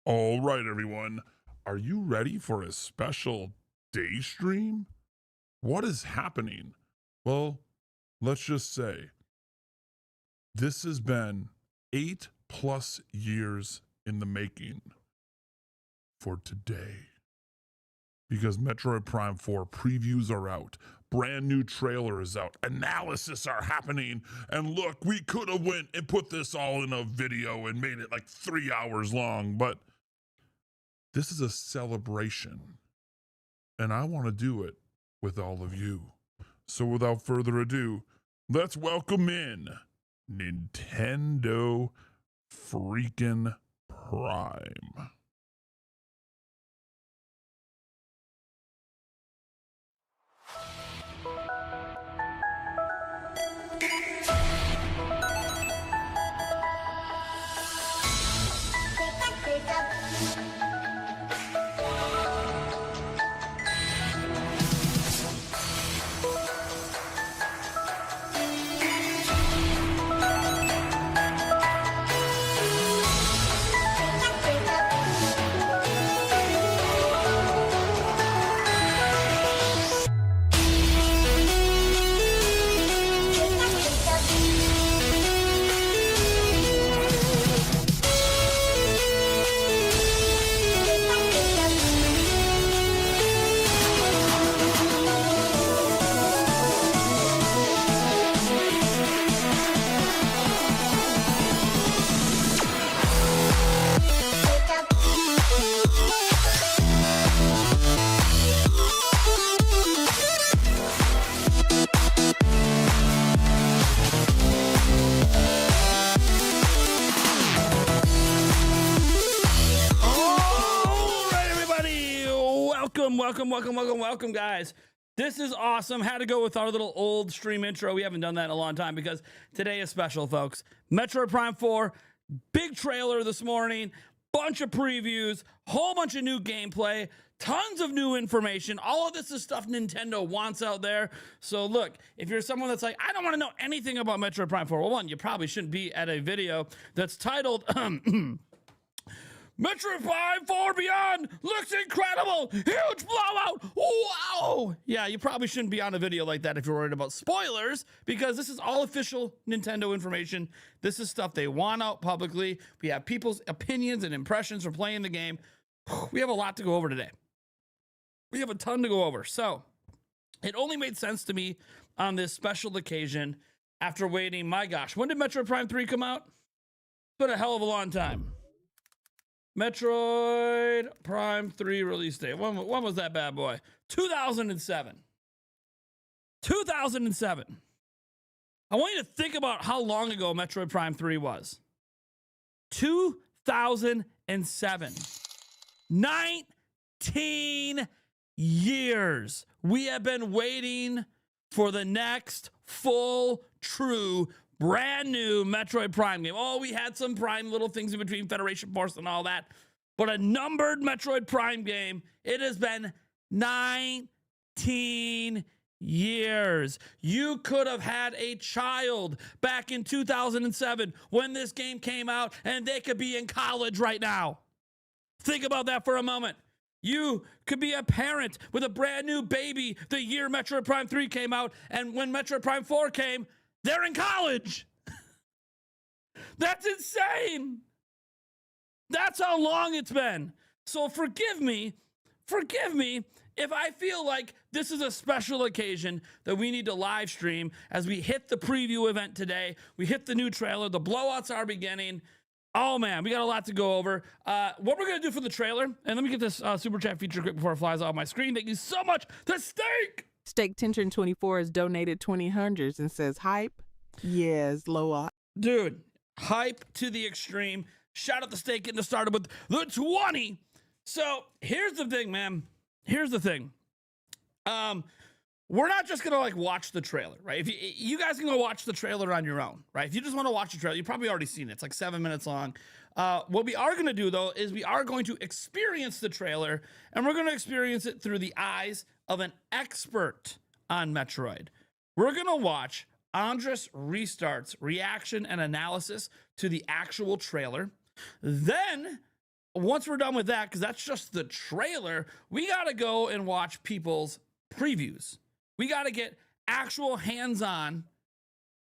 All right, everyone. Are you ready for a special day stream? What is happening? Well, let's just say this has been 8+ years in the making for today. Because Metroid Prime 4 previews are out, brand new trailer is out, analysis are happening, and look, we could have went and put this all in a video and made it like 3 hours long, but this is a celebration, and I want to do it with all of you. So without further ado, let's welcome in Nintendo freaking Prime. Welcome, guys. This is awesome. Had to go with our little old stream intro. We haven't done that in a long time because today is special, folks. Metroid Prime 4, big trailer this morning, bunch of previews, whole bunch of new gameplay, tons of new information. All of this is stuff Nintendo wants out there. So look, if you're someone that's like, I don't want to know anything about Metroid Prime 4, well, one, you probably shouldn't be at a video that's titled Metroid Prime 4 Beyond looks incredible! Huge blowout! Wow! Yeah, you probably shouldn't be on a video like that if you're worried about spoilers, because this is all official Nintendo information. This is stuff they want out publicly. We have people's opinions and impressions from playing the game. We have a lot to go over today. We have a ton to go over. So, it only made sense to me on this special occasion after waiting, my gosh, when did Metroid Prime 3 come out? It's been a hell of a long time. Metroid Prime 3 release date. When was that bad boy? 2007. 2007. I want you to think about how long ago Metroid Prime 3 was. 2007. 19 years. We have been waiting for the next full, true, brand new Metroid Prime game. Oh, we had some Prime little things in between, Federation Force and all that. But a numbered Metroid Prime game, it has been 19 years. You could have had a child back in 2007 when this game came out, and they could be in college right now. Think about that for a moment. You could be a parent with a brand new baby the year Metroid Prime 3 came out, and when Metroid Prime 4 came, they're in college. That's insane. That's how long it's been. So forgive me if I feel like this is a special occasion that we need to live stream as we hit the preview event today. We hit the new trailer. The blowouts are beginning. Oh, man, we got a lot to go over. What we're going to do for the trailer, and let me get this super chat feature quick before it flies off my screen. Thank you so much to Steak. Steak Tension 24 has donated 20 hundreds and says, hype? Yes, low. Dude, hype to the extreme. Shout out to Steak getting us started with the 20. So here's the thing, man. Here's the thing. We're not just gonna like watch the trailer, right? If you guys can go watch the trailer on your own, right? If you just want to watch the trailer, you've probably already seen it. It's like 7 minutes long. What we are gonna do though is we are going to experience the trailer, and we're gonna experience it through the eyes of an expert on Metroid. We're gonna watch Andres Restart's reaction and analysis to the actual trailer. Then once we're done with that, because that's just the trailer, we got to go and watch people's previews. We got to get actual hands-on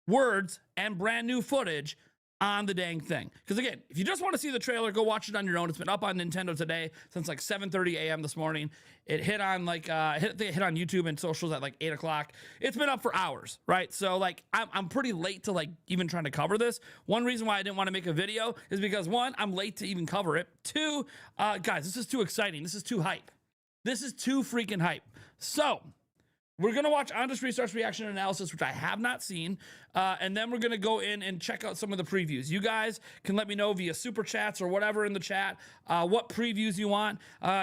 words and brand new footage on the dang thing. Because again, if you just want to see the trailer, go watch it on your own. It's been up on Nintendo today since like 7:30 a.m. this morning. It hit on like hit on YouTube and socials at like 8 o'clock. It's been up for hours, right? So like I'm pretty late to like even trying to cover this. One reason why I didn't want to make a video is because one, I'm late to even cover it. Two, guys, this is too exciting. This is too hype. This is too freaking hype. So we're going to watch Andres Restart's reaction analysis, which I have not seen, and then we're going to go in and check out some of the previews. You guys can let me know via super chats or whatever in the chat what previews you want.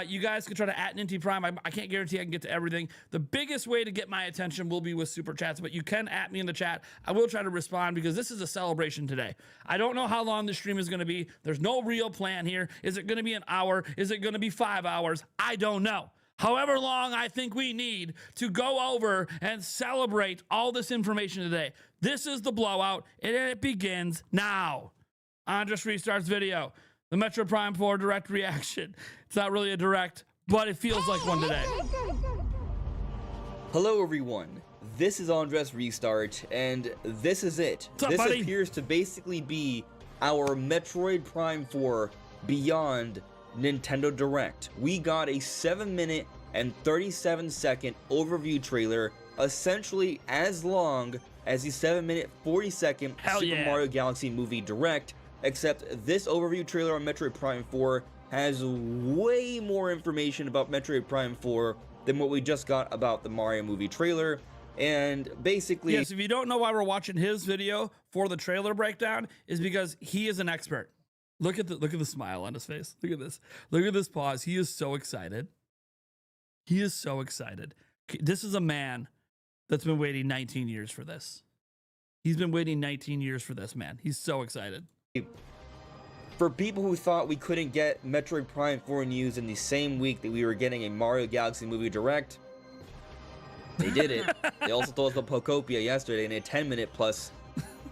You guys can try to @Ninty Prime. I can't guarantee I can get to everything. The biggest way to get my attention will be with super chats, but you can @ me in the chat. I will try to respond because this is a celebration today. I don't know how long this stream is going to be. There's no real plan here. Is it going to be an hour? Is it going to be 5 hours? I don't know. However long I think we need to go over and celebrate all this information today. This is the blowout, and it begins now. Andres Restart's video, the Metroid Prime 4 direct reaction. It's not really a direct, but it feels like one today. Hello everyone, this is Andres Restart, and this is it. What's up, this buddy? appears to basically be our Metroid Prime 4 Beyond Nintendo Direct. We got a 7-minute and 37-second overview trailer, essentially as long as the 7-minute 40-second Super Mario Galaxy Movie Direct, except this overview trailer on Metroid Prime 4 has way more information about Metroid Prime 4 than what we just got about the Mario movie trailer. And basically, yes, if you don't know why we're watching his video for the trailer breakdown, is because he is an expert. Look at the smile on his face. Look at this. Look at this pause. He is so excited. He is so excited. This is a man that's been waiting 19 years for this. He's been waiting 19 years for this, man. He's so excited. for people who thought we couldn't get Metroid Prime 4 news in the same week that we were getting a Mario Galaxy Movie Direct, they did it. They also told us about Pokopia yesterday in a 10-minute plus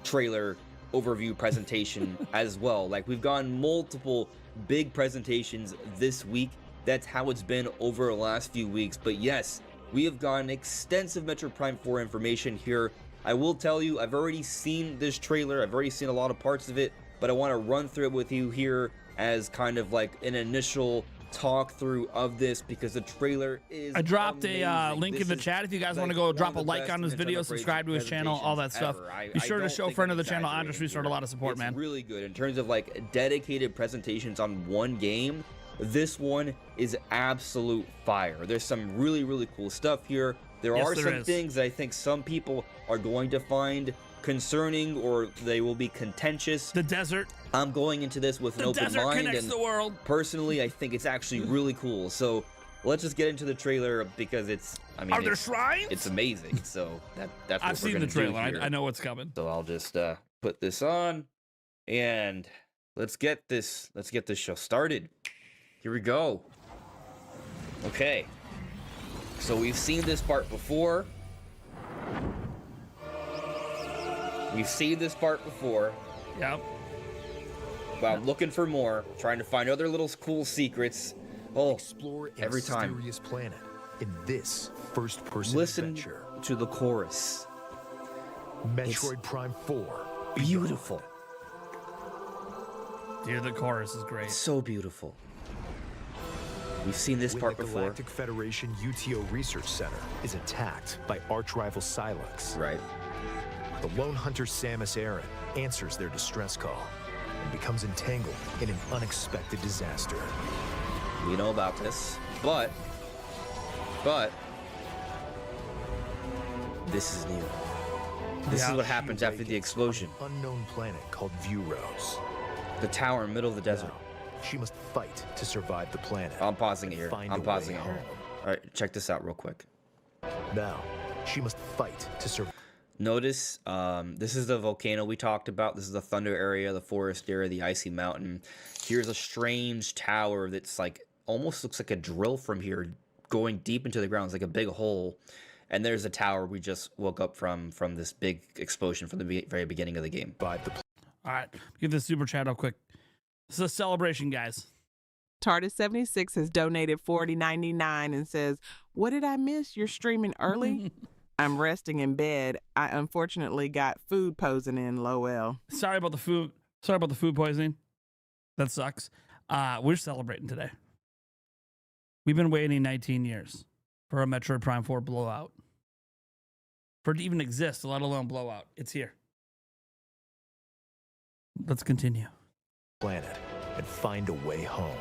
trailer overview presentation as well. Like, we've gotten multiple big presentations this week. That's how it's been over the last few weeks. But yes, we have gotten extensive Metroid Prime 4 information here. I will tell you, I've already seen this trailer. I've already seen a lot of parts of it, but I want to run through it with you here as kind of like an initial talk through of this, because the trailer is I dropped amazing. a link This in the is, chat if you guys want to like, go one drop of a the like best on his video, Nintendo subscribe to his channel, all that stuff. presentations Be sure ever. to I show don't friend of the think I'm channel, Andres exaggerating Resort, a here. lot of support, It's man. really good in terms of like dedicated presentations on one game. This one is absolute fire. There's some really cool stuff here. There Yes, are there some is. things that I think some people are going to find concerning, or they will be contentious. The desert. I'm going into this with an The open desert mind, connects and the world. personally I think it's actually really cool. So let's just get into the trailer, because it's, I mean, Are there it's, shrines? it's amazing. So that's what I've we're seen the gonna do trailer. here. I know what's coming. So I'll just put this on, and let's get this show started. Here we go. Okay. So we've seen this part before. Yep. But I'm looking for more, trying to find other little cool secrets. Oh, Explore a every time. mysterious planet in this first-person Listen adventure. to the chorus. Metroid Prime 4. Beautiful. Dude, the chorus is great. So beautiful. We've seen this When part the before. Galactic Federation UTO Research Center is attacked by arch-rival Silux, Right. the lone hunter Samus Aran answers their distress call and becomes entangled in an unexpected disaster. We know about this, but this is new. This is Yeah. what happens after the explosion. On an unknown planet called View Rose. The tower in the middle of the desert. Now, she must fight to survive the planet. I'm pausing it and here. find I'm a pausing way it here. home. All right, check this out real quick. Now, she must fight to survive. Notice, this is the volcano we talked about. This is the thunder area, the forest area, the icy mountain. Here's a strange tower that's like, almost looks like a drill from here, going deep into the ground. It's like a big hole. And there's a tower we just woke up from this big explosion from the very beginning of the game. the All right. Give this super chat real quick. This is a celebration, guys. TARDIS76 has donated $40.99 and says, "What did I miss? You're streaming early? I'm resting in bed. I unfortunately got food poisoning, lol." Sorry about the food. Sorry about the food poisoning. That sucks. We're celebrating today. We've been waiting 19 years for a Metroid Prime 4 Blowout. For it to even exist, let alone Blowout. It's here. Let's continue. Planet and find a way home.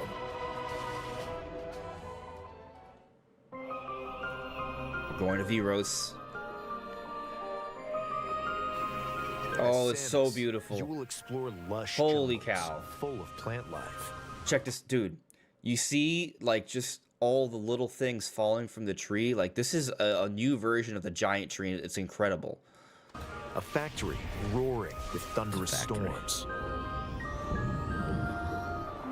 We're going to Veros. Oh, it's so Samus, beautiful. You will explore lush Holy jungles cow. full of plant life. Check this, dude. You see, like, just all the little things falling from the tree? Like, this is a new version of the giant tree. It's incredible. A factory roaring with thunderous storms.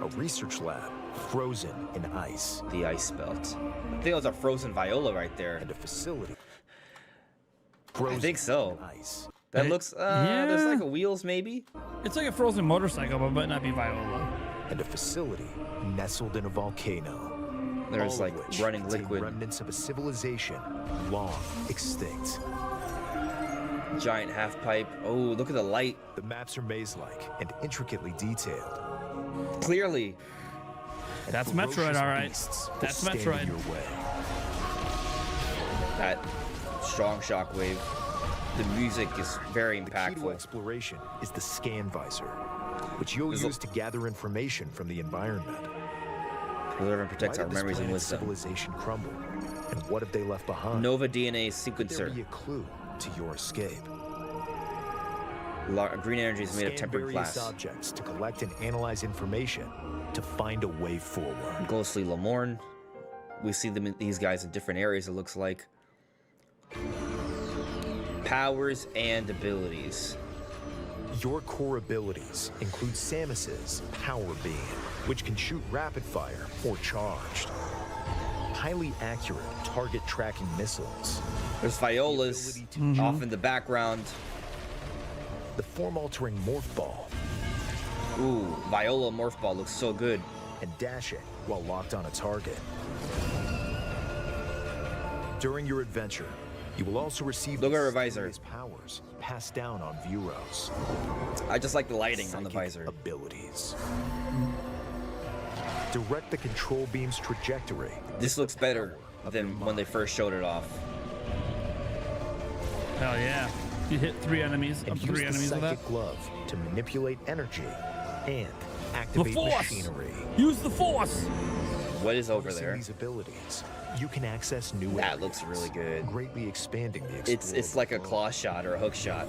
A research lab frozen in ice. The ice belt. I think that was a frozen Viola right there. And a facility I frozen think so. in ice. That It- looks, there's yeah. like a wheels maybe? It's like a frozen motorcycle, but might not be Viola. And a facility nestled in a volcano. There's all like of which running contain liquid. remnants of a civilization long extinct. Giant half pipe. Oh, look at the light. The maps are maze-like and intricately detailed. Clearly. And That's ferocious Metroid, all right. beasts will That's stand Metroid. in your way. That strong shockwave. The music is very The key to impactful. exploration is the scan visor, which you'll There's a- use to gather information from the environment. Preserve and protects Why our did this memories and planet's wisdom. civilization crumble? And what have they left behind? Nova DNA Could there be sequencer. a clue to your escape? Green energy is made of Scan tempered various glass. objects to collect and analyze information to find a way forward. Ghostly Lamorne. We see them, these guys in different areas, it looks like. Powers and abilities. Your core abilities include Samus's Power Beam, which can shoot rapid fire or charged. Highly accurate target tracking missiles. There's Violas The ability to off in the background. The form-altering Morph Ball, Ooh, Viola Morph Ball looks so good. and dashing while locked on a target. During your adventure, you will also receive Look at these her visor. mysterious powers passed down on Vuros. I just like the lighting on the Psychic visor. abilities. Direct the control beam's trajectory. This looks better than when they first showed it off. Hell yeah. You hit 3 enemies, And up to use 3 the enemies with that. psychic glove to manipulate energy and The activate Force! machinery. Use the Force! What is over Using there? these abilities, you can access new That areas, looks really good. greatly expanding the It's like a explorable claw shot or a hook shot.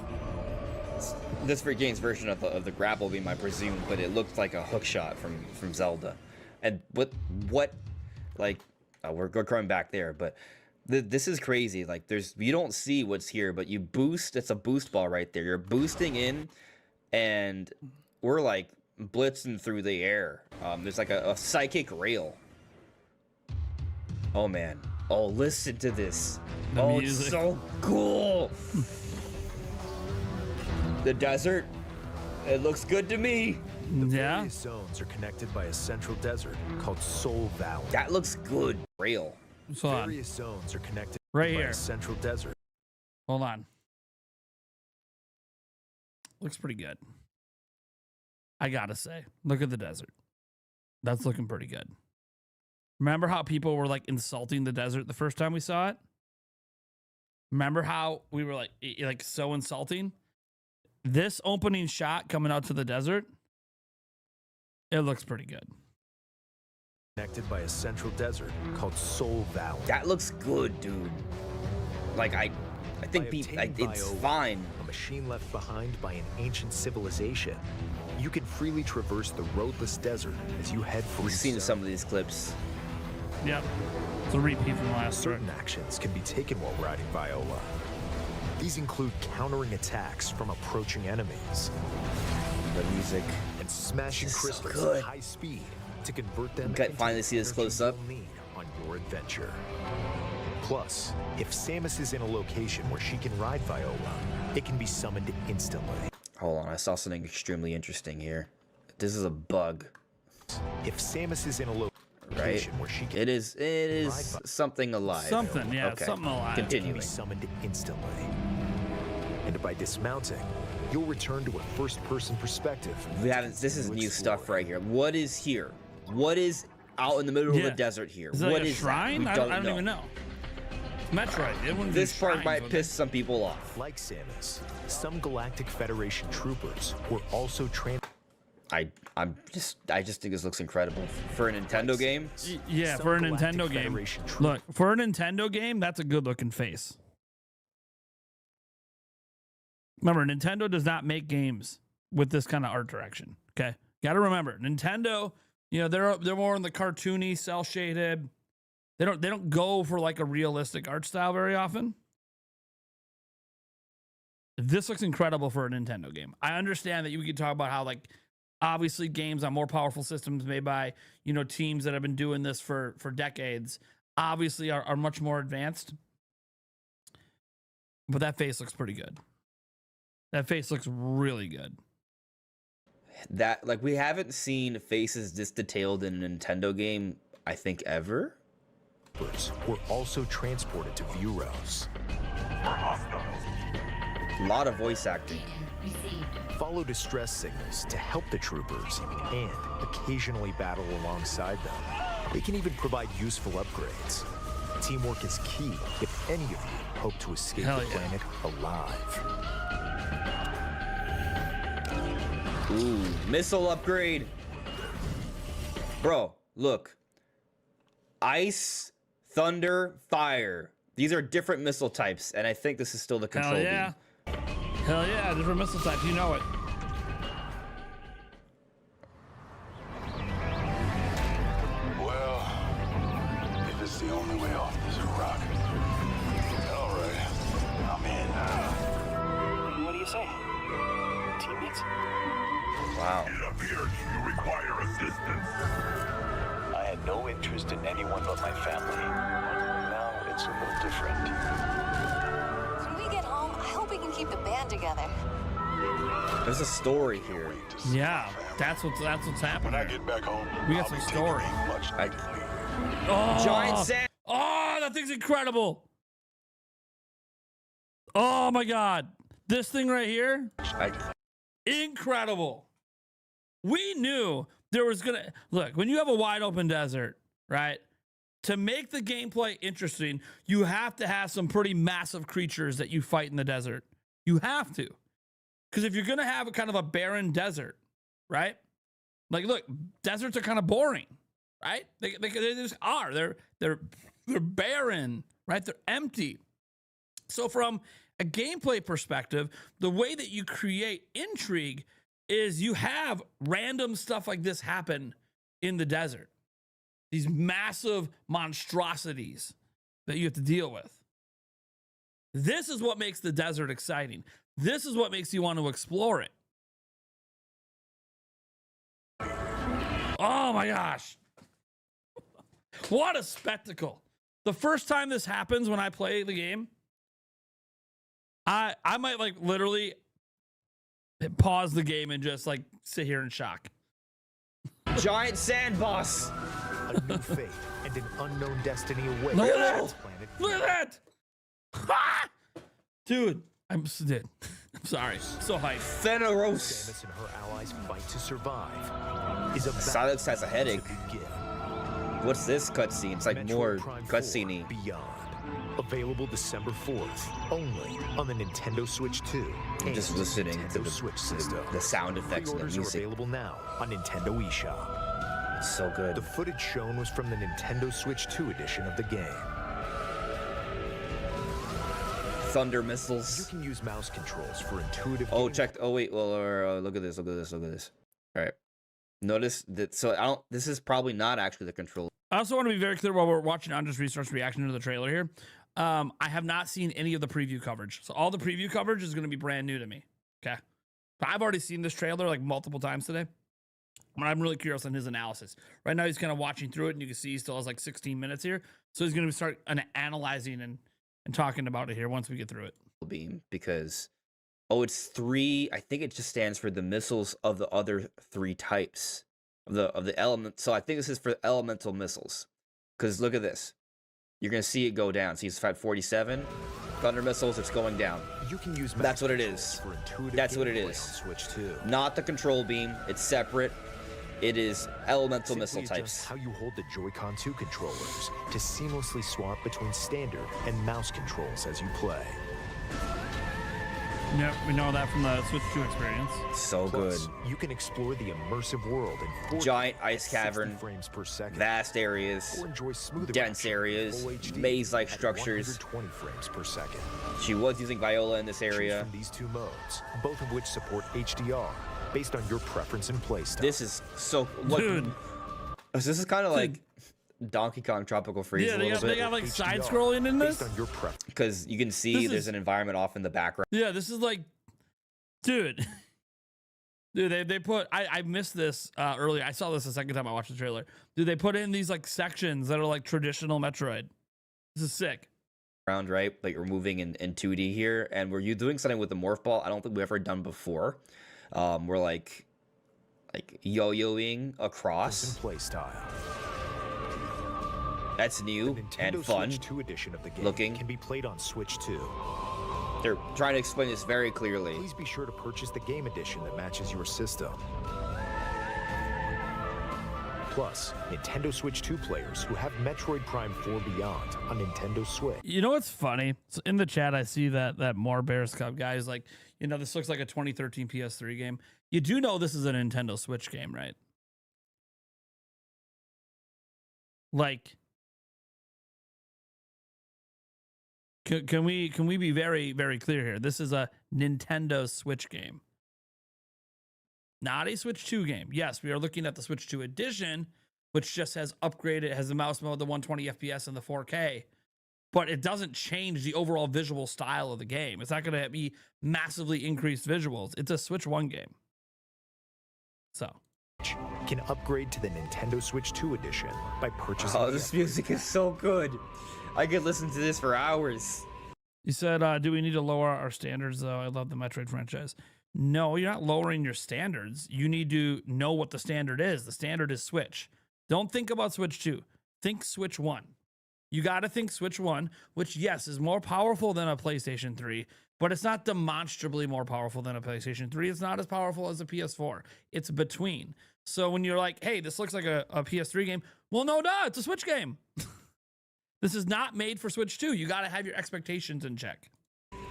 This for game's version of the grapple beam, I presume, but it looked like a hook shot from Zelda. And what, like, we're coming back there, but this is crazy. Like, you don't see what's here, but you boost. It's a boost ball right there. You're boosting in, and we're like blitzing through the air. There's like a psychic rail. Oh man. Oh, listen to this. The oh, music. it's so cool. The desert. It looks good to me. Yeah. Various zones are connected by a central desert called Soul Valley. That looks good. Rail. Hold on. Various zones are connected Right by here. a central desert. Hold on. Looks pretty good. I gotta say. Look at the desert. That's looking pretty good. Remember how people were like insulting the desert the first time we saw it? Remember how we were like so insulting? This opening shot coming out to the desert, it looks pretty good. Connected by a central desert called Soul Valley. That looks good, dude. Like I think By obtaining it's Viola, fine. a machine left behind by an ancient civilization, you can freely traverse the roadless desert as you head for We've each seen zone. some of these clips. Yep. It's a repeat from the last Certain trip. actions can be taken while riding Viola. These include countering attacks from approaching enemies The music. and smashing This is so crystals good. at high speed to convert them Okay, into finally see this energy close up. you'll need on your adventure. Plus, if Samus is in a location where she can ride Viola, it can be summoned instantly. Hold on, I saw something extremely interesting here. This is a bug. If Samus is in a right? location where she can It is something alive. Something, yeah, Okay. something alive. can Continuing. be summoned instantly. And by dismounting, you'll return to a first-person perspective. We haven't. This is new stuff right here. What is here? What is out in the middle of Yeah. the desert here? Is it What like a is that? shrine? We I don't don't know. even know. It's Metroid. It wouldn't be This part shrines, might would piss some people off. Like Samus, some Galactic Federation troopers were also I just think this looks incredible for a Nintendo game. Yeah, Some for a Galactic Nintendo game. Federation troop- Look, for a Nintendo game, that's a good looking face. Remember, Nintendo does not make games with this kind of art direction. Okay, got to remember, Nintendo. You know, they're more in the cartoony, cell shaded. They don't go for like a realistic art style very often. This looks incredible for a Nintendo game. I understand that you can talk about how, like, obviously games on more powerful systems made by, you know, teams that have been doing this for decades obviously are much more advanced. But that face looks pretty good. That face looks really good. That, like, we haven't seen faces this detailed in a Nintendo game, I think, ever. troopers were also transported to view rows. A lot of voice acting. Follow distress signals to help the troopers and occasionally battle alongside them. They can even provide useful upgrades. Teamwork is key if any of you hope to escape Hell the yeah. planet alive. Ooh, missile upgrade. Bro, look. Ice, thunder, fire. These are different missile types, and I think this is still the control Hell yeah. beam. Hell yeah, different missile types, you know it. Well, if it's the only way off this rock, all right, I'm in. What do you say? Teammates? Wow. It appears you require assistance. I had no interest in anyone but my family. Now it's a little different. When we get home, I hope we can keep the band together. There's a story here. Yeah, that's what's When I happening. get back home, We got I'll some be story. taking a much I- needed leave. Oh, Giant sand. oh, that thing's incredible. Oh my god, this thing right here, incredible. We knew there was gonna look when you have a wide open desert, right? To make the gameplay interesting, you have to have some pretty massive creatures that you fight in the desert. You have to, because if you're gonna have a kind of a barren desert, right? Like, look, deserts are kind of boring, right? They just are. They're barren, right? They're empty. So from a gameplay perspective, the way that you create intrigue is you have random stuff like this happen in the desert. These massive monstrosities that you have to deal with. This is what makes the desert exciting. This is what makes you want to explore it. Oh my gosh. What a spectacle. The first time this happens when I play the game, I might like literally pause the game and just like sit here in shock. Giant sand boss. A new fate and an unknown destiny await. Look at on that! this planet. Look at that! Ah! Dude, I'm sorry. So hyped. Feneros. Samus and her allies fight to survive. Is about Silence has a headache. to begin. What's this cutscene? It's like Metroid more Prime 4 cutscene-y. Beyond. Available December 4th, only on the Nintendo Switch 2. I'm just and listening to Nintendo the, Switch the, system. the sound effects and the Pre-orders are music. available now on Nintendo eShop. It's so good. The footage shown was from the Nintendo Switch 2 edition of the game. Thunder You missiles. can use mouse controls for intuitive. Oh, gameplay. check. Oh, wait. Well, look at this. Look at this. Look at this. All right. Notice that. So I don't. This is probably not actually the controller. I also want to be very clear while we're watching Andres Research reaction to the trailer here. I have not seen any of the preview coverage. So all the preview coverage is going to be brand new to me. Okay. But I've already seen this trailer like multiple times today. But I'm really curious on his analysis. Right now he's kind of watching through it and you can see he still has like 16 minutes here. So he's going to start analyzing and talking about it here once we get through it. Beam because it's 3. I think it just stands for the missiles of the other 3 types of the element. So I think this is for elemental missiles. Because look at this. You're going to see it go down. See, it's at 47. Thunder missiles, it's going down. You can use That's what it is. for intuitive That's what it gameplay is. on Switch 2. Not the control beam. It's separate. It is elemental missile Simply adjust types. how you hold the Joy-Con 2 controllers to seamlessly swap between standard and mouse controls as you play. Yep, we know that from the Switch 2 experience. So good. Plus, you can explore the immersive world in 4K, Giant ice 60 cavern, frames per second, vast areas, or enjoy smoother dense action in areas, full HD maze-like at structures. 120 frames per second. She was using Viola in this Choose area. from these two modes, both of which support HDR, based on your preference and playstyle. This is so... What, Dude. This is kind of like Donkey Kong Tropical Freeze Yeah, a they little got bit. like HDR, side scrolling in this. based on your preference. Because you can see This there's is- an environment off in the background. Yeah, this is like, dude. Dude, they put, I missed this earlier. I saw this the second time I watched the trailer. Dude, they put in these like sections that are like traditional Metroid. This is sick. Right? Like you're moving in 2D here. And were you doing something with the morph ball I don't think we've ever done before. We're like yo-yoing across. Playstyle. That's new The Nintendo and fun. Switch 2 edition of the game looking. can be played on Switch 2. They're trying to explain this very clearly. Please be sure to purchase the game edition that matches your system. Plus, Nintendo Switch 2 players who have Metroid Prime 4 Beyond on Nintendo Switch. You know what's funny? So in the chat, I see that more Bears Cup guy is like, you know, this looks like a 2013 PS3 game. You do know this is a Nintendo Switch game, right? Like, can we be very, very clear here? This is a Nintendo Switch game, not a Switch 2 game. Yes, we are looking at the Switch 2 edition, which just has upgraded, has the mouse mode, the 120 FPS, and the 4K. But it doesn't change the overall visual style of the game. It's not going to be massively increased visuals. It's a Switch 1 game. So, Can upgrade to the Nintendo Switch 2 edition by purchasing. Oh, the this upgrade music is so good. I could listen to this for hours. you said, do we need to lower our standards, though? I love the Metroid franchise. No, you're not lowering your standards. You need to know what the standard is. The standard is Switch. Don't think about Switch 2. Think Switch 1. You got to think Switch 1, which, yes, is more powerful than a PlayStation 3, but it's not demonstrably more powerful than a PlayStation 3. It's not as powerful as a PS4. It's between. So when you're like, hey, this looks like a PS3 game, well, no, it's a Switch game. This is not made for Switch 2. You got to have your expectations in check.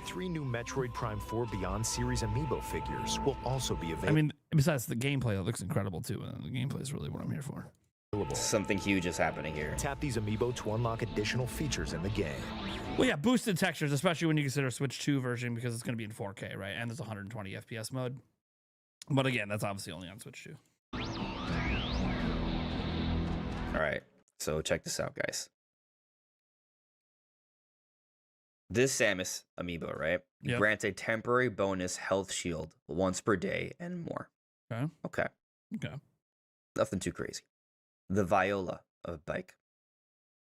3 new Metroid Prime 4 Beyond series amiibo figures will also be available. I mean, besides the gameplay, it looks incredible, too. And the gameplay is really what I'm here for. Something huge is happening here. Tap these amiibo to unlock additional features in the game. Well, yeah, boosted textures, especially when you consider Switch 2 version, because it's going to be in 4K, right? And there's 120 FPS mode. But again, that's obviously only on Switch 2. All right, so check this out, guys. This Samus amiibo, right? Yep. Grants a temporary bonus health shield once per day and more. Okay. Okay. Okay. Nothing too crazy. The Viola of Bike.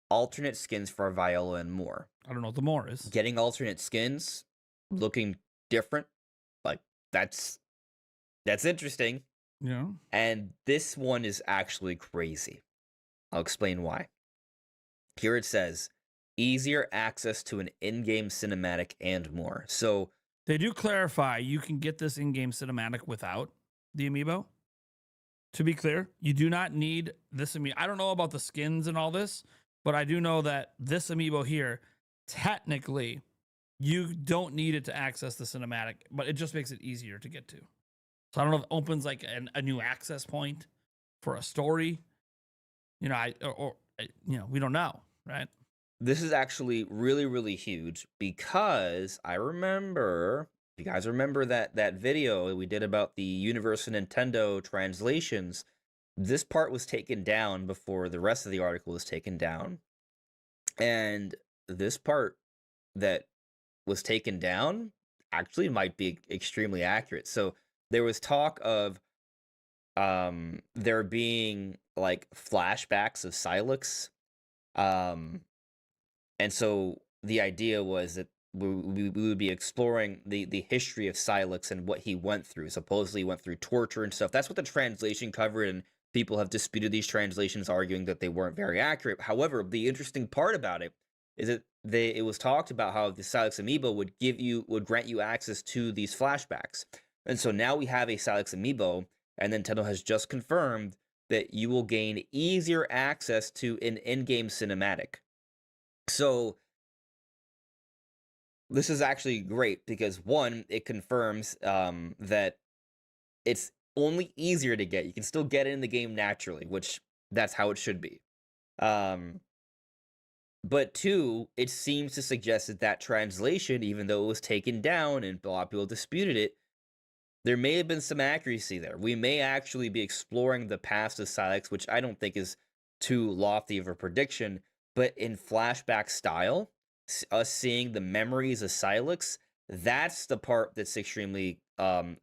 Alternate skins for Viola and more. I don't know what the more is. Getting alternate skins, looking different. Like, that's interesting. Yeah. And this one is actually crazy. I'll explain why. Here it says, easier access to an in-game cinematic and more. So They do clarify you can get this in-game cinematic without the amiibo. To be clear, you do not need this amiibo. I don't know about the skins and all this, but I do know that this amiibo here, technically, you don't need it to access the cinematic, but it just makes it easier to get to. So I don't know if it opens like a new access point for a story. You know, we don't know, right? this is actually really, really huge because I remember, if you guys remember that video we did about the Universal Nintendo translations, this part was taken down before the rest of the article was taken down. And this part that was taken down actually might be extremely accurate. So there was talk of there being like flashbacks of Silex. And so the idea was that we would be exploring the history of Silex and what he went through. Supposedly he went through torture and stuff. That's what the translation covered, and people have disputed these translations, arguing that they weren't very accurate. However, the interesting part about it is that it was talked about how the Silex amiibo would grant you access to these flashbacks. And so now we have a Silex amiibo, and Nintendo has just confirmed that you will gain easier access to an in-game cinematic. So this is actually great because, one, it confirms that it's only easier to get. You can still get it in the game naturally, which that's how it should be. But two, it seems to suggest that translation, even though it was taken down and a lot of people disputed it, there may have been some accuracy there. We may actually be exploring the past of Silex, which I don't think is too lofty of a prediction, but in flashback style, us seeing the memories of Silex, that's the part that's extremely I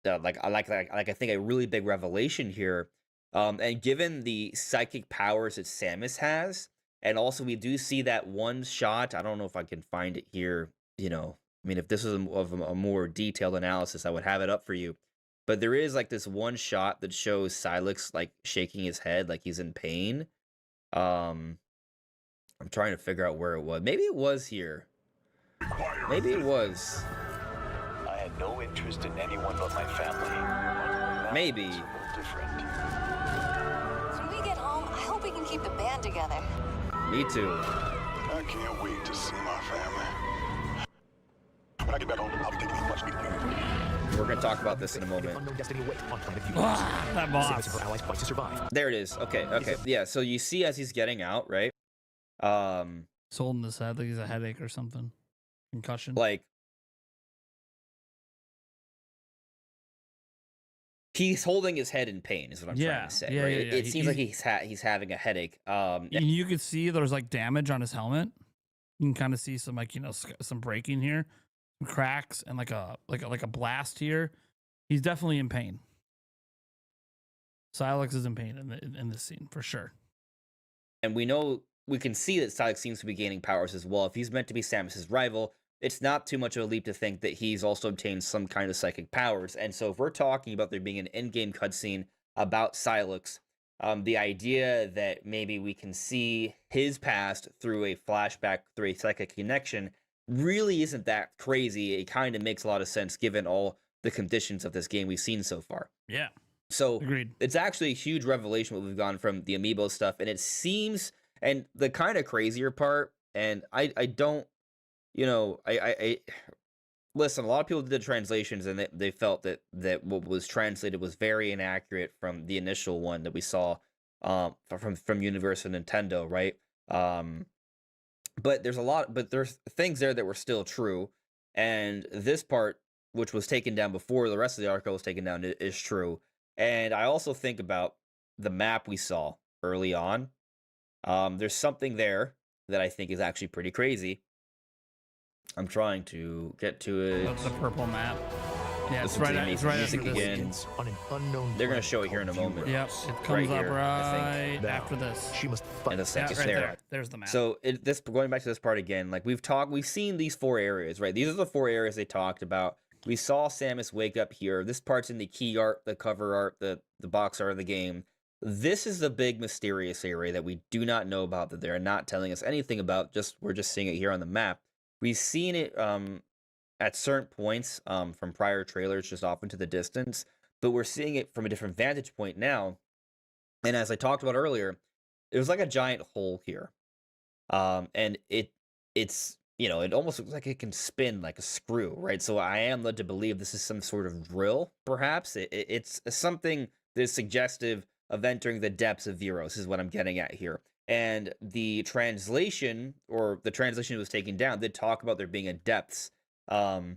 think a really big revelation here. And given the psychic powers that Samus has, and also we do see that one shot. I don't know if I can find it here. I mean, if this was a more detailed analysis, I would have it up for you. But there is like this one shot that shows Silex like shaking his head like he's in pain. I'm trying to figure out where it was. Maybe it was here. Maybe it was. I had no interest in anyone but my family. Now Maybe. It's a little different. When we get home, I hope we can keep the band together. Me too. I can't wait to see my family. When I get back home, I'll be taking these much needed units. We're gonna talk about this in a moment. Unknown destiny awaits on Planet View. That Samus boss. and her allies fight to survive. There it is. Okay. Yeah, so you see as he's getting out, right? He's holding his head like he's a headache or something. Concussion. Like he's holding his head in pain is what I'm trying to say, yeah, right? yeah, yeah. It seems like he's having a headache. And you could see there's like damage on his helmet. You can kind of see some like some breaking here, some cracks, and like a blast here. He's definitely in pain. Silex is in pain in this scene for sure. And we can see that Silex seems to be gaining powers as well. If he's meant to be Samus's rival, it's not too much of a leap to think that he's also obtained some kind of psychic powers. And so if we're talking about there being an in-game cutscene about Silex, the idea that maybe we can see his past through a flashback, through a psychic connection, really isn't that crazy. It kind of makes a lot of sense given all the conditions of this game we've seen so far. Yeah. So Agreed. It's actually a huge revelation what we've gone from the amiibo stuff. And it seems, and the kind of crazier part, and I don't, I listen, a lot of people did translations and they felt that what was translated was very inaccurate from the initial one that we saw from Universal Nintendo, right? But there's things there that were still true. And this part, which was taken down before the rest of the article was taken down, is true. And I also think about the map we saw early on. There's something there that I think is actually pretty crazy. I'm trying to get to it. That's the purple map. Yeah, it's Listen right, to the it's right music after again. this. On an unknown They're gonna planet show it here in a called moment. Yep, Vuros. it comes up here, I think. right Now, after this. She must And fight. the second right there. there. There's the map. So going back to this part again, like we've seen these 4 areas, right? These are the 4 areas they talked about. We saw Samus wake up here. This part's in the key art, the cover art, the box art of the game. This is the big mysterious area that we do not know about, that they're not telling us anything about. We're just seeing it here on the map. We've seen it at certain points from prior trailers, just off into the distance, but we're seeing it from a different vantage point now. And as I talked about earlier, it was like a giant hole here, and it's it almost looks like it can spin like a screw, right? So I am led to believe this is some sort of drill, perhaps. It's something that is suggestive of entering the depths of Vuros, is what I'm getting at here. And the translation that was taken down did talk about there being a depths. So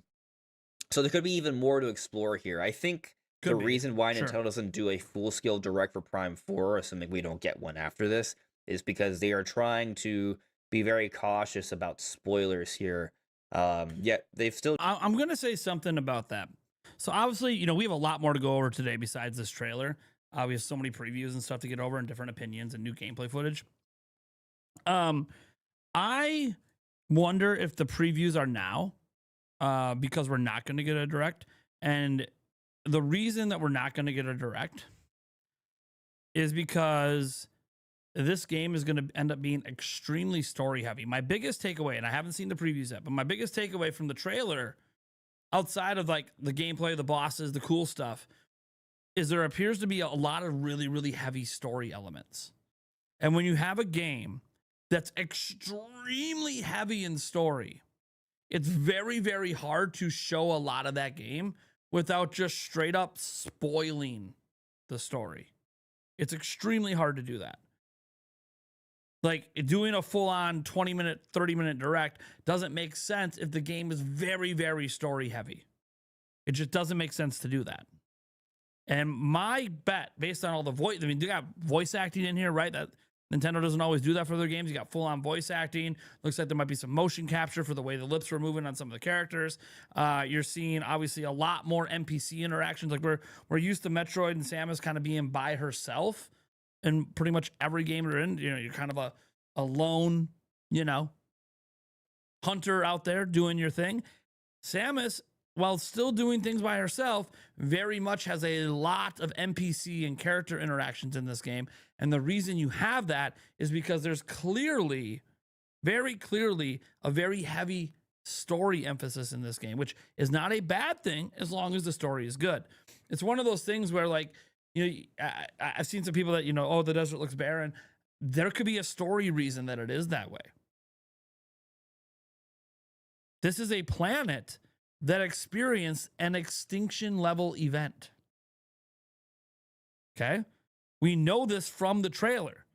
there could be even more to explore here. I think the reason why Nintendo doesn't do a full-scale direct for Prime 4, assuming we don't get one after this, is because they are trying to be very cautious about spoilers here. Yet they've still... I'm going to say something about that. So obviously, we have a lot more to go over today besides this trailer. We have so many previews and stuff to get over and different opinions and new gameplay footage. I wonder if the previews are now, because we're not going to get a direct. And the reason that we're not going to get a direct is because this game is going to end up being extremely story heavy. My biggest takeaway, and I haven't seen the previews yet, but my biggest takeaway from the trailer, outside of like the gameplay, the bosses, the cool stuff, is there appears to be a lot of really, really heavy story elements. And when you have a game that's extremely heavy in story, it's very, very hard to show a lot of that game without just straight up spoiling the story. It's extremely hard to do that. Like, doing a full-on 20-minute, 30-minute direct doesn't make sense if the game is very, very story heavy. It just doesn't make sense to do that. And my bet, based on all the voice, I mean, you got voice acting in here, right? That Nintendo doesn't always do that for their games. You got full-on voice acting. Looks like there might be some motion capture for the way the lips were moving on some of the characters. You're seeing, obviously, a lot more NPC interactions. Like, we're used to Metroid and Samus kind of being by herself in pretty much every game you're in. You know, you're kind of a lone, you know, hunter out there doing your thing. Samus, while still doing things by herself, very much has a lot of NPC and character interactions in this game. And the reason you have that is because there's clearly, very clearly, a very heavy story emphasis in this game, which is not a bad thing as long as the story is good. It's one of those things where, like, you know, I've seen some people that, you know, oh, the desert looks barren. There could be a story reason that it is that way. This is a planet that experienced an extinction level event. Okay? We know this from the trailer.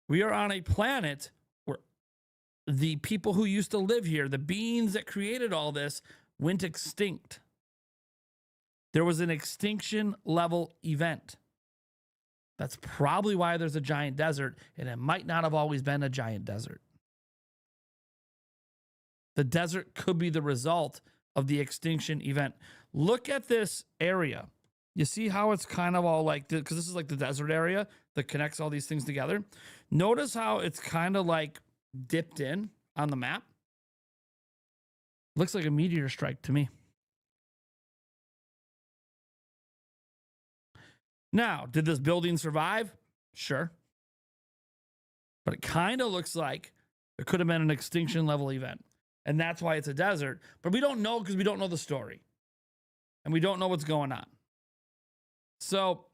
We are on a planet where the people who used to live here, the beings that created all this, went extinct. There was an extinction level event. That's probably why there's a giant desert, and it might not have always been a giant desert. The desert could be the result of the extinction event. Look at this area. You see how it's kind of all like, because this is like the desert area that connects all these things together. Notice how it's kind of like dipped in on the map. Looks like a meteor strike to me. Now, did this building survive? Sure. But it kind of looks like it could have been an extinction level event. And that's why it's a desert. But we don't know because we don't know the story. And we don't know what's going on. So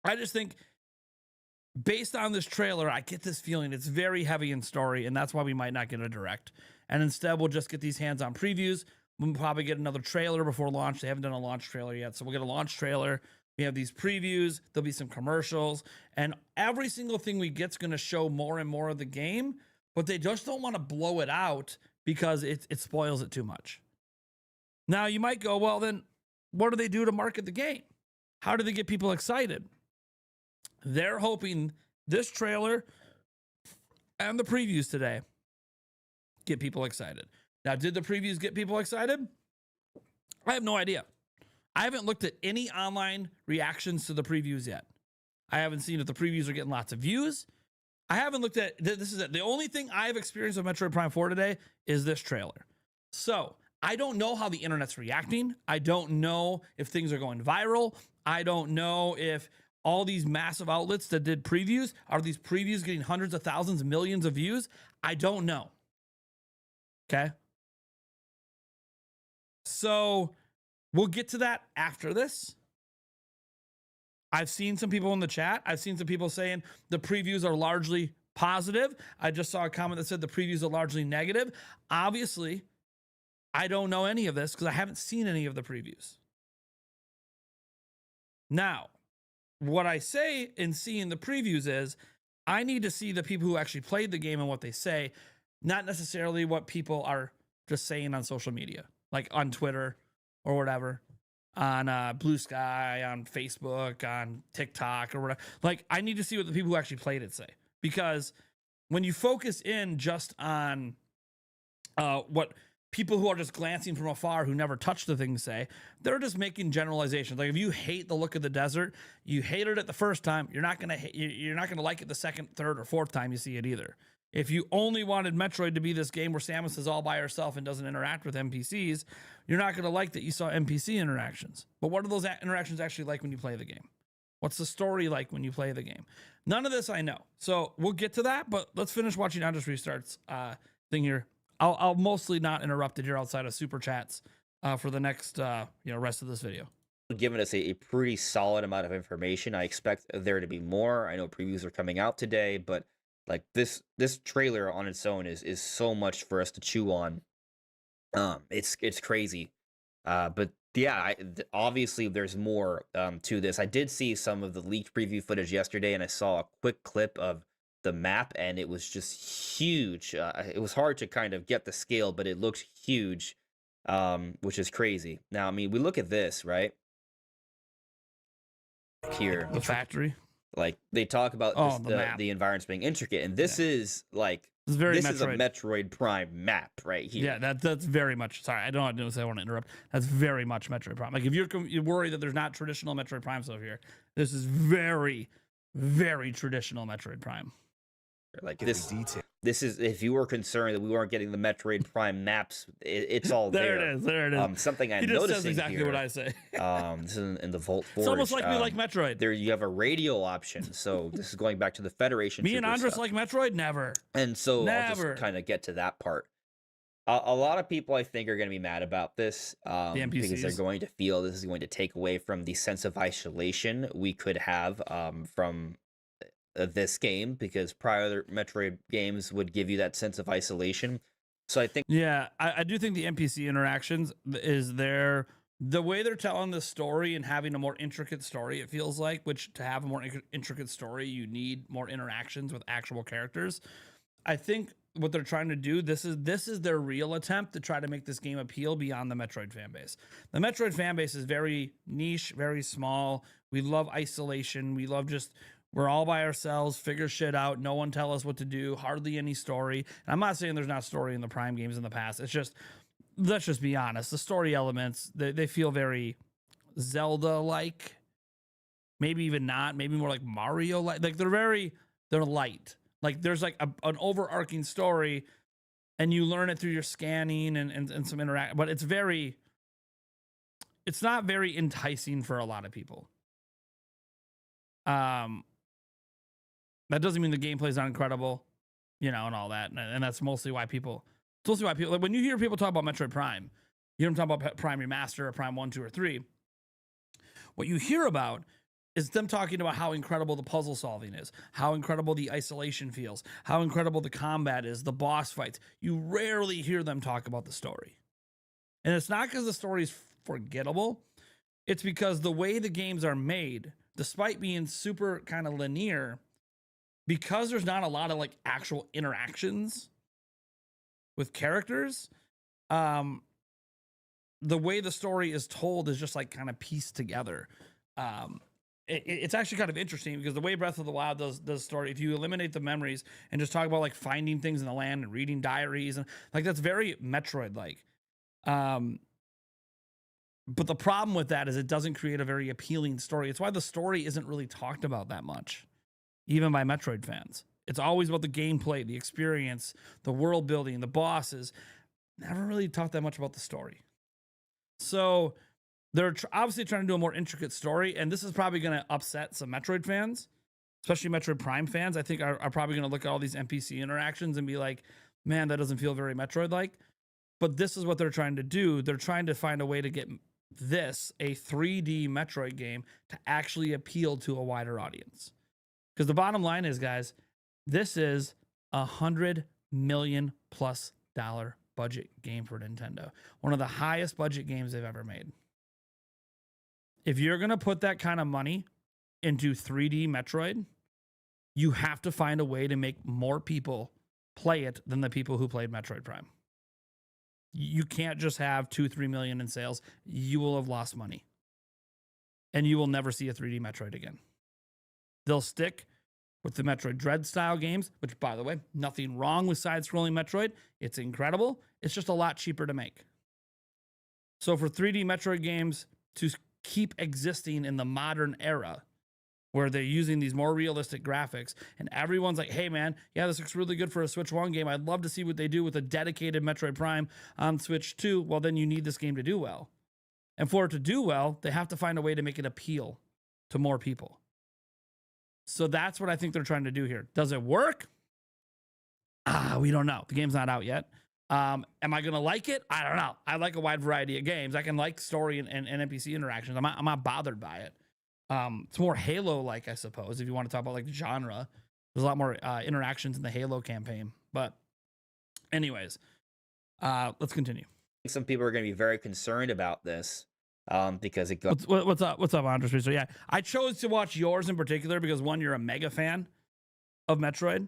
I just think, based on this trailer, I get this feeling it's very heavy in story. And that's why we might not get a direct. And instead, we'll just get these hands-on previews. We'll probably get another trailer before launch. They haven't done a launch trailer yet. So we'll get a launch trailer. We have these previews. There'll be some commercials. And every single thing we get is going to show more and more of the game. But they just don't want to blow it out because it spoils it too much. Now, you might go, well, then what do they do to market the game? How do they get people excited? They're hoping this trailer and the previews today get people excited. Now, did the previews get people excited? I have no idea. I haven't looked at any online reactions to the previews yet. I haven't seen if the previews are getting lots of views. I haven't looked at, this is it. The only thing I've experienced with Metroid Prime 4 today is this trailer. So I don't know how the internet's reacting. I don't know if things are going viral. I don't know if all these massive outlets that did previews, are these previews getting hundreds of thousands, millions of views? I don't know. Okay. So we'll get to that after this. I've seen some people in the chat. I've seen some people saying the previews are largely positive. I just saw a comment that said the previews are largely negative. Obviously, I don't know any of this because I haven't seen any of the previews. Now, what I say in seeing the previews is I need to see the people who actually played the game and what they say, not necessarily what people are just saying on social media, like on Twitter or whatever. On Blue Sky, on Facebook, on TikTok, or whatever. Like, I need to see what the people who actually played it say. Because when you focus in just on what people who are just glancing from afar, who never touched the thing, say, they're just making generalizations. Like, if you hate the look of the desert, you hated it the first time, you're not gonna like it the second, third, or fourth time you see it either. If you only wanted Metroid to be this game where Samus is all by herself and doesn't interact with NPCs, you're not going to like that you saw NPC interactions. But what are those interactions actually like when you play the game? What's the story like when you play the game? None of this I know. So we'll get to that, but let's finish watching Andres Restarts thing here. I'll mostly not interrupt it here outside of super chats for the next rest of this video. Given us a pretty solid amount of information. I expect there to be more. I know previews are coming out today, but like this trailer on its own is so much for us to chew on. It's crazy. But yeah, obviously there's more to this. I did see some of the leaked preview footage yesterday, and I saw a quick clip of the map, and it was just huge. It was hard to kind of get the scale, but it looked huge, which is crazy. Now, I mean, we look at this, right? Here, The factory. like they talk about the environments being intricate, and this is like It's very this Metroid. is a Metroid Prime map right here. Yeah, that's very much. Sorry, I don't know. I want to interrupt. That's very much Metroid Prime. Like if you're worried that there's not traditional Metroid Prime stuff here, this is very, very traditional Metroid Prime. Like Get this. the detail. This is if you were concerned that we weren't getting the Metroid Prime maps, it's all there. There it is. There it is. Something I'm He just says noticing exactly here, what I say. this is in the Vault Forge. It's almost like we like Metroid. There you have a radio option, so this is going back to the Federation. Me and Trooper Andres stuff. like Metroid? Never. And so I'll Never. just kind of get to that part. A lot of people, I think, are going to be mad about this because NPCs. they're going to feel this is going to take away from the sense of isolation we could have from this game, because prior Metroid games would give you that sense of isolation. So I think, Yeah, I do think the NPC interactions is the way they're telling the story and having a more intricate story, it feels like, which to have a more intricate story, you need more interactions with actual characters. I think what they're trying to do, this is their real attempt to try to make this game appeal beyond the Metroid fan base. The Metroid fan base is very niche, very small. We love isolation. We love just, we're all by ourselves, figure shit out. No one tell us what to do. Hardly any story. And I'm not saying there's not story in the Prime games in the past. It's just, let's just be honest. The story elements, they feel very Zelda-like. Maybe even not. Maybe more like Mario-like. Like they're light. Like there's like an overarching story, and you learn it through your scanning and some interact. But it's not very enticing for a lot of people. That doesn't mean the gameplay's not incredible, and all that. And that's mostly why people, like when you hear people talk about Metroid Prime, you hear them talk about Prime Remaster or Prime 1, 2, or 3. What you hear about is them talking about how incredible the puzzle solving is, how incredible the isolation feels, how incredible the combat is, the boss fights. You rarely hear them talk about the story. And it's not because the story is forgettable. It's because the way the games are made, despite being super kind of linear, because there's not a lot of like actual interactions with characters, the way the story is told is just like kind of pieced together. It's actually kind of interesting because the way Breath of the Wild does story, if you eliminate the memories and just talk about like finding things in the land and reading diaries, and like that's very Metroid-like. But the problem with that is it doesn't create a very appealing story. It's why the story isn't really talked about that much, even by Metroid fans. It's always about the gameplay, the experience, the world building, the bosses. Never really talked that much about the story. So they're obviously trying to do a more intricate story, and this is probably going to upset some Metroid fans, especially Metroid Prime fans. I think are probably going to look at all these NPC interactions and be like, man, that doesn't feel very Metroid-like. But this is what they're trying to do. They're trying to find a way to get this, a 3D Metroid game, to actually appeal to a wider audience. Because the bottom line is, guys, this is $100 million+ budget game for Nintendo. One of the highest budget games they've ever made. If you're going to put that kind of money into 3D Metroid, you have to find a way to make more people play it than the people who played Metroid Prime. You can't just have 2-3 million in sales. You will have lost money. And you will never see a 3D Metroid again. They'll stick with the Metroid Dread style games, which, by the way, nothing wrong with side-scrolling Metroid. It's incredible. It's just a lot cheaper to make. So for 3D Metroid games to keep existing in the modern era, where they're using these more realistic graphics, and everyone's like, hey man, yeah, this looks really good for a Switch 1 game. I'd love to see what they do with a dedicated Metroid Prime on Switch 2. Well, then you need this game to do well. And for it to do well, they have to find a way to make it appeal to more people. So that's what I think they're trying to do here. Does it work? We don't know. The game's not out yet. Am I gonna like it? I don't know. I like a wide variety of games. I can like story and NPC interactions. I'm not bothered by it. It's more Halo-like, I suppose, if you want to talk about like the genre. There's a lot more interactions in the Halo campaign. But anyways, let's continue. Some people are going to be very concerned about this because it goes. What's up, Andres? So yeah, I chose to watch yours in particular because one, you're a mega fan of Metroid.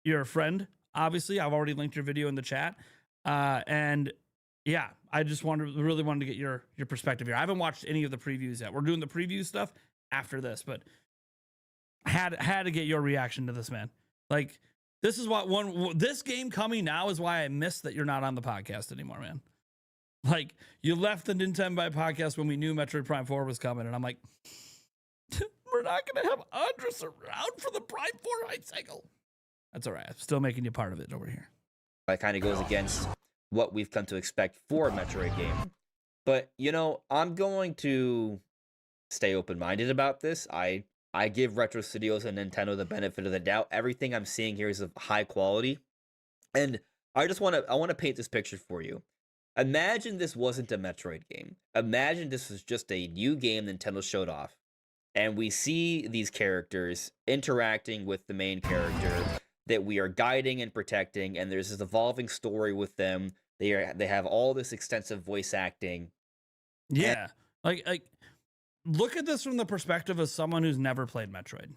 You're a friend, obviously. I've already linked your video in the chat, and yeah, I just really wanted to get your perspective here. I haven't watched any of the previews yet. We're doing the preview stuff after this, but had to get your reaction to this, man. Like, this is what this game coming now is why I missed that you're not on the podcast anymore, man. Like, you left the Nintendo by podcast when we knew Metroid Prime 4 was coming, and I'm like, we're not gonna have Andres around for the Prime 4 hype cycle. That's all right. I'm still making you part of it over here. It kind of goes against what we've come to expect for a Metroid game. But, you know, I'm going to stay open-minded about this. I give Retro Studios and Nintendo the benefit of the doubt. Everything I'm seeing here is of high quality. And I want to paint this picture for you. Imagine this wasn't a Metroid game. Imagine this was just a new game Nintendo showed off. And we see these characters interacting with the main character that we are guiding and protecting, and there's this evolving story with them. They have all this extensive voice acting. Yeah. Like look at this from the perspective of someone who's never played Metroid.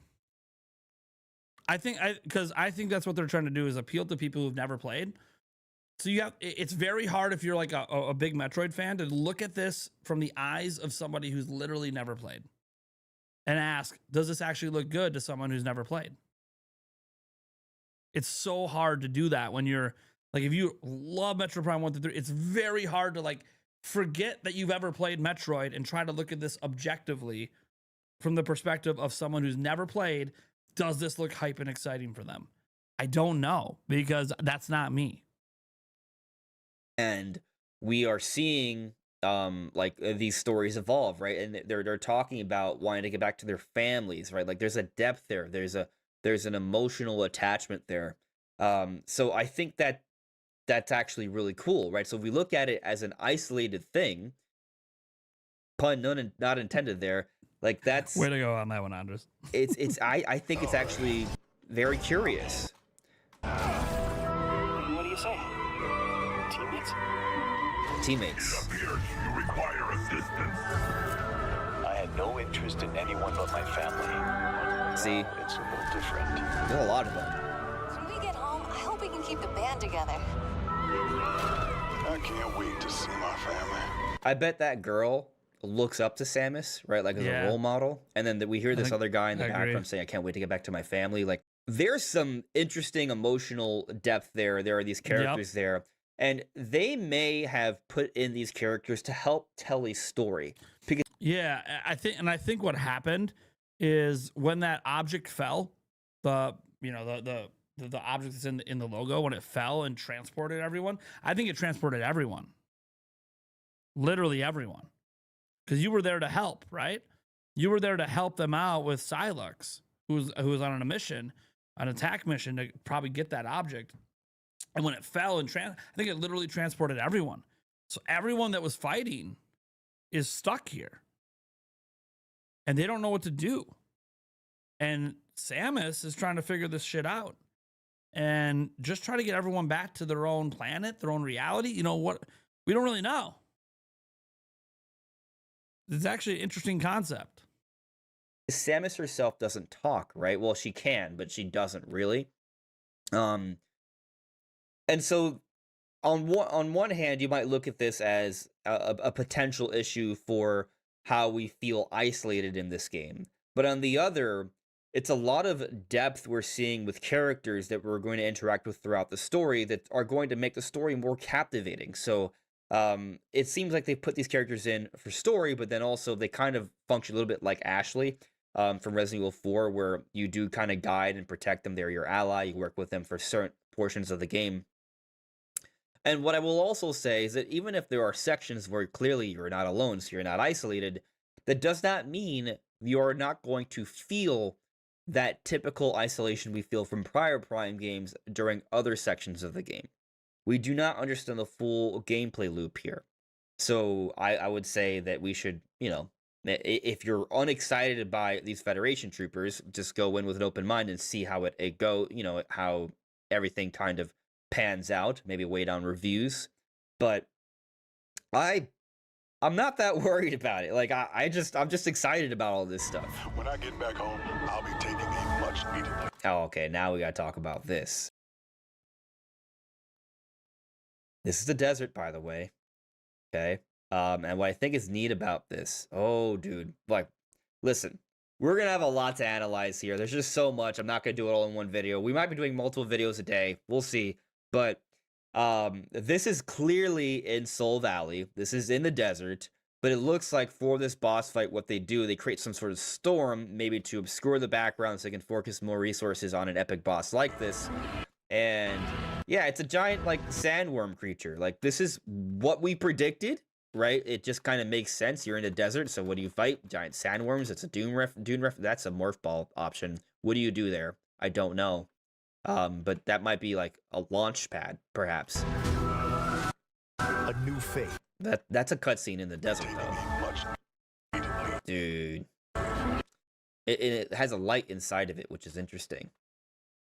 I think that's what they're trying to do is appeal to people who've never played. So it's very hard if you're like a big Metroid fan to look at this from the eyes of somebody who's literally never played and ask, does this actually look good to someone who's never played? It's so hard to do that when you're like, if you love Metroid Prime 1 through 3, it's very hard to like forget that you've ever played Metroid and try to look at this objectively from the perspective of someone who's never played. Does this look hype and exciting for them? I don't know, because that's not me. And we are seeing these stories evolve, right? And they're talking about wanting to get back to their families, right? Like, there's a depth there. There's an emotional attachment there. So I think that's actually really cool, right? So if we look at it as an isolated thing, pun not intended there, like, that's way to go on that one, Andres. I think it's actually very curious. What do you say? Teammates. It appears you require assistance. I had no interest in anyone but my family. See, It's a little different. there's a lot of them. When we get home, I hope we can keep the band together. I can't wait to see my family. I bet that girl looks up to Samus, right? Like, as a role model. And then we hear this other guy in the background saying, I can't wait to get back to my family. Like, there's some interesting emotional depth there. There are these characters there. And they may have put in these characters to help tell a story. Because I think what happened is when that object fell, the object that's in the logo, when it fell and transported everyone, I think it transported everyone. Literally everyone. Because you were there to help, right? You were there to help them out with Silux, who was on a mission, an attack mission to probably get that object. And when it fell and I think it literally transported everyone. So everyone that was fighting is stuck here. And they don't know what to do. And Samus is trying to figure this shit out. And just try to get everyone back to their own planet, their own reality. You know what? We don't really know. It's actually an interesting concept. Samus herself doesn't talk, right? Well, she can, but she doesn't really. And so on one hand, you might look at this as a potential issue for how we feel isolated in this game. But on the other, it's a lot of depth we're seeing with characters that we're going to interact with throughout the story that are going to make the story more captivating. So it seems like they put these characters in for story, but then also they kind of function a little bit like Ashley from Resident Evil 4, where you do kind of guide and protect them. They're your ally. You work with them for certain portions of the game. And what I will also say is that even if there are sections where clearly you're not alone, so you're not isolated, that does not mean you're not going to feel that typical isolation we feel from prior Prime games during other sections of the game. We do not understand the full gameplay loop here. So I would say that we should, you know, if you're unexcited by these Federation troopers, just go in with an open mind and see how it go, you know, how everything kind of pans out, maybe wait on reviews. But I'm not that worried about it. Like I'm just excited about all this stuff. When I get back home, I'll be taking a much needed. Oh, okay, now we gotta talk about this. This is the desert, by the way. Okay. And what I think is neat about this, oh, dude, like, listen, we're gonna have a lot to analyze here. There's just so much. I'm not gonna do it all in one video. We might be doing multiple videos a day. We'll see. But this is clearly in Soul Valley. This is in the desert. But it looks like for this boss fight, what they do, they create some sort of storm, maybe to obscure the background so they can focus more resources on an epic boss like this. And yeah, it's a giant, like, sandworm creature. Like, this is what we predicted, right? It just kind of makes sense. You're in the desert, so what do you fight? Giant sandworms. It's a dune ref. That's a morph ball option. What do you do there? I don't know. But that might be like a launch pad, perhaps. A new fate. That's a cutscene in the desert, though. Dude. It has a light inside of it, which is interesting.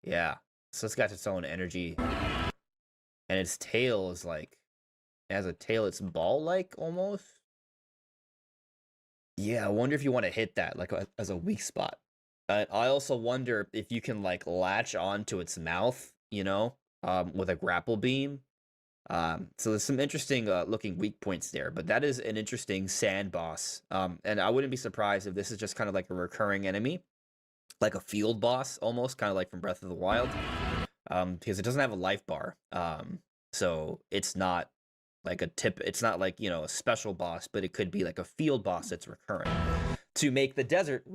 Yeah. So it's got its own energy. And its tail is like... It has a tail, it's ball-like, almost. Yeah, I wonder if you want to hit that, like, as a weak spot. I also wonder if you can, like, latch onto its mouth, you know, with a grapple beam. So there's some interesting looking weak points there, but that is an interesting sand boss. And I wouldn't be surprised if this is just kind of like a recurring enemy, like a field boss, almost kind of like from Breath of the Wild, because it doesn't have a life bar. So it's not like it's not like, you know, a special boss, but it could be like a field boss that's recurring to make the desert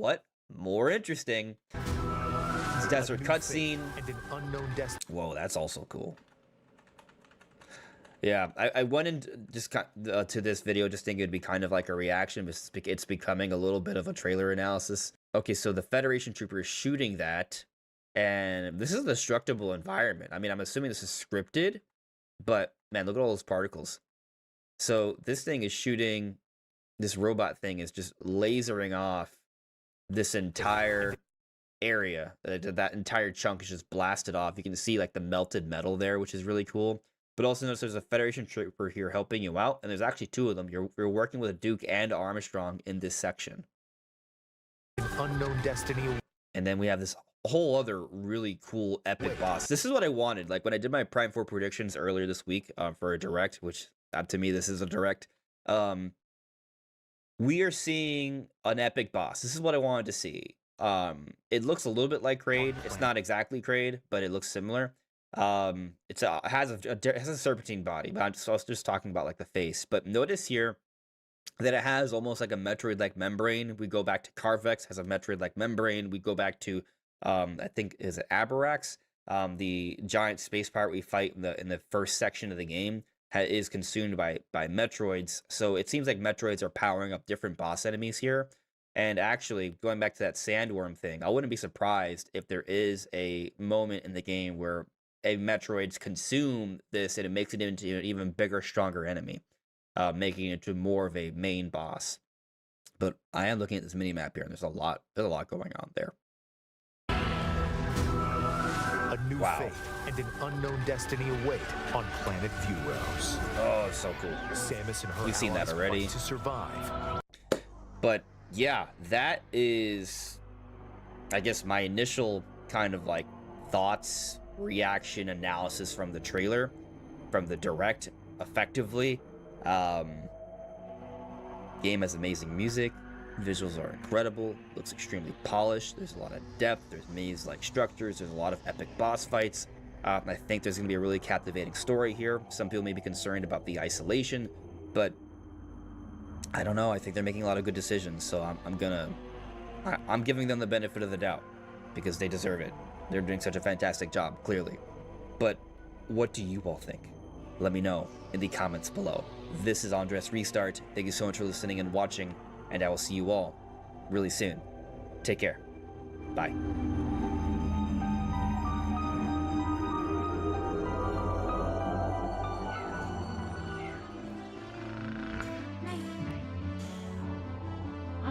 more interesting. This desert cutscene. And an unknown destiny. Whoa, that's also cool. Yeah, I went in just to this video just thinking it'd be kind of like a reaction, but it's becoming a little bit of a trailer analysis. Okay, so the Federation trooper is shooting that, and this is a destructible environment. I mean, I'm assuming this is scripted, but man, look at all those particles. So this thing is shooting, this robot thing is just lasering off this entire area. That entire chunk is just blasted off. You can see like the melted metal there, which is really cool. But also notice there's a Federation trooper here helping you out, and there's actually two of them. You're working with Duke and Armstrong in this section. An unknown destiny. And then we have this whole other really cool epic boss. This is what I wanted. Like when I did my Prime 4 predictions earlier this week for a direct, which to me this is a direct. We are seeing an epic boss. This is what I wanted to see. It looks a little bit like Kraid. It's not exactly Kraid, but it looks similar. It has a serpentine body, but I was just talking about like the face. But notice here that it has almost like a Metroid-like membrane. We go back to Carvex, has a Metroid-like membrane. We go back to I think is it Abarax, the giant space pirate we fight in the first section of the game is consumed by Metroids. So it seems like Metroids are powering up different boss enemies here. And actually, going back to that sandworm thing, I wouldn't be surprised if there is a moment in the game where a Metroids consume this and it makes it into an even bigger, stronger enemy, making it into more of a main boss. But I am looking at this mini map here, and there's a lot going on there. A new fate and an unknown destiny await on planet Vuros. Oh, it's so cool. Samus and her We've seen that already. fight to survive. But yeah, that is, I guess, my initial kind of like thoughts, reaction, analysis from the trailer, from the direct, effectively. Game has amazing music. Visuals are incredible. Looks extremely polished. There's a lot of depth. There's maze-like structures. There's a lot of epic boss fights. I think there's going to be a really captivating story here. Some people may be concerned about the isolation, but I don't know. I think they're making a lot of good decisions. So I'm giving them the benefit of the doubt because they deserve it. They're doing such a fantastic job, clearly. But what do you all think? Let me know in the comments below. This is Andres Restart. Thank you so much for listening and watching, and I will see you all really soon. Take care. Bye.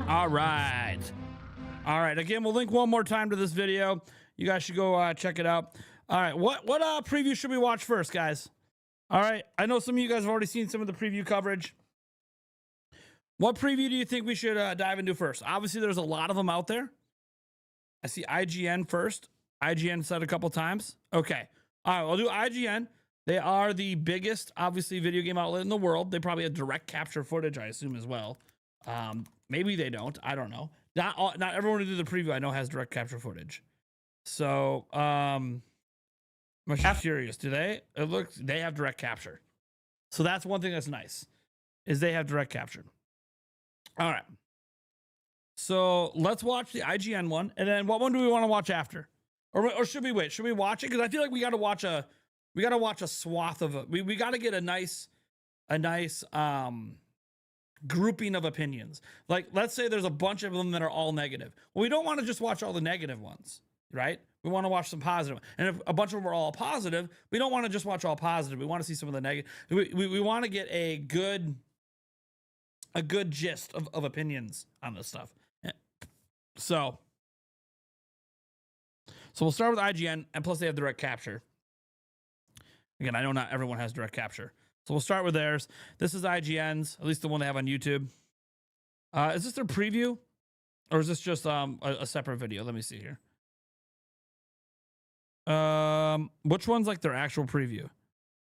All right. All right. Again, we'll link one more time to this video. You guys should go check it out. All right. What preview should we watch first, guys? All right. I know some of you guys have already seen some of the preview coverage. What preview do you think we should dive into first? Obviously, there's a lot of them out there. I see IGN first. IGN said a couple times. Okay. All right. We'll do IGN. They are the biggest, obviously, video game outlet in the world. They probably have direct capture footage, I assume, as well. Maybe they don't. I don't know. Not everyone who did the preview I know has direct capture footage. So, I'm actually curious. Do they? It looks they have direct capture. So that's one thing that's nice, is they have direct capture. All right. So let's watch the IGN one, and then what one do we want to watch after, or should we wait? Should we watch it? Because I feel like we got to watch a swath of it. We got to get a nice grouping of opinions. Like, let's say there's a bunch of them that are all negative. Well, we don't want to just watch all the negative ones, right? We want to watch some positive. And if a bunch of them are all positive, we don't want to just watch all positive. We want to see some of the negative. We want to get a good gist of opinions on this stuff. So we'll start with IGN, and plus they have direct capture. Again, I know not everyone has direct capture. So we'll start with theirs. This is IGN's, at least the one they have on YouTube. Is this their preview? Or is this just a separate video? Let me see here. Which one's like their actual preview?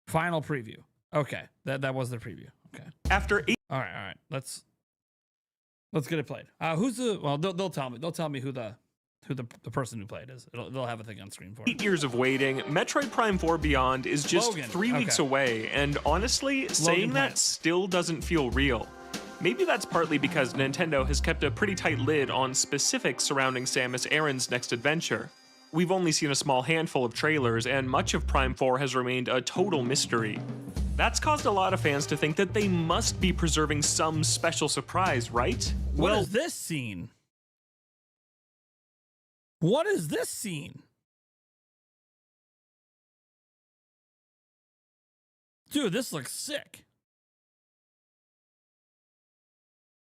Final preview. Okay, that was their preview. Okay. After 8 All right. Let's get it played. Who's the? Well, they'll tell me. They'll tell me who the person who played is. They'll have a thing on screen for it. years of waiting, Metroid Prime 4 Beyond is just Logan. 3 weeks Okay. away, and honestly, saying Plant. that still doesn't feel real. Maybe that's partly because Nintendo has kept a pretty tight lid on specifics surrounding Samus Aran's next adventure. We've only seen a small handful of trailers, and much of Prime 4 has remained a total mystery. That's caused a lot of fans to think that they must be preserving some special surprise, right? What is this scene? What is this scene? Dude, this looks sick.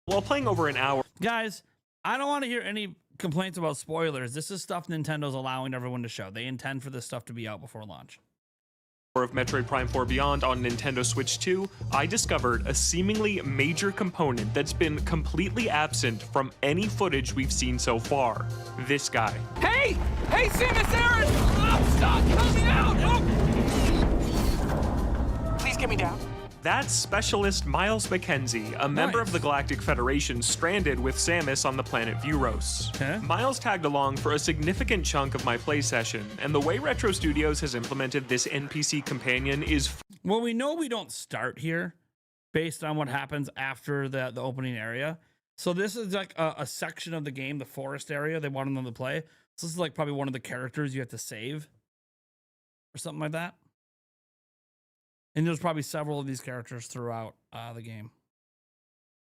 While playing over an hour Guys, I don't want to hear any complaints about spoilers. This is stuff Nintendo's allowing everyone to show. They intend for this stuff to be out before launch. of Metroid Prime 4 Beyond on Nintendo Switch 2, I discovered a seemingly major component that's been completely absent from any footage we've seen so far. This guy. Hey! Hey, Samus Aran! Oh, stop! Help me out! Oh. Please get me down. That's Specialist Miles McKenzie, a member Nice. of the Galactic Federation stranded with Samus on the planet Vuros. Okay. Miles tagged along for a significant chunk of my play session, and the way Retro Studios has implemented this NPC companion is Well, we know we don't start here based on what happens after the opening area. So this is like a section of the game, the forest area they wanted them to play. So this is like probably one of the characters you have to save or something like that. And there's probably several of these characters throughout the game,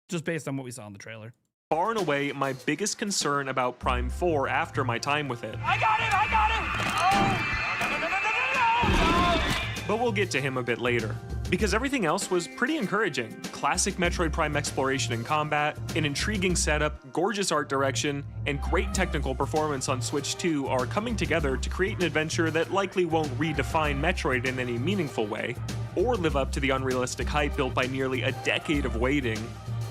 just based on what we saw in the trailer. far and away my biggest concern about Prime 4 after my time with it. I got him! I got him! Oh! No, no, no, no, no, no, no! But we'll get to him a bit later. Because everything else was pretty encouraging. Classic Metroid Prime exploration and combat, an intriguing setup, gorgeous art direction, and great technical performance on Switch 2 are coming together to create an adventure that likely won't redefine Metroid in any meaningful way, or live up to the unrealistic hype built by nearly a decade of waiting,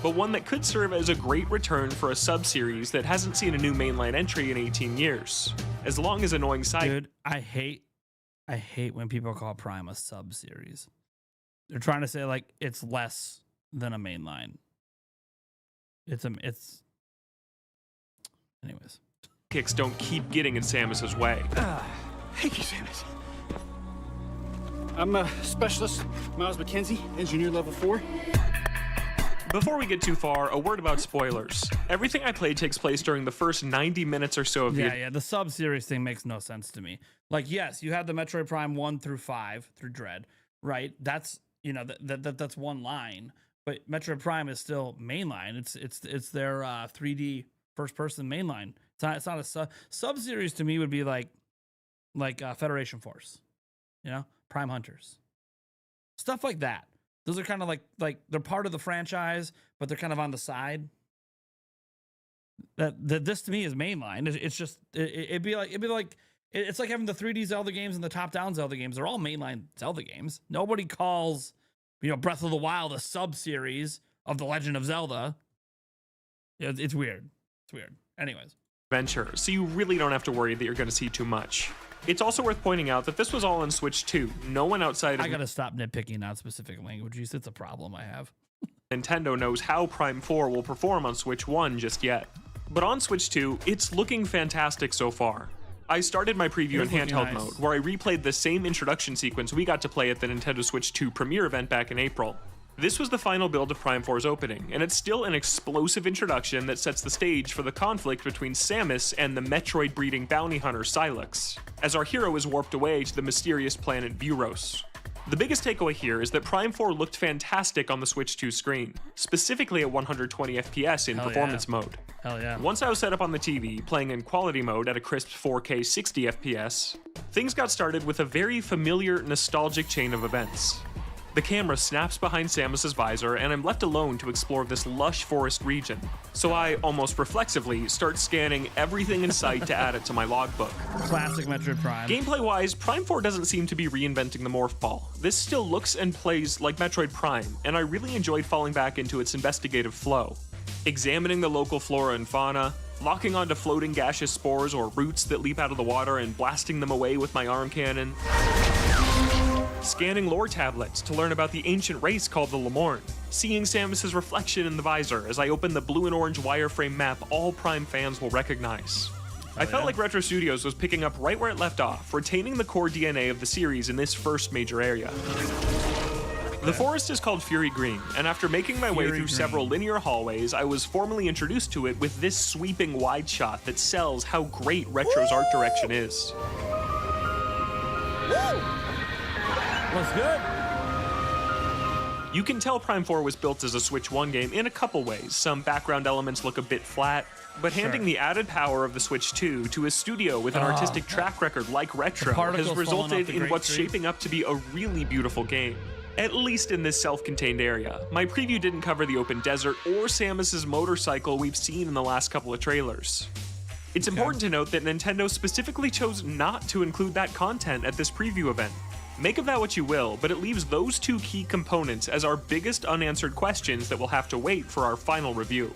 but one that could serve as a great return for a sub-series that hasn't seen a new mainline entry in 18 years. As long as annoying side Dude, I hate when people call Prime a sub-series. They're trying to say like it's less than a mainline. Anyways. kicks don't keep getting in Samus's way. Thank you, Samus. I'm a Specialist Miles McKenzie, Engineer Level 4. Before we get too far, a word about spoilers. Everything I played takes place during the first 90 minutes or so of the Yeah, the sub-series thing makes no sense to me. Like, yes, you have the Metroid Prime 1 through 5 through Dread, right? That's, you know, that's one line, but Metroid Prime is still mainline. It's their 3D first-person mainline. It's not a sub series to me would be like Federation Force, you know, Prime Hunters, stuff like that. Those are kind of like they're part of the franchise, but they're kind of on the side. That this to me is mainline. It's just it'd be like it's like having the 3D Zelda games and the top-down Zelda games. They're all mainline Zelda games. Nobody calls, you know, Breath of the Wild a sub-series of The Legend of Zelda. It's weird. It's weird. Anyways. Adventure, so you really don't have to worry that you're going to see too much. It's also worth pointing out that this was all on Switch 2. No one outside of I gotta stop nitpicking on specific languages. It's a problem I have. Nintendo knows how Prime 4 will perform on Switch 1 just yet. But on Switch 2, it's looking fantastic so far. I started my preview in handheld mode, where I replayed the same introduction sequence we got to play at the Nintendo Switch 2 premiere event back in April. This was the final build of Prime 4's opening, and it's still an explosive introduction that sets the stage for the conflict between Samus and the Metroid-breeding bounty hunter Sylux, as our hero is warped away to the mysterious planet Buros. The biggest takeaway here is that Prime 4 looked fantastic on the Switch 2 screen, specifically at 120 FPS in performance mode. Hell yeah. Once I was set up on the TV, playing in quality mode at a crisp 4K 60 FPS, things got started with a very familiar, nostalgic chain of events. The camera snaps behind Samus's visor, and I'm left alone to explore this lush forest region. So I, almost reflexively, start scanning everything in sight to add it to my logbook. Classic Metroid Prime. Gameplay-wise, Prime 4 doesn't seem to be reinventing the morph ball. This still looks and plays like Metroid Prime, and I really enjoyed falling back into its investigative flow. Examining the local flora and fauna, locking onto floating gaseous spores or roots that leap out of the water and blasting them away with my arm cannon. Scanning lore tablets to learn about the ancient race called the Lemorn. Seeing Samus's reflection in the visor as I open the blue and orange wireframe map all Prime fans will recognize. I felt like Retro Studios was picking up right where it left off, retaining the core DNA of the series in this first major area. The forest is called Fury Green, and after making my way through several linear hallways, I was formally introduced to it with this sweeping wide shot that sells how great Retro's art direction is. What's good? You can tell Prime 4 was built as a Switch 1 game in a couple ways. Some background elements look a bit flat, but handing the added power of the Switch 2 to a studio with an artistic track record like Retro has resulted in what's shaping up to be a really beautiful game. At least in this self-contained area. My preview didn't cover the open desert or Samus's motorcycle we've seen in the last couple of trailers. It's important to note that Nintendo specifically chose not to include that content at this preview event. Make of that what you will, but it leaves those two key components as our biggest unanswered questions that will have to wait for our final review.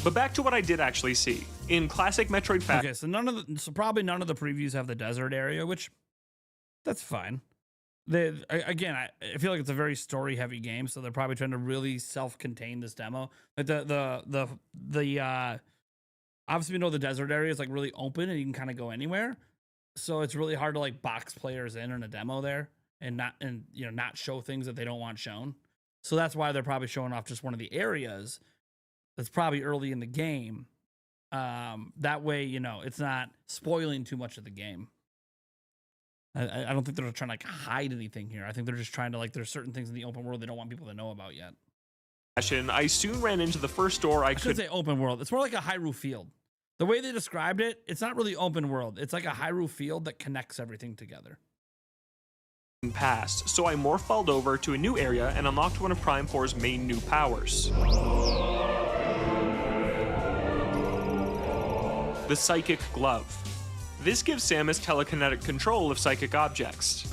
But back to what I did actually see. In classic Metroid fashion. Okay, so probably none of the previews have the desert area, which that's fine. I feel like it's a very story-heavy game, so they're probably trying to really self-contain this demo. Like obviously we know the desert area is like really open and you can kind of go anywhere. So it's really hard to like box players in a demo there and not show things that they don't want shown. So that's why they're probably showing off just one of the areas that's probably early in the game. That way, it's not spoiling too much of the game. I don't think they're trying to like hide anything here. I think they're just trying to there's certain things in the open world they don't want people to know about yet. I soon ran into the first door I should say open world. It's more like a Hyrule field. The way they described it, it's not really open world. It's like a Hyrule field that connects everything together. Past, so I morphed over to a new area and unlocked one of Prime 4's main new powers. The Psychic Glove. This gives Samus telekinetic control of psychic objects.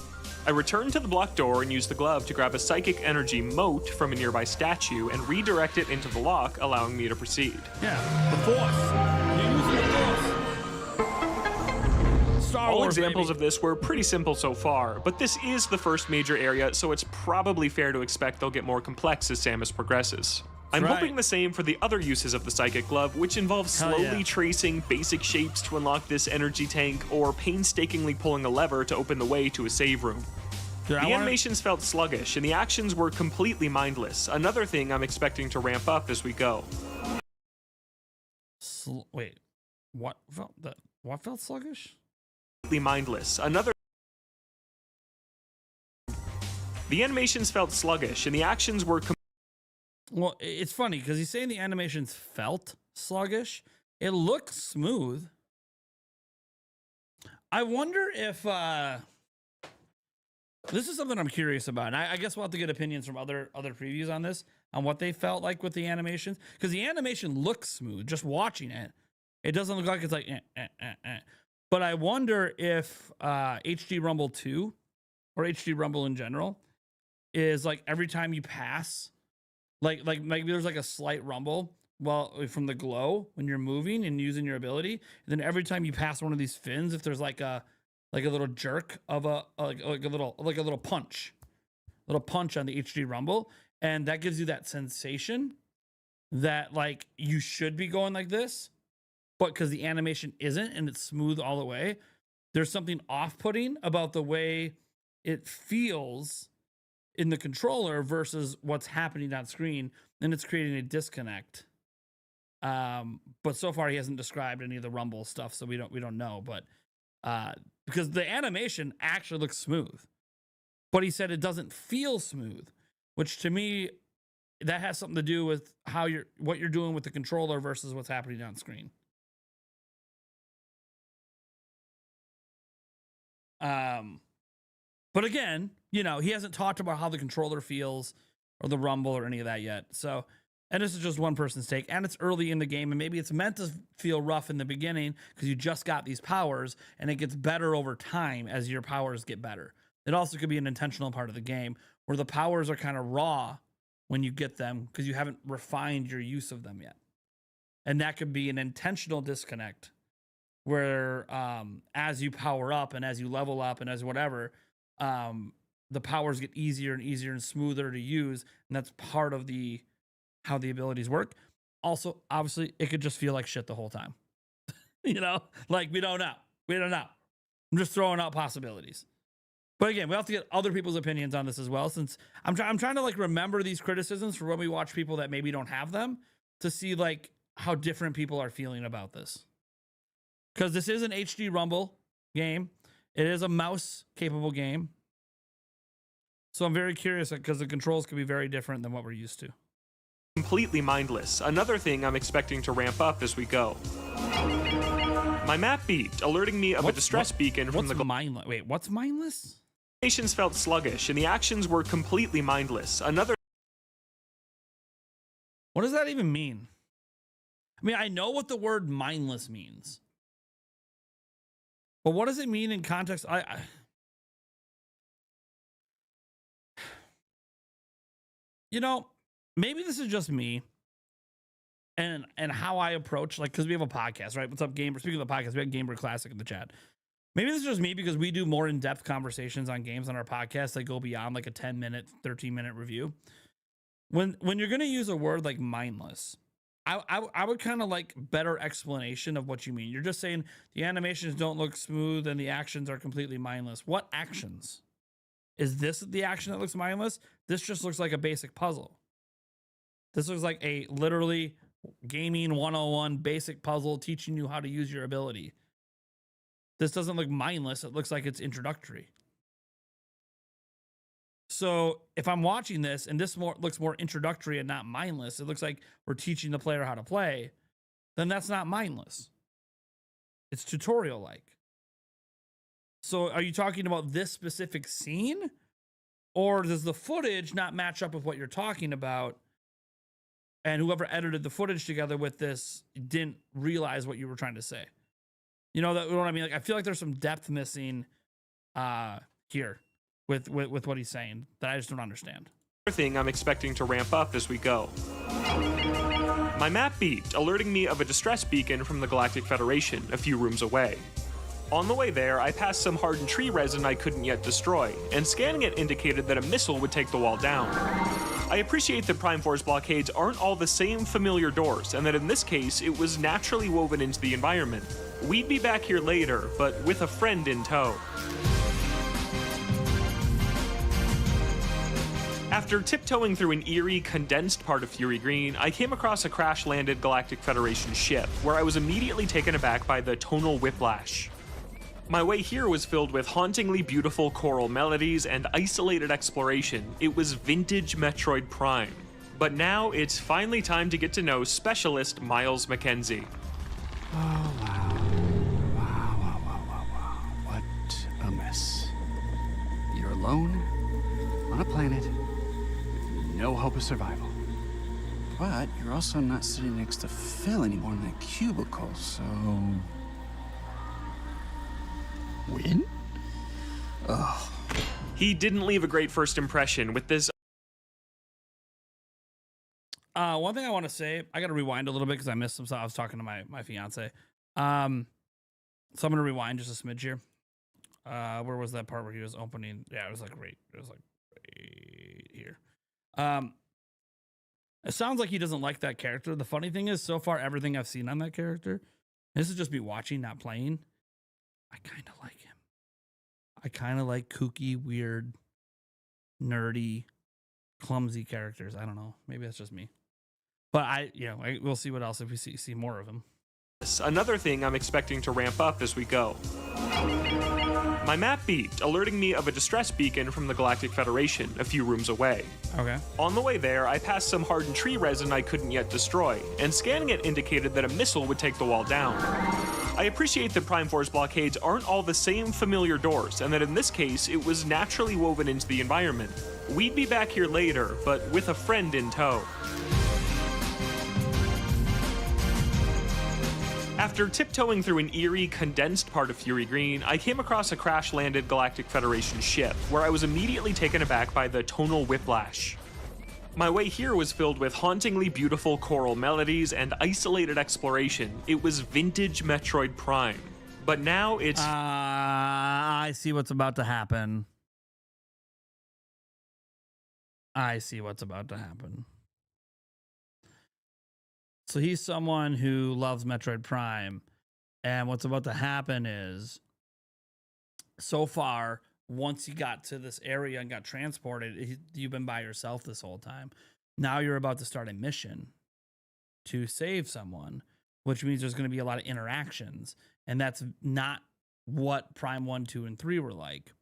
I returned to the blocked door and used the glove to grab a psychic energy mote from a nearby statue and redirect it into the lock, allowing me to proceed. Yeah, the Force. You use the Force. All examples of this were pretty simple so far, but this is the first major area, so it's probably fair to expect they'll get more complex as Samus progresses. I'm hoping the same for the other uses of the Psychic Glove, which involve slowly tracing basic shapes to unlock this energy tank, or painstakingly pulling a lever to open the way to a save room. The animations felt sluggish, and the actions were completely mindless, another thing I'm expecting to ramp up as we go. Wait, what felt sluggish? Mindless, another. The animations felt sluggish, and the actions were Well, it's funny because he's saying the animations felt sluggish. It looks smooth. I wonder if this is something I'm curious about. And I guess we'll have to get opinions from other previews on this, on what they felt like with the animations, because the animation looks smooth. Just watching it, it doesn't look like it's like. But I wonder if HD Rumble 2 or HD Rumble in general is like every time you pass, like maybe there's like a slight rumble from the glow when you're moving and using your ability, and then every time you pass one of these fins, if there's like a little jerk of a little punch on the HD Rumble, and that gives you that sensation that like you should be going like this, but because the animation isn't and it's smooth all the way, there's something off-putting about the way it feels in the controller versus what's happening on screen, and it's creating a disconnect. But so far he hasn't described any of the rumble stuff, so we don't know. But because the animation actually looks smooth, but he said it doesn't feel smooth, which to me that has something to do with what you're doing with the controller versus what's happening on screen. But again, he hasn't talked about how the controller feels or the rumble or any of that yet. So, and this is just one person's take, and it's early in the game, and maybe it's meant to feel rough in the beginning because you just got these powers, and it gets better over time as your powers get better. It also could be an intentional part of the game where the powers are kind of raw when you get them because you haven't refined your use of them yet. And that could be an intentional disconnect where as you power up and as you level up and as whatever, the powers get easier and easier and smoother to use, and that's part of how the abilities work. Also, obviously, it could just feel like shit the whole time. Like we don't know. I'm just throwing out possibilities. But again, we have to get other people's opinions on this as well, since I'm trying to like remember these criticisms for when we watch people that maybe don't have them, to see like how different people are feeling about this. Because this is an HD Rumble game. It is a mouse capable game. So I'm very curious because the controls could be very different than what we're used to. Completely mindless. Another thing I'm expecting to ramp up as we go. My map beeped, alerting me of a distress beacon from the mindless? Wait, what's mindless? Animations felt sluggish, and the actions were completely mindless. Another. What does that even mean? I mean, I know what the word mindless means, but what does it mean in context? Maybe this is just me and how I approach, like, because we have a podcast, right? What's up, Gamer? Speaking of the podcast, we had Gamer Classic in the chat. Maybe this is just me because we do more in-depth conversations on games on our podcast that go beyond like a 10-minute, 13-minute review. When you're going to use a word like mindless, I would kind of like better explanation of what you mean. You're just saying the animations don't look smooth and the actions are completely mindless. What actions? Is this the action that looks mindless? This just looks like a basic puzzle. This looks like a literally gaming 101 basic puzzle teaching you how to use your ability. This doesn't look mindless. It looks like it's introductory. So if I'm watching this and this looks more introductory and not mindless, it looks like we're teaching the player how to play, then that's not mindless. It's tutorial-like. So are you talking about this specific scene? Or does the footage not match up with what you're talking about? And whoever edited the footage together with this didn't realize what you were trying to say. You know what I mean? Like, I feel like there's some depth missing here with what he's saying that I just don't understand. Another thing I'm expecting to ramp up as we go. My map beeped, alerting me of a distress beacon from the Galactic Federation a few rooms away. On the way there, I passed some hardened tree resin I couldn't yet destroy, and scanning it indicated that a missile would take the wall down. I appreciate that Prime 4's blockades aren't all the same familiar doors, and that in this case, it was naturally woven into the environment. We'd be back here later, but with a friend in tow. After tiptoeing through an eerie, condensed part of Fury Green, I came across a crash-landed Galactic Federation ship, where I was immediately taken aback by the tonal whiplash. My way here was filled with hauntingly beautiful choral melodies and isolated exploration. It was vintage Metroid Prime. But now it's finally time to get to know Specialist Miles McKenzie. Oh, wow. alone on a planet with no hope of survival. But you're also not sitting next to Phil anymore in that cubicle, so... Win? Ugh. He didn't leave a great first impression with this. One thing I want to say, I got to rewind a little bit because I missed some stuff. I was talking to my fiance. So I'm going to rewind just a smidge here. Where was that part where he was opening? Yeah, it was like right here. It sounds like he doesn't like that character. The funny thing is, so far, everything I've seen on that character, this is just me watching, not playing. I kind of like him. I kind of like kooky, weird, nerdy, clumsy characters. I don't know. Maybe that's just me. But we'll see what else if we see more of him. Another thing I'm expecting to ramp up as we go. My map beeped, alerting me of a distress beacon from the Galactic Federation a few rooms away. Okay. On the way there, I passed some hardened tree resin I couldn't yet destroy, and scanning it indicated that a missile would take the wall down. I appreciate that Prime Force blockades aren't all the same familiar doors, and that in this case, it was naturally woven into the environment. We'd be back here later, but with a friend in tow. After tiptoeing through an eerie, condensed part of Fury Green, I came across a crash-landed Galactic Federation ship, where I was immediately taken aback by the tonal whiplash. My way here was filled with hauntingly beautiful choral melodies and isolated exploration. It was vintage Metroid Prime. But now it's... I see what's about to happen. I see what's about to happen. So he's someone who loves Metroid Prime. And what's about to happen is, so far, once you got to this area and got transported, you've been by yourself this whole time. Now you're about to start a mission to save someone, which means there's going to be a lot of interactions. And that's not what Prime 1, 2, and 3 were like.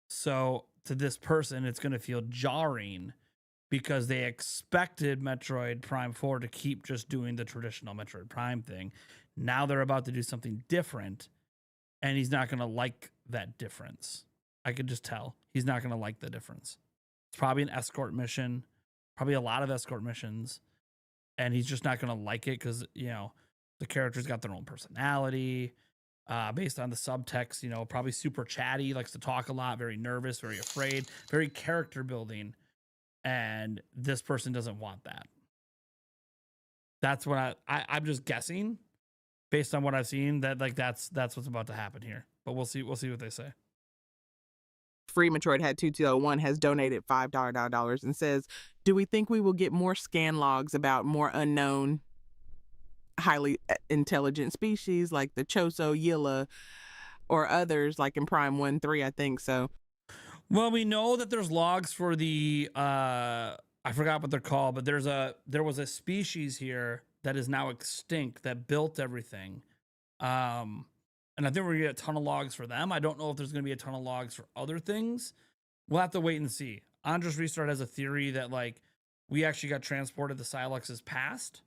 So to this person, it's going to feel jarring because they expected Metroid Prime 4 to keep just doing the traditional Metroid Prime thing. Now they're about to do something different, and he's not going to like that difference. I could just tell. He's not going to like the difference. It's probably an escort mission, probably a lot of escort missions, and he's just not going to like it because, the characters got their own personality. Based on the subtext, probably super chatty, likes to talk a lot, very nervous, very afraid, very character building. And this person doesn't want that. That's what I'm just guessing based on what I've seen that that's what's about to happen here. But we'll see what they say. Free Metroid Hat 2201 has donated $5 and says, "Do we think we will get more scan logs about more unknown, highly intelligent species like the Choso, Yilla, or others like in Prime 1-3? I think so." Well, we know that there's logs for the I forgot what they're called, but there was a species here that is now extinct that built everything. And I think we're gonna get a ton of logs for them. I don't know if there's gonna be a ton of logs for other things. We'll have to wait and see. Andres Restart has a theory that we actually got transported to Silux's past.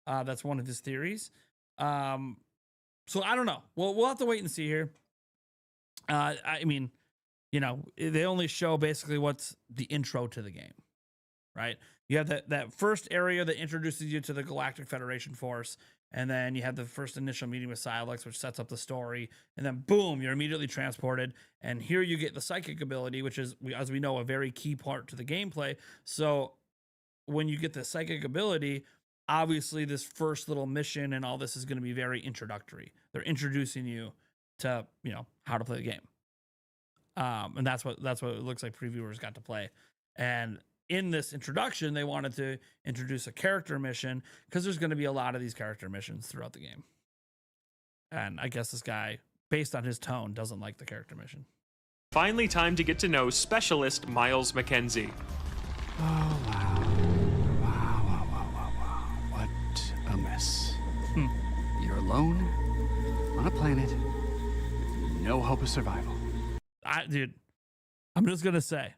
That's one of his theories. So I don't know. We'll have to wait and see here. I mean, they only show basically what's the intro to the game, right? You have that first area that introduces you to the Galactic Federation force, and then you have the first initial meeting with Silex, which sets up the story, and then boom, you're immediately transported, and here you get the psychic ability, which is, as we know, a very key part to the gameplay. So when you get the psychic ability, obviously this first little mission and all this is going to be very introductory. They're introducing you to, how to play the game. And that's what it looks like previewers got to play. And in this introduction, they wanted to introduce a character mission because there's going to be a lot of these character missions throughout the game. And I guess this guy, based on his tone, doesn't like the character mission. Finally, time to get to know specialist Miles McKenzie. Oh, wow. Wow. What a mess. You're alone on a planet with no hope of survival. Dude, I'm just gonna say,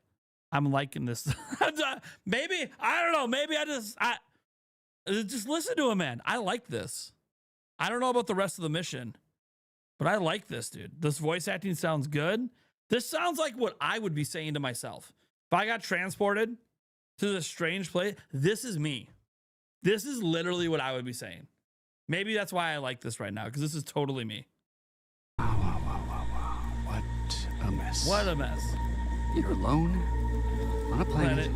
I'm liking this. Maybe I don't know. Maybe I just listen to him, man. I like this. I don't know about the rest of the mission, but I like this, dude. This voice acting sounds good. This sounds like what I would be saying to myself. If I got transported to this strange place, this is me. This is literally what I would be saying. Maybe that's why I like this right now, because this is totally me. Wow. What a mess. What a mess. You're alone on a planet.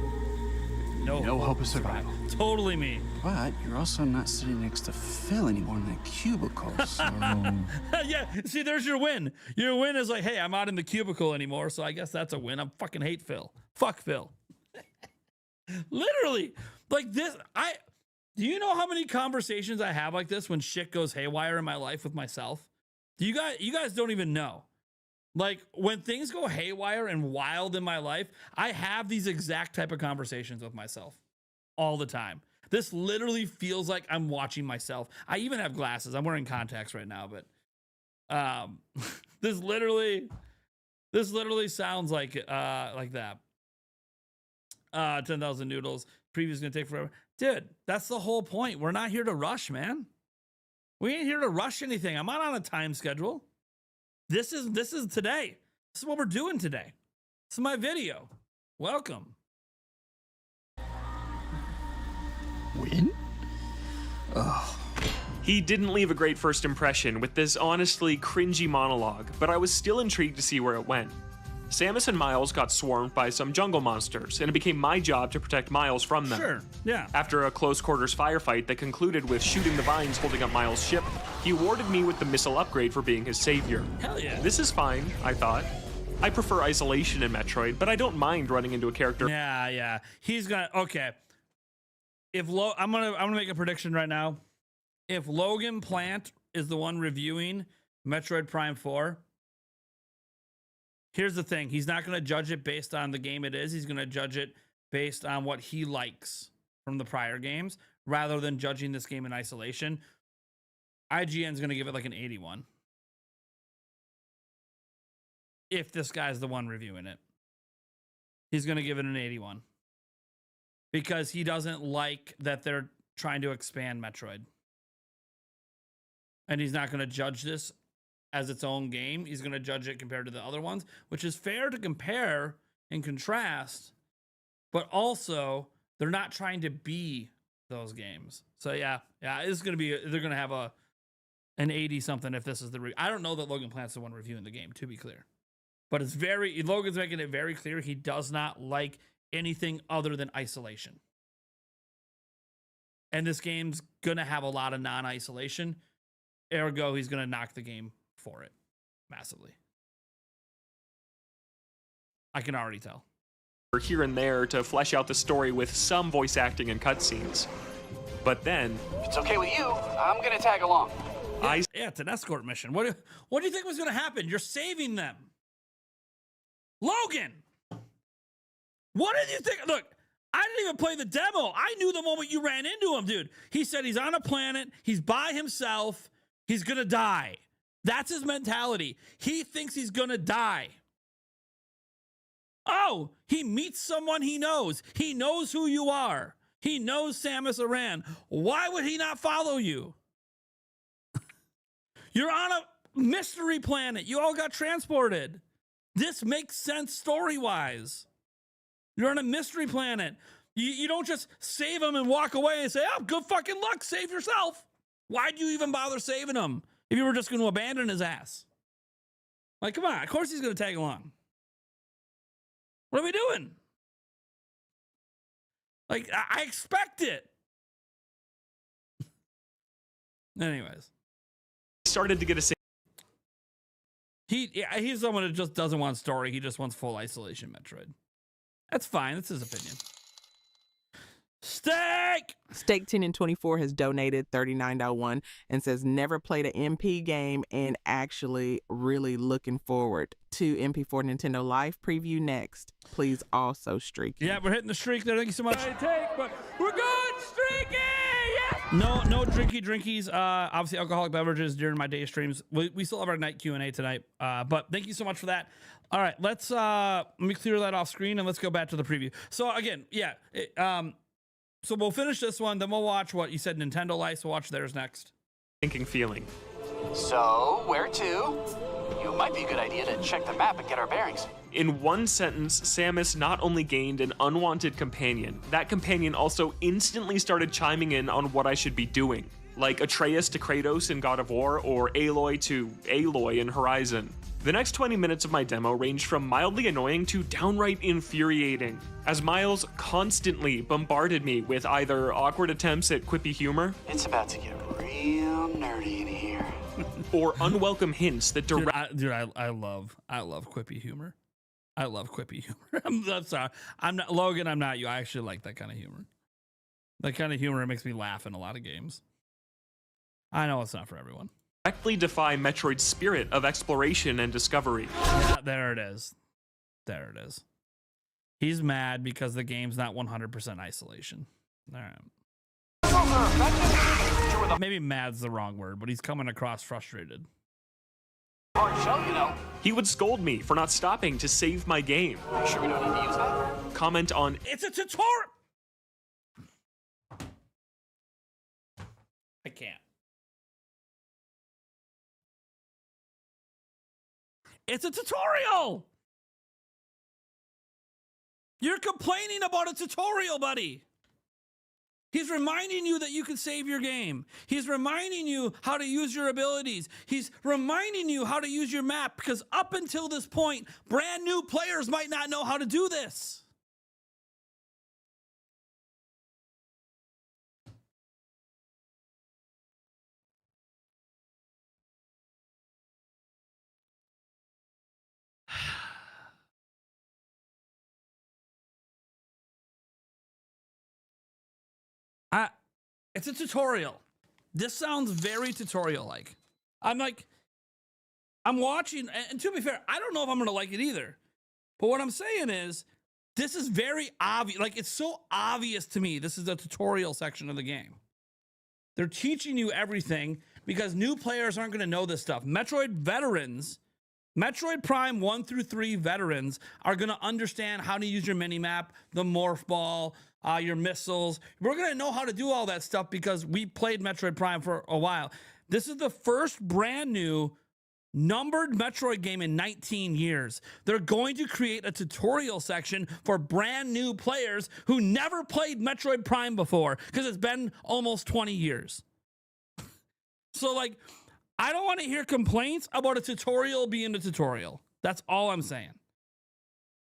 No hope of survival. Totally me. But you're also not sitting next to Phil anymore in that cubicle, so... Yeah, see, there's your win. Your win is like, hey, I'm not in the cubicle anymore, so I guess that's a win. I fucking hate Phil. Fuck Phil. Literally. Like this, do you know how many conversations I have like this when shit goes haywire in my life with myself? You guys don't even know. Like when things go haywire and wild in my life, I have these exact type of conversations with myself all the time. This literally feels like I'm watching myself. I even have glasses. I'm wearing contacts right now, but this literally sounds like that. 10,000 noodles. Preview is gonna take forever. Dude, that's the whole point. We're not here to rush, man. We ain't here to rush anything. I'm not on a time schedule. This is today. This is what we're doing today. This is my video. Welcome. Win? Oh. He didn't leave a great first impression with this honestly cringy monologue, but I was still intrigued to see where it went. Samus and Miles got swarmed by some jungle monsters, and it became my job to protect Miles from them. Sure, yeah. After a close quarters firefight that concluded with shooting the vines holding up Miles' ship, he awarded me with the missile upgrade for being his savior. Hell yeah. This is fine, I thought. I prefer isolation in Metroid, but I don't mind running into a character. Yeah. He's gonna, okay. I'm gonna make a prediction right now. If Logan Plant is the one reviewing Metroid Prime 4, here's the thing. He's not going to judge it based on the game it is. He's going to judge it based on what he likes from the prior games, rather than judging this game in isolation. IGN's going to give it like an 81. If this guy's the one reviewing it, he's going to give it an 81. Because he doesn't like that they're trying to expand Metroid. And he's not going to judge this as its own game. He's going to judge it compared to the other ones, which is fair to compare and contrast, but also they're not trying to be those games. So yeah, it's going to be, they're going to have an 80 something if this is the I don't know that Logan Plant's the one reviewing the game, to be clear. But Logan's making it very clear he does not like anything other than isolation. And this game's going to have a lot of non-isolation. Ergo, he's going to knock the game for it massively. I can already tell. Here and there to flesh out the story with some voice acting and cutscenes. But then... If it's okay with you, I'm going to tag along. Yeah, it's an escort mission. What do you think was going to happen? You're saving them. Logan! What did you think? Look, I didn't even play the demo. I knew the moment you ran into him, dude. He said he's on a planet. He's by himself. He's going to die. That's his mentality. He thinks he's going to die. Oh, he meets someone he knows. He knows who you are. He knows Samus Aran. Why would he not follow you? You're on a mystery planet. You all got transported. This makes sense story-wise. You're on a mystery planet. You don't just save him and walk away and say, oh, good fucking luck, save yourself. Why'd you even bother saving him if you were just going to abandon his ass? Like, come on, of course he's going to tag along. What are we doing? Like, I expect it. Anyways. Started to get a... He's someone that just doesn't want story. He just wants full isolation Metroid. That's fine. That's his opinion. Steak 10 and 24 has donated $39.1 and says never played an MP game and actually really looking forward to MP4 Nintendo Live preview next. Please also streak. Yeah, we're hitting the streak there. Thank you so much. But we're good streaking! Yes! No drinkies. Obviously alcoholic beverages during my day streams. We still have our night Q&A tonight. But thank you so much for that. All right, let me clear that off screen and let's go back to the preview. So again, yeah, so we'll finish this one, then we'll watch what you said, Nintendo Live. So watch theirs next. Thinking feeling. So, where to? it might be a good idea to check the map and get our bearings. In one sentence, Samus not only gained an unwanted companion, that companion also instantly started chiming in on what I should be doing, like Atreus to Kratos in God of War or Aloy to Aloy in Horizon. The next 20 minutes of my demo ranged from mildly annoying to downright infuriating, as Miles constantly bombarded me with either awkward attempts at quippy humor, It's about to get real nerdy in here. or unwelcome hints that I love quippy humor. I love quippy humor. I'm sorry. I'm not Logan. I'm not you. I actually like that kind of humor. That kind of humor makes me laugh in a lot of games. I know it's not for everyone. directly defy Metroid's spirit of exploration and discovery. Yeah, there it is. There it is. He's mad because the game's not 100% isolation. All right. Maybe mad's the wrong word, but he's coming across frustrated. He would scold me for not stopping to save my game. Are you sure we don't need to use that? Comment on, It's a tutorial. I can't. It's a tutorial. You're complaining about a tutorial, buddy. He's reminding you that you can save your game. He's reminding you how to use your abilities. He's reminding you how to use your map, because up until this point, brand new players might not know how to do this. It's a tutorial. This sounds very tutorial-like. I'm watching, and to be fair, I don't know if I'm going to like it either. But what I'm saying is, this is very obvious. Like, it's so obvious to me this is a tutorial section of the game. They're teaching you everything because new players aren't going to know this stuff. Metroid veterans, Metroid Prime 1 through 3 veterans are going to understand how to use your mini-map, the morph ball, your missiles. We're going to know how to do all that stuff because we played Metroid Prime for a while. This is the first brand new numbered Metroid game in 19 years. They're going to create a tutorial section for brand new players who never played Metroid Prime before because it's been almost 20 years. So, like, I don't want to hear complaints about a tutorial being a tutorial. That's all I'm saying.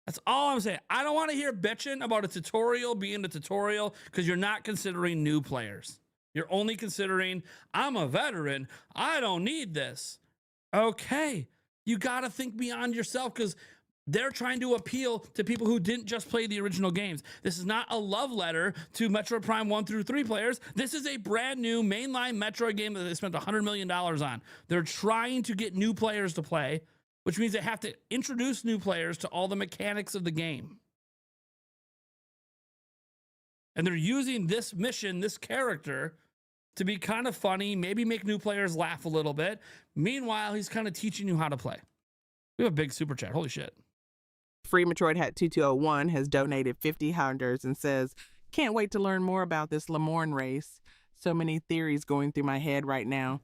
That's all I'm saying. I don't want to hear bitching about a tutorial being a tutorial because you're not considering new players. You're only considering, I'm a veteran. I don't need this. Okay. You got to think beyond yourself because they're trying to appeal to people who didn't just play the original games. This is not a love letter to Metroid Prime 1 through 3 players. This is a brand new mainline Metroid game that they spent $100 million on. They're trying to get new players to play, which means they have to introduce new players to all the mechanics of the game. And they're using this mission, this character, to be kind of funny, maybe make new players laugh a little bit. Meanwhile, he's kind of teaching you how to play. We have a big super chat. Holy shit. Free Metroid Hat 2201 has donated $50 and says, can't wait to learn more about this Lamorne race. So many theories going through my head right now.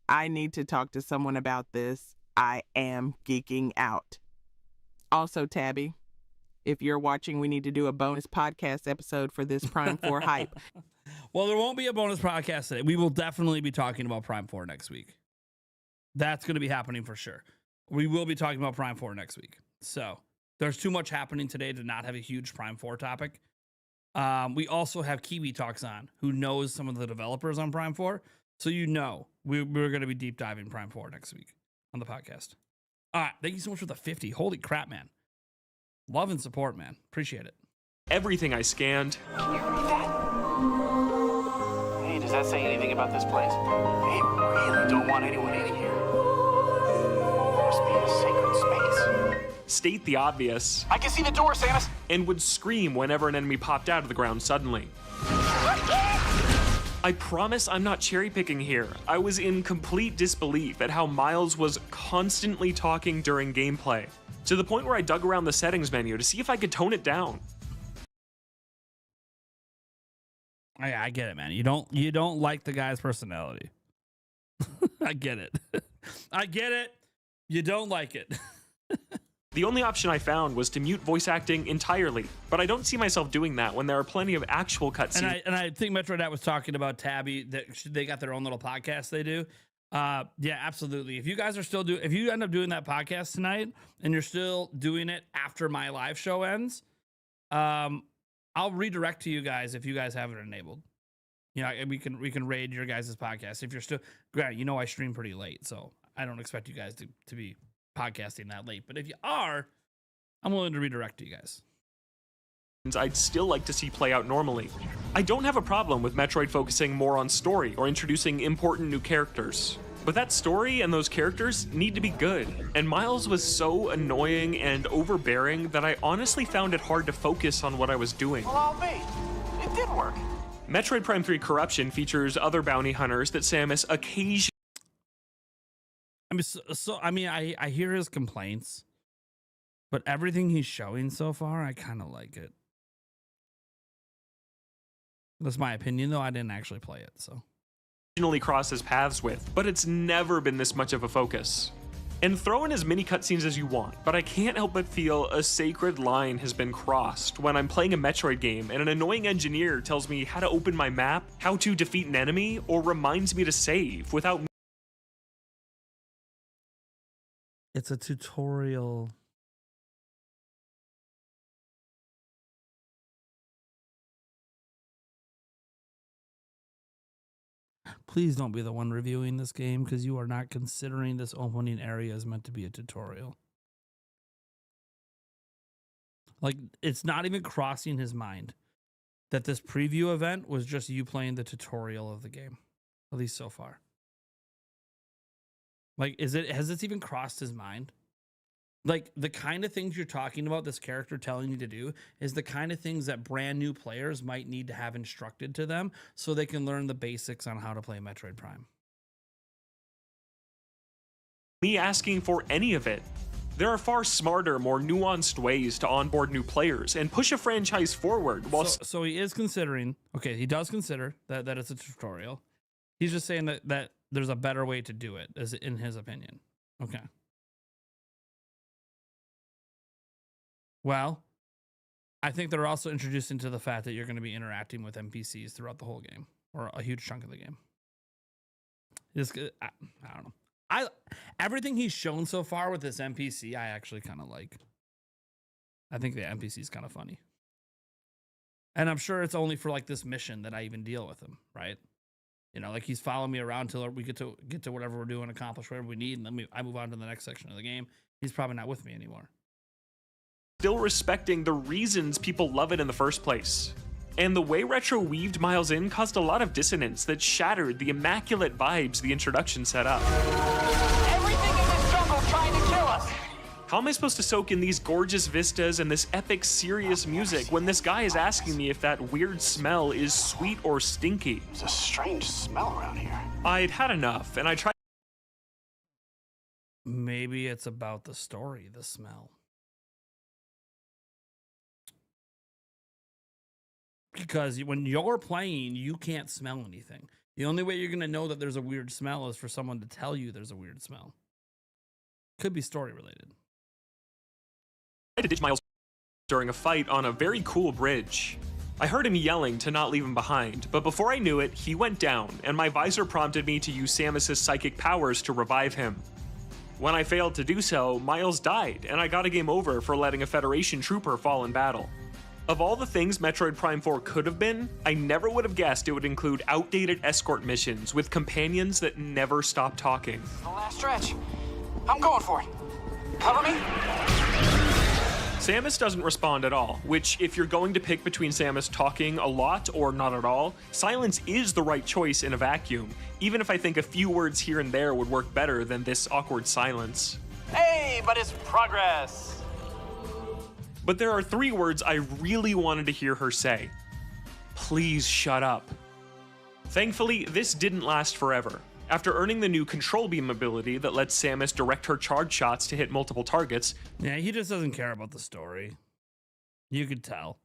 I need to talk to someone about this. I am geeking out. Also, Tabby, if you're watching, we need to do a bonus podcast episode for this Prime 4 hype. Well, there won't be a bonus podcast today. We will definitely be talking about Prime 4 next week. That's going to be happening for sure. We will be talking about Prime 4 next week. So there's too much happening today to not have a huge Prime 4 topic. We also have Kiwi Talks on, who knows some of the developers on Prime 4. So you know we're going to be deep diving Prime 4 next week on the podcast. All right. Thank you so much for the 50. Holy crap, man. Love and support, man. Appreciate it. everything I scanned. Can you read that? Hey, does that say anything about this place? They really don't want anyone in here. Must be a sacred space. State the obvious. I can see the door, Samus! And would scream whenever an enemy popped out of the ground suddenly. I promise I'm not cherry-picking here. I was in complete disbelief at how Miles was constantly talking during gameplay, to the point where I dug around the settings menu to see if I could tone it down. I get it, man. You don't like the guy's personality. I get it. I get it. You don't like it. The only option I found was to mute voice acting entirely, but I don't see myself doing that when there are plenty of actual cutscenes. And I think Metroid was talking about Tabby, that they got their own little podcast they do. Yeah, absolutely. If you guys are still if you end up doing that podcast tonight and you're still doing it after my live show ends, I'll redirect to you guys if you guys have it enabled. You know, we can raid your guys' podcast if you're still. Granted, you know I stream pretty late, so I don't expect you guys to be podcasting that late. But if you are, I'm willing to redirect to you guys. I'd still like to see play out normally. I don't have a problem with Metroid focusing more on story or introducing important new characters. But that story and those characters need to be good. And Miles was so annoying and overbearing that I honestly found it hard to focus on what I was doing. Well, I'll be. It did work. Metroid Prime 3 Corruption features other bounty hunters that Samus occasionally. I hear his complaints, but everything he's showing so far, I kind of like it. That's my opinion, though. I didn't actually play it, so. Crosses paths with, but it's never been this much of a focus. And throw in as many cutscenes as you want, but I can't help but feel a sacred line has been crossed when I'm playing a Metroid game and an annoying engineer tells me how to open my map, how to defeat an enemy, or reminds me to save without. It's a tutorial. Please don't be the one reviewing this game, because you are not considering this opening area as meant to be a tutorial. Like, it's not even crossing his mind that this preview event was just you playing the tutorial of the game, at least so far. Like, has this even crossed his mind? Like, the kind of things you're talking about this character telling you to do is the kind of things that brand new players might need to have instructed to them so they can learn the basics on how to play Metroid Prime. Me asking for any of it. There are far smarter, more nuanced ways to onboard new players and push a franchise forward while. So he is considering, okay, he does consider that it's a tutorial. He's just saying that there's a better way to do it, as in his opinion. Okay. Well, I think they're also introducing to the fact that you're going to be interacting with NPCs throughout the whole game, or a huge chunk of the game. I don't know. Everything he's shown so far with this NPC, I actually kind of like. I think the NPC is kind of funny. And I'm sure it's only for like this mission that I even deal with him, right? You know, like he's following me around till we get to whatever we're doing, accomplish whatever we need, and then I move on to the next section of the game. He's probably not with me anymore. Still respecting the reasons people love it in the first place. And the way Retro weaved Miles in caused a lot of dissonance that shattered the immaculate vibes the introduction set up. Everything in this jungle trying to kill us. How am I supposed to soak in these gorgeous vistas and this epic, serious music when this guy is asking me if that weird smell is sweet or stinky? There's a strange smell around here. I'd had enough, and I tried. Maybe it's about the story, the smell. Because when you're playing, you can't smell anything. The only way you're going to know that there's a weird smell is for someone to tell you there's a weird smell. Could be story related. I had to ditch Miles during a fight on a very cool bridge. I heard him yelling to not leave him behind, but before I knew it, he went down, and my visor prompted me to use Samus's psychic powers to revive him. When I failed to do so, Miles died, and I got a game over for letting a Federation trooper fall in battle. Of all the things Metroid Prime 4 could have been, I never would have guessed it would include outdated escort missions with companions that never stop talking. The last stretch. I'm going for it. Cover me. Samus doesn't respond at all, which, if you're going to pick between Samus talking a lot or not at all, silence is the right choice in a vacuum, even if I think a few words here and there would work better than this awkward silence. Hey, but it's progress. But there are 3 words I really wanted to hear her say. Please shut up. Thankfully, this didn't last forever. After earning the new control beam ability that lets Samus direct her charge shots to hit multiple targets. Yeah, he just doesn't care about the story. You could tell.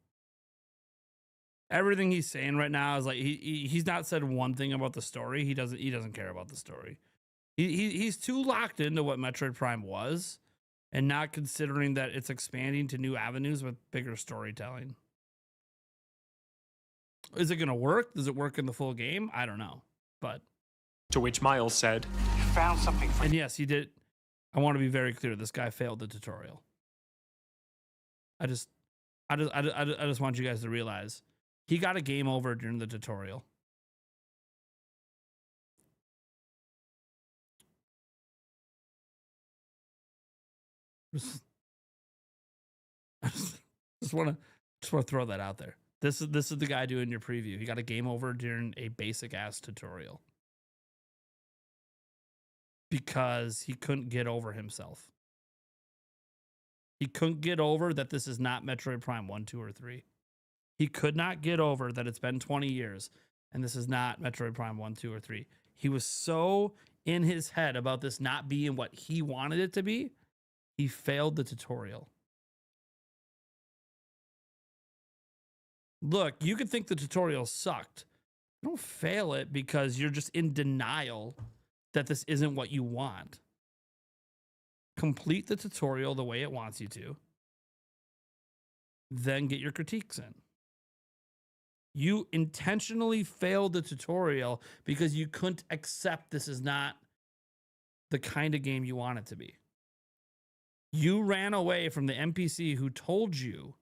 Everything he's saying right now is like he's not said one thing about the story. He doesn't care about the story. He's too locked into what Metroid Prime was and not considering that it's expanding to new avenues with bigger storytelling. Is it going to work? Does it work in the full game? I don't know. But To which Miles said, Found something for and yes, he did. I want to be very clear. This guy failed the tutorial. I just want you guys to realize he got a game over during the tutorial. Just want to throw that out there. This is the guy doing your preview. He got a game over during a basic ass tutorial because he couldn't get over himself. He couldn't get over that this is not Metroid Prime 1, 2, or 3. He could not get over that it's been 20 years and this is not Metroid Prime 1, 2, or 3. He was so in his head about this not being what he wanted it to be, he failed the tutorial. Look, you could think the tutorial sucked. Don't fail it because you're just in denial that this isn't what you want. Complete the tutorial the way it wants you to. Then get your critiques in. You intentionally failed the tutorial because you couldn't accept this is not the kind of game you want it to be. You ran away from the NPC who told you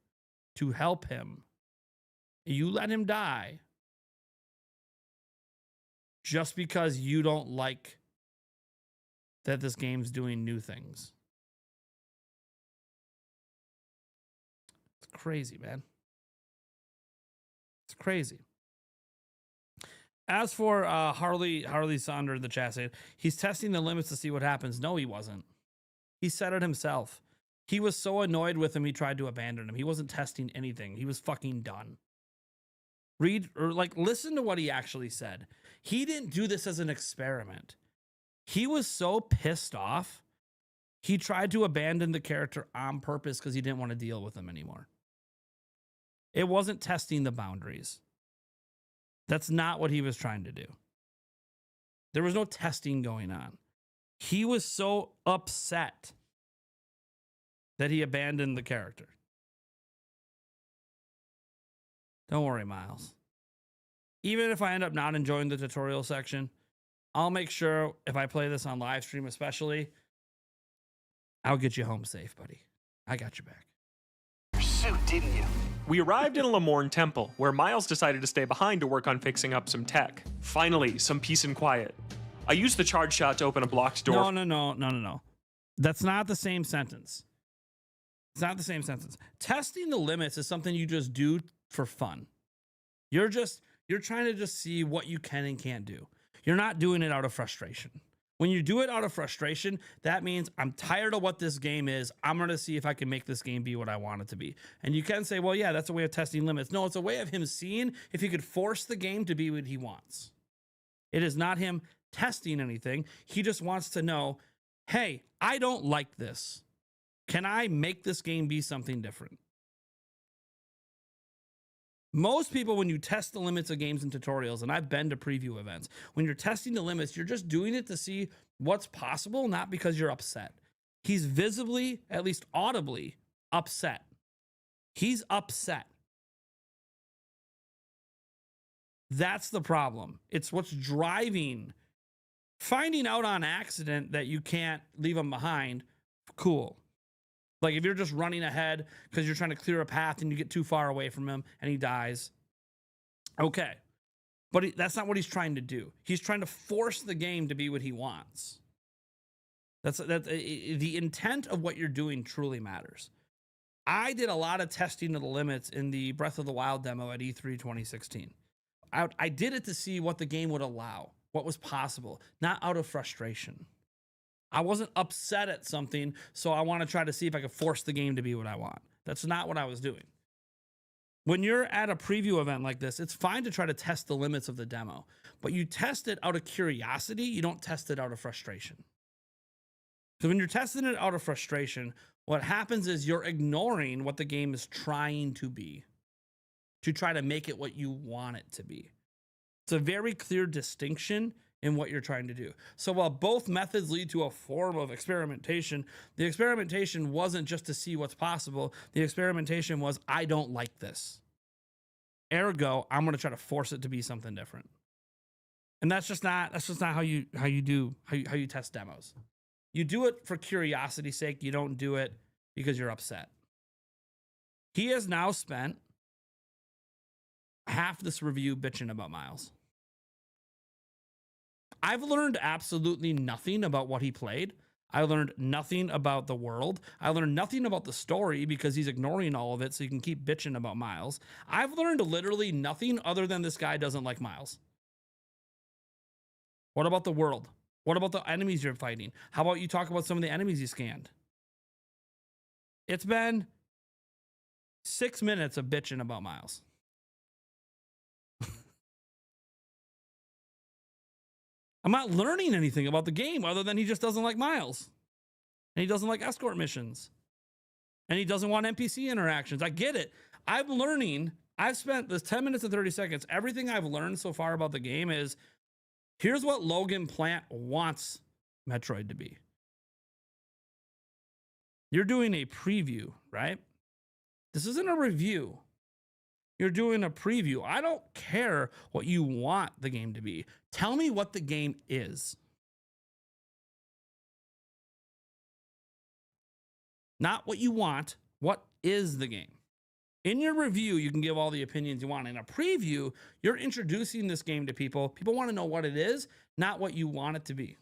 to help him. You let him die just because you don't like that this game's doing new things. It's crazy, man. It's crazy. As for Harley Sonder in the chat saying he's testing the limits to see what happens. No, he wasn't. He said it himself. He was so annoyed with him, he tried to abandon him. He wasn't testing anything. He was fucking done. Read or listen to what he actually said. He didn't do this as an experiment. He was so pissed off, he tried to abandon the character on purpose because he didn't want to deal with him anymore. It wasn't testing the boundaries. That's not what he was trying to do. There was no testing going on. He was so upset that he abandoned the character. Don't worry, Miles. Even if I end up not enjoying the tutorial section, I'll make sure if I play this on live stream especially, I'll get you home safe, buddy. I got your back. your suit, didn't you? We arrived in a Lamorne temple, where Miles decided to stay behind to work on fixing up some tech. Finally, some peace and quiet. I used the charge shot to open a blocked door. No. That's not the same sentence. It's not the same sentence. Testing the limits is something you just do for fun. You're trying to just see what you can and can't do. You're not doing it out of frustration. When you do it out of frustration, that means I'm tired of what this game is. I'm going to see if I can make this game be what I want it to be. And you can say, well, yeah, that's a way of testing limits. No, it's a way of him seeing if he could force the game to be what he wants. It is not him testing anything. He just wants to know, hey, I don't like this. Can I make this game be something different? Most people, when you test the limits of games and tutorials, and I've been to preview events, when you're testing the limits, you're just doing it to see what's possible, not because you're upset. He's visibly, at least audibly, upset. He's upset. That's the problem. It's what's driving. Finding out on accident that you can't leave him behind, cool. Like if you're just running ahead because you're trying to clear a path and you get too far away from him and he dies. Okay. But that's not what he's trying to do. He's trying to force the game to be what he wants. That's the intent of what you're doing truly matters. I did a lot of testing of the limits in the Breath of the Wild demo at E3 2016. I did it to see what the game would allow, what was possible, not out of frustration. I wasn't upset at something, so I want to try to see if I could force the game to be what I want. That's not what I was doing. When you're at a preview event like this, it's fine to try to test the limits of the demo, but you test it out of curiosity. You don't test it out of frustration. So when you're testing it out of frustration, what happens is you're ignoring what the game is trying to be to try to make it what you want it to be. It's a very clear distinction in what you're trying to do. So while both methods lead to a form of experimentation, the experimentation wasn't just to see what's possible. The experimentation was, I don't like this. Ergo, I'm going to try to force it to be something different. And that's just not how you test demos. You do it for curiosity's sake. You don't do it because you're upset. He has now spent half this review bitching about Miles. I've learned absolutely nothing about what he played. I learned nothing about the world. I learned nothing about the story because he's ignoring all of it so you can keep bitching about Miles. I've learned literally nothing other than this guy doesn't like Miles. What about the world? What about the enemies you're fighting? How about you talk about some of the enemies you scanned? It's been 6 minutes of bitching about Miles. I'm not learning anything about the game other than he just doesn't like Miles. And he doesn't like escort missions. And he doesn't want NPC interactions. I get it. I'm learning. I've spent this 10 minutes and 30 seconds. Everything I've learned so far about the game is, here's what Logan Plant wants Metroid to be. You're doing a preview, right? This isn't a review. You're doing a preview. I don't care what you want the game to be. Tell me what the game is. Not what you want. What is the game? In your review, you can give all the opinions you want. In a preview, you're introducing this game to people. People want to know what it is, not what you want it to be.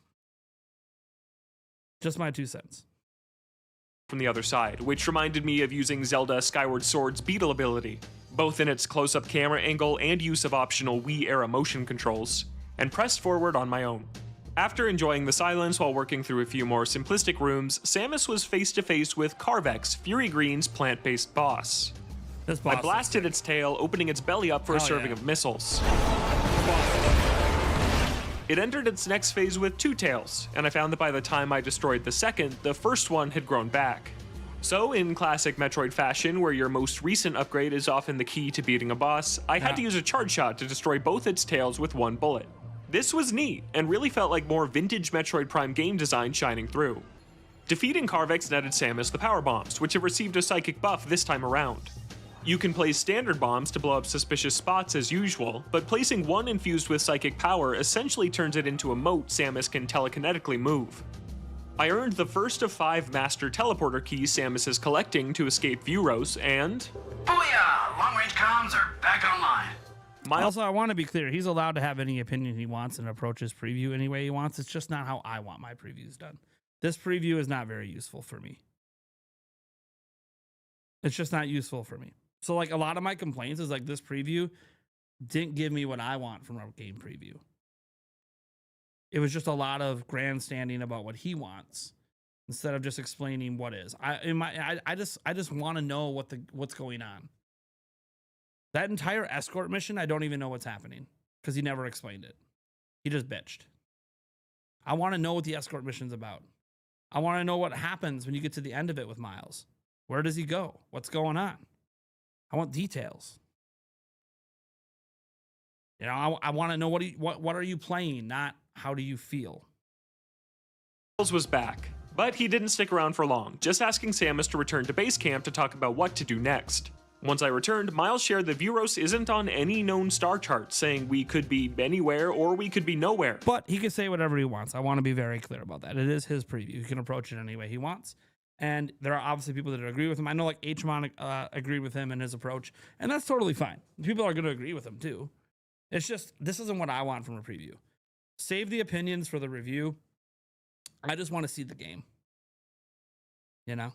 Just my 2 cents. From the other side, which reminded me of using Zelda Skyward Sword's beetle ability, both in its close-up camera angle and use of optional Wii-era motion controls, and pressed forward on my own. After enjoying the silence while working through a few more simplistic rooms, Samus was face-to-face with Carvex, Fury Green's plant-based boss. I blasted its tail, opening its belly up for a serving of missiles. It entered its next phase with 2 tails, and I found that by the time I destroyed the second, the first one had grown back. So, in classic Metroid fashion, where your most recent upgrade is often the key to beating a boss, I had to use a charge shot to destroy both its tails with 1 bullet. This was neat, and really felt like more vintage Metroid Prime game design shining through. Defeating Carvex netted Samus the power bombs, which have received a psychic buff this time around. You can place standard bombs to blow up suspicious spots as usual, but placing one infused with psychic power essentially turns it into a moat Samus can telekinetically move. I earned the first of 5 master teleporter keys Samus is collecting to escape Vuros, and... Booyah! Long-range comms are back online. Also, I want to be clear. He's allowed to have any opinion he wants and approach his preview any way he wants. It's just not how I want my previews done. This preview is not very useful for me. It's just not useful for me. So, like, a lot of my complaints is, like, this preview didn't give me what I want from a game preview. It was just a lot of grandstanding about what he wants instead of just explaining what is. I just want to know what's going on. That entire escort mission, I don't even know what's happening because he never explained it. He just bitched. I want to know what the escort mission's about. I want to know what happens when you get to the end of it with Miles. Where does he go? What's going on? I want details. You know, I want to know what are you playing, not how do you feel. Miles was back, but he didn't stick around for long, just asking Samus to return to base camp to talk about what to do next. Once I returned, Miles shared that Vuros isn't on any known star chart, saying we could be anywhere or we could be nowhere. But he can say whatever he wants. I want to be very clear about that. It is his preview. He can approach it any way he wants. And there are obviously people that agree with him. I know, like, H-Mon agreed with him in his approach, and that's totally fine. People are going to agree with him, too. It's just, this isn't what I want from a preview. Save the opinions for the review. I just want to see the game. You know?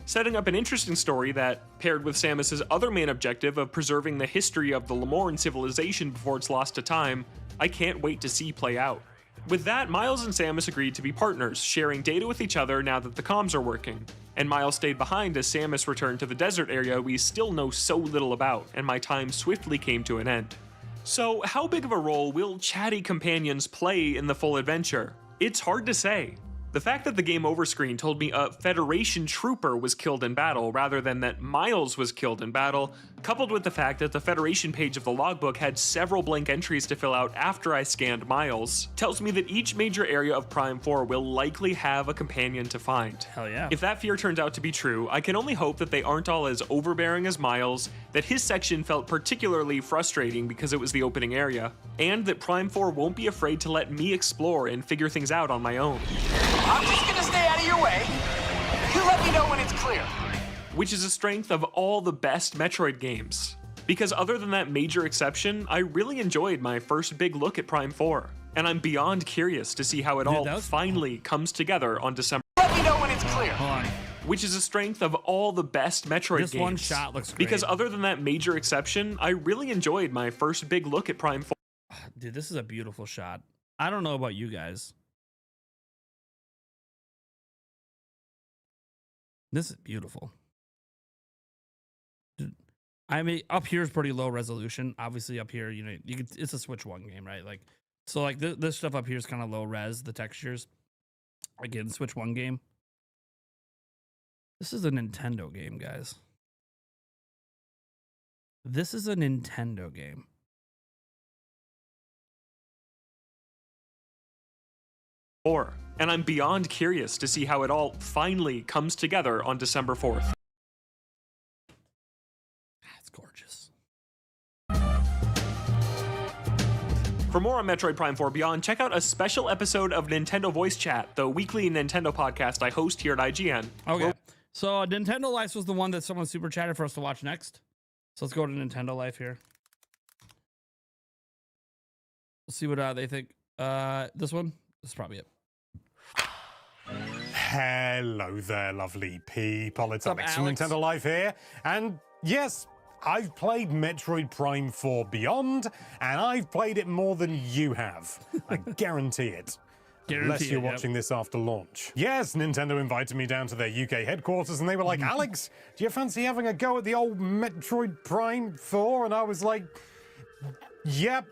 Setting up an interesting story that, paired with Samus's other main objective of preserving the history of the Lemorren civilization before it's lost to time, I can't wait to see play out. With that, Miles and Samus agreed to be partners, sharing data with each other now that the comms are working. And Miles stayed behind as Samus returned to the desert area we still know so little about, and my time swiftly came to an end. So, how big of a role will chatty companions play in the full adventure? It's hard to say. The fact that the game over screen told me a Federation trooper was killed in battle rather than that Miles was killed in battle coupled with the fact that the Federation page of the logbook had several blank entries to fill out after I scanned Miles, tells me that each major area of Prime 4 will likely have a companion to find. Hell yeah. If that fear turns out to be true, I can only hope that they aren't all as overbearing as Miles, that his section felt particularly frustrating because it was the opening area, and that Prime 4 won't be afraid to let me explore and figure things out on my own. I'm just gonna stay out of your way. You let me know when it's clear. Which is a strength of all the best Metroid games. Because other than that major exception, I really enjoyed my first big look at Prime 4, and I'm beyond curious to see how it all finally comes together on December. Let me know when it's clear. Hold on. Which is a strength of all the best Metroid games. This one shot looks great. Because other than that major exception, I really enjoyed my first big look at Prime 4. Dude, this is a beautiful shot. I don't know about you guys. This is beautiful. I mean, up here is pretty low resolution. Obviously, up here, you know, it's a Switch 1 game, right? Like, so like this stuff up here is kind of low res. The textures, again, Switch 1 game. This is a Nintendo game, guys. This is a Nintendo game. And I'm beyond curious to see how it all finally comes together on December 4th. That's gorgeous. For more on Metroid Prime 4 Beyond, check out a special episode of Nintendo Voice Chat, the weekly Nintendo podcast I host here at IGN. Okay, so Nintendo Life was the one that someone super chatted for us to watch next. So let's go to Nintendo Life here. Let's see what they think. This one? This is probably it. Hello there, lovely people. It's Alex from Alex? Nintendo Life here. And yes, I've played Metroid Prime 4 Beyond, and I've played it more than you have. I guarantee it. Unless you're watching this after launch. Yes, Nintendo invited me down to their UK headquarters, and they were like, Alex, do you fancy having a go at the old Metroid Prime 4? And I was like, yep.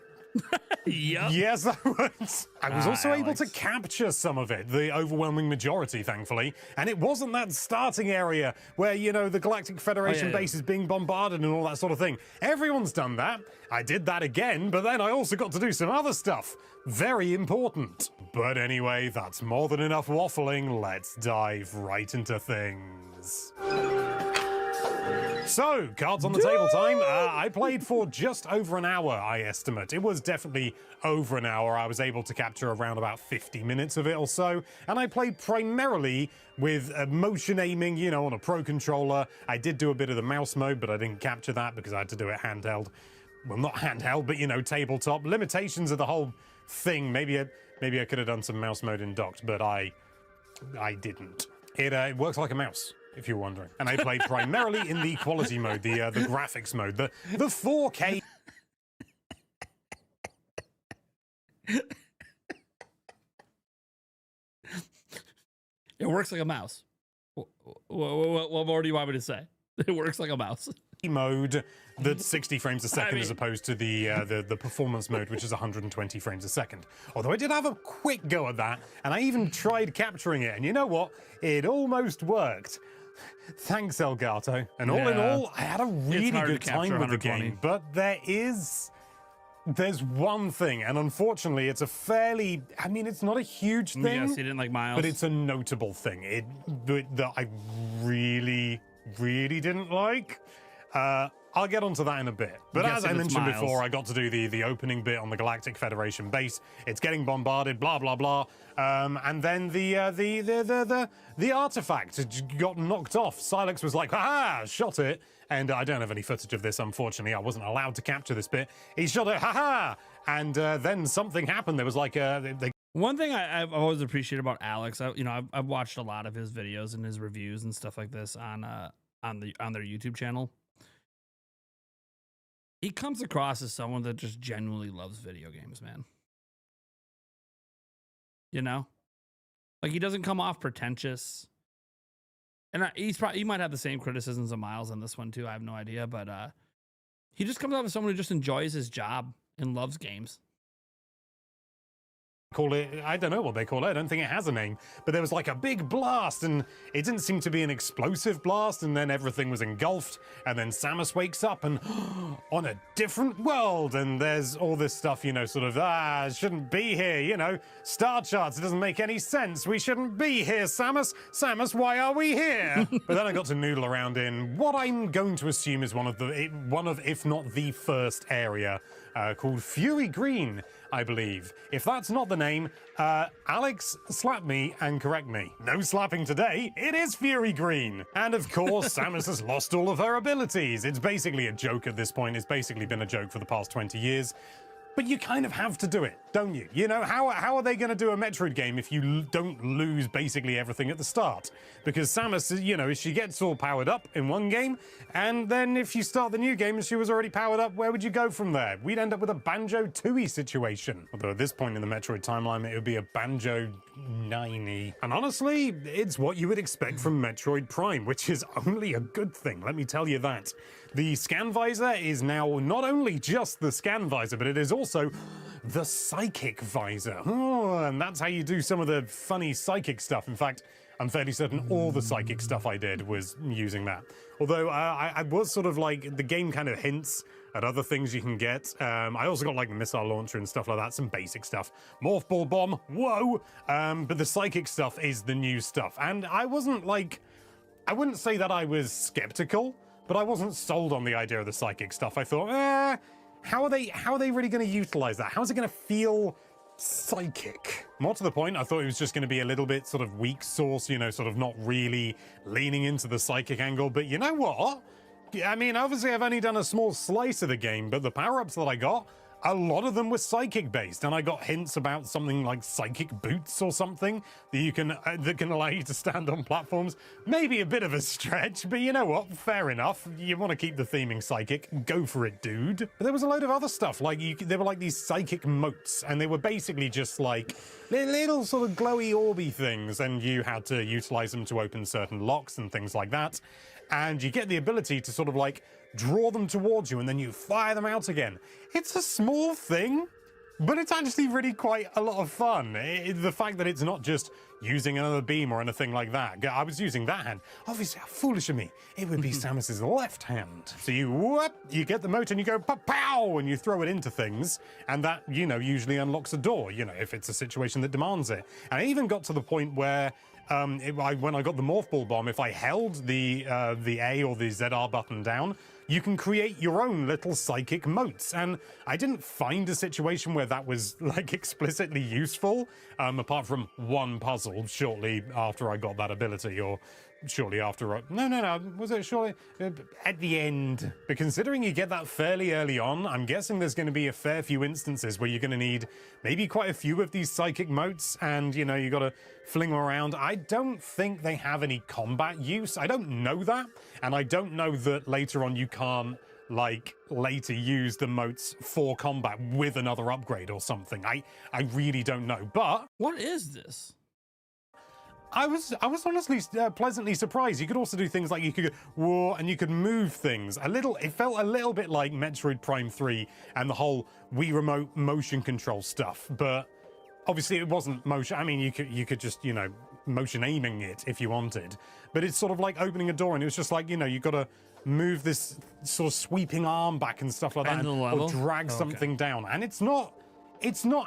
Yep. Yes, I was. I was also able Alex. to capture some of it, the overwhelming majority, thankfully. And it wasn't that starting area where, you know, the Galactic Federation base is being bombarded and all that sort of thing. Everyone's done that. I did that again, but then I also got to do some other stuff. Very important. But anyway, that's more than enough waffling. Let's dive right into things. So, cards on the table time. I played for just over an hour, I estimate. It was definitely over an hour. I was able to capture around about 50 minutes of it or so. And I played primarily with motion aiming, you know, on a Pro controller. I did do a bit of the mouse mode, but I didn't capture that because I had to do it handheld. Well, not handheld, but, you know, tabletop. Limitations of the whole thing. Maybe I could have done some mouse mode in docked, but I didn't. It works like a mouse, if you're wondering. And I played primarily in the quality mode, the graphics mode, the 4K. It works like a mouse. What more do you want me to say? It works like a mouse. Mode that's 60 frames a second as opposed to the performance mode, which is 120 frames a second. Although I did have a quick go at that, and I even tried capturing it, and you know what? It almost worked. Thanks, Elgato. And all in all, I had a really good time with the game, but there's one thing, and unfortunately, it's a fairly, I mean, it's not a huge thing. Yes, you didn't like Miles. But it's a notable thing. That I really didn't like. I'll get onto that in a bit. But as I mentioned before, I got to do the opening bit on the Galactic Federation base. It's getting bombarded, blah blah blah. And then the artifact got knocked off. Silex was like, "Ha-ha!" Shot it. And I don't have any footage of this, unfortunately. I wasn't allowed to capture this bit. He shot it, ha-ha! And then something happened. There was like one thing I've always appreciated about Alex, I've watched a lot of his videos and his reviews and stuff like this on their YouTube channel. He comes across as someone that just genuinely loves video games, man. You know, like he doesn't come off pretentious, and he might have the same criticisms of Miles on this one too. I have no idea, but he just comes off as someone who just enjoys his job and loves games. call it, I don't know what they call it, I don't think it has a name, but there was like a big blast, and it didn't seem to be an explosive blast, and then everything was engulfed, and then Samus wakes up and on a different world, and there's all this stuff, you know, sort of, shouldn't be here, you know, star charts, it doesn't make any sense, we shouldn't be here, Samus, why are we here? But then I got to noodle around in what I'm going to assume is one of, if not the first area, called Fury Green, I believe. If that's not the name, Alex, slap me and correct me. No slapping today, it is Fury Green. And of course, Samus has lost all of her abilities. It's basically a joke at this point. It's basically been a joke for the past 20 years. But you kind of have to do it, don't you? You know, how are they going to do a Metroid game if you don't lose basically everything at the start? Because Samus, you know, she gets all powered up in one game, and then if you start the new game and she was already powered up, where would you go from there? We'd end up with a Banjo-Tooie situation. Although at this point in the Metroid timeline, it would be a Banjo-9-y. And honestly, it's what you would expect from Metroid Prime, which is only a good thing, let me tell you that. The scan visor is now not only just the scan visor, but it is also the psychic visor. Oh, and that's how you do some of the funny psychic stuff. In fact, I'm fairly certain all the psychic stuff I did was using that. Although I was sort of like, the game kind of hints at other things you can get. I also got like the missile launcher and stuff like that, some basic stuff. Morph ball bomb, whoa! But the psychic stuff is the new stuff. And I wasn't like, I wouldn't say that I was skeptical, but I wasn't sold on the idea of the psychic stuff. I thought, how are they really going to utilize that? How is it going to feel psychic? More to the point, I thought it was just going to be a little bit sort of weak sauce, you know, sort of not really leaning into the psychic angle. But you know what? I mean, obviously I've only done a small slice of the game, but the power-ups that I got, a lot of them were psychic based, and I got hints about something like psychic boots or something that you can that can allow you to stand on platforms. Maybe a bit of a stretch, but you know what? Fair enough. You want to keep the theming psychic, go for it, dude. But there was a load of other stuff, like they were like these psychic motes, and they were basically just like little sort of glowy orby things, and you had to utilize them to open certain locks and things like that. And you get the ability to sort of like draw them towards you, and then you fire them out again. It's a small thing, but it's actually really quite a lot of fun. The fact that it's not just using another beam or anything like that. I was using that hand. Obviously, how foolish of me. It would be Samus's left hand. So you get the mote and you go pow, and you throw it into things, and that, you know, usually unlocks a door, you know, if it's a situation that demands it. And I even got to the point where when I got the Morph Ball Bomb, if I held the A or the ZR button down, you can create your own little psychic motes. And I didn't find a situation where that was like explicitly useful, apart from one puzzle shortly after I got that ability, or shortly after no, was it shortly at the end? But considering you get that fairly early on, I'm guessing there's going to be a fair few instances where you're going to need maybe quite a few of these psychic motes, and you know, you got to fling them around. I don't think they have any combat use. I don't know that, and I don't know that later on you can't like later use the motes for combat with another upgrade or something. I really don't know. But what is this? I was honestly pleasantly surprised. You could also do things like you could go whoa, and you could move things a little. It felt a little bit like Metroid Prime 3 and the whole Wii Remote motion control stuff, but obviously it wasn't motion. I mean, you could just, you know, motion aiming it if you wanted, but it's sort of like opening a door, and it was just like, you know, you got to move this sort of sweeping arm back and stuff like that, or drag something down, and it's not